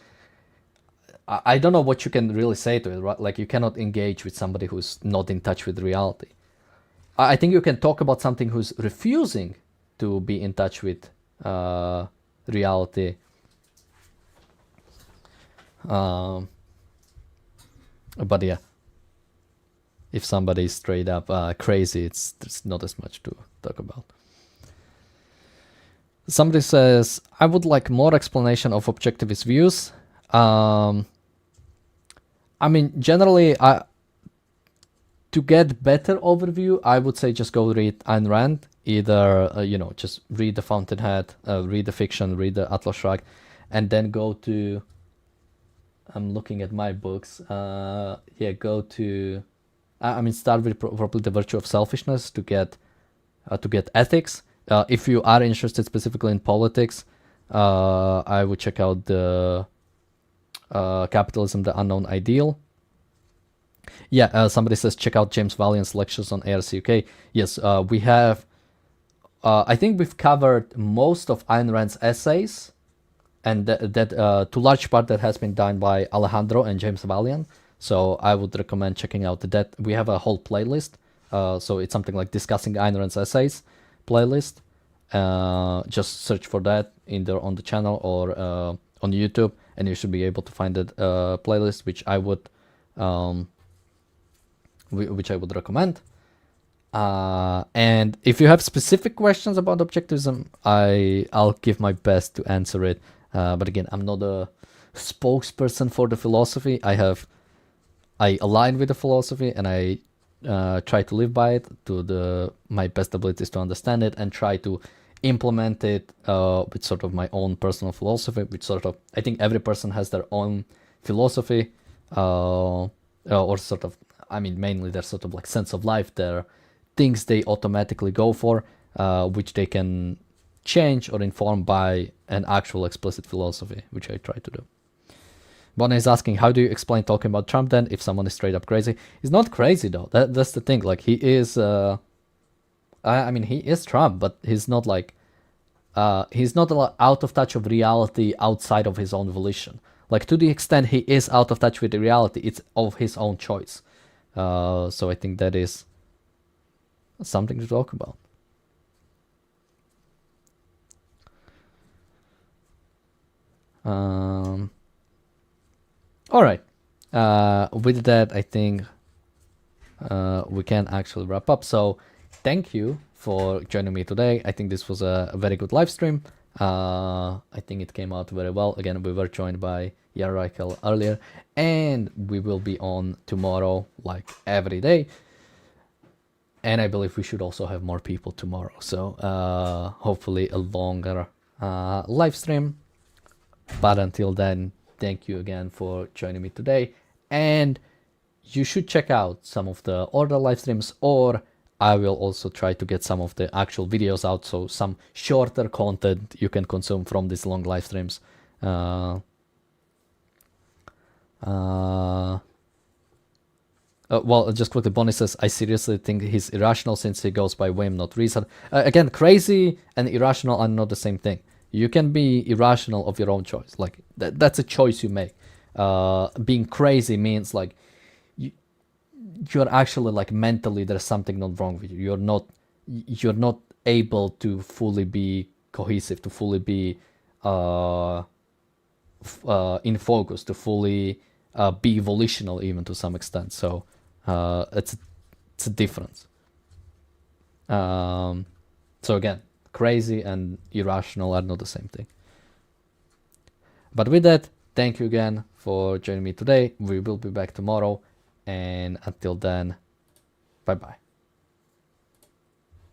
I don't know what you can really say to it, right? Like you cannot engage with somebody who's not in touch with reality. I think you can talk about something who's refusing to be in touch with reality. But yeah, if somebody is straight up crazy, there's not as much to talk about. Somebody says, I would like more explanation of objectivist views. I mean, generally, to get better overview, I would say just go read Ayn Rand. Either, just read The Fountainhead, read the fiction, read the Atlas Shrugged, and then go to, I'm looking at my books, go to, start with probably The Virtue of Selfishness to get ethics. If you are interested specifically in politics, I would check out the Capitalism, the Unknown Ideal. Yeah, somebody says check out James Valiant's lectures on ARCUK. Yes, we have. I think we've covered most of Ayn Rand's essays, and that to large part that has been done by Alejandro and James Valiant. So I would recommend checking out that. We have a whole playlist. So it's something like discussing Ayn Rand's essays playlist. Just search for that either on the channel or on YouTube, and you should be able to find that playlist, which I would recommend. And if you have specific questions about objectivism, I'll give my best to answer it. But again, I'm not a spokesperson for the philosophy. I align with the philosophy, and I try to live by it to my best abilities to understand it, and try to implement it with sort of my own personal philosophy, which sort of, I think every person has their own philosophy, or sort of, I mean, mainly their sort of like sense of life, their things they automatically go for, which they can change or inform by an actual explicit philosophy, which I try to do. Bonnie is asking, how do you explain talking about Trump then if someone is straight up crazy? He's not crazy though. That's the thing. Like, he is, I mean, he is Trump, but he's not like, he's not out of touch of reality outside of his own volition. Like, to the extent he is out of touch with the reality, it's of his own choice. So I think that is something to talk about. All right. With that, I think we can actually wrap up. So thank you for joining me today. I think this was a very good live stream. I think it came out very well. Again, we were joined by Ideological earlier, and we will be on tomorrow like every day. And I believe we should also have more people tomorrow. So hopefully a longer live stream. But until then, thank you again for joining me today. And you should check out some of the other live streams, or I will also try to get some of the actual videos out. So some shorter content you can consume from these long live streams. Well, just quickly, Bonnie says, I seriously think he's irrational since he goes by whim, not reason. Again, crazy and irrational are not the same thing. You can be irrational of your own choice. Like, that's a choice you make. Being crazy means like you're actually like mentally there's something not wrong with you. You're not able to fully be cohesive, to fully be in focus, to fully be volitional even to some extent. So it's a difference. So again, crazy and irrational are not the same thing. But with that, thank you again for joining me today. We will be back tomorrow, and until then, bye bye.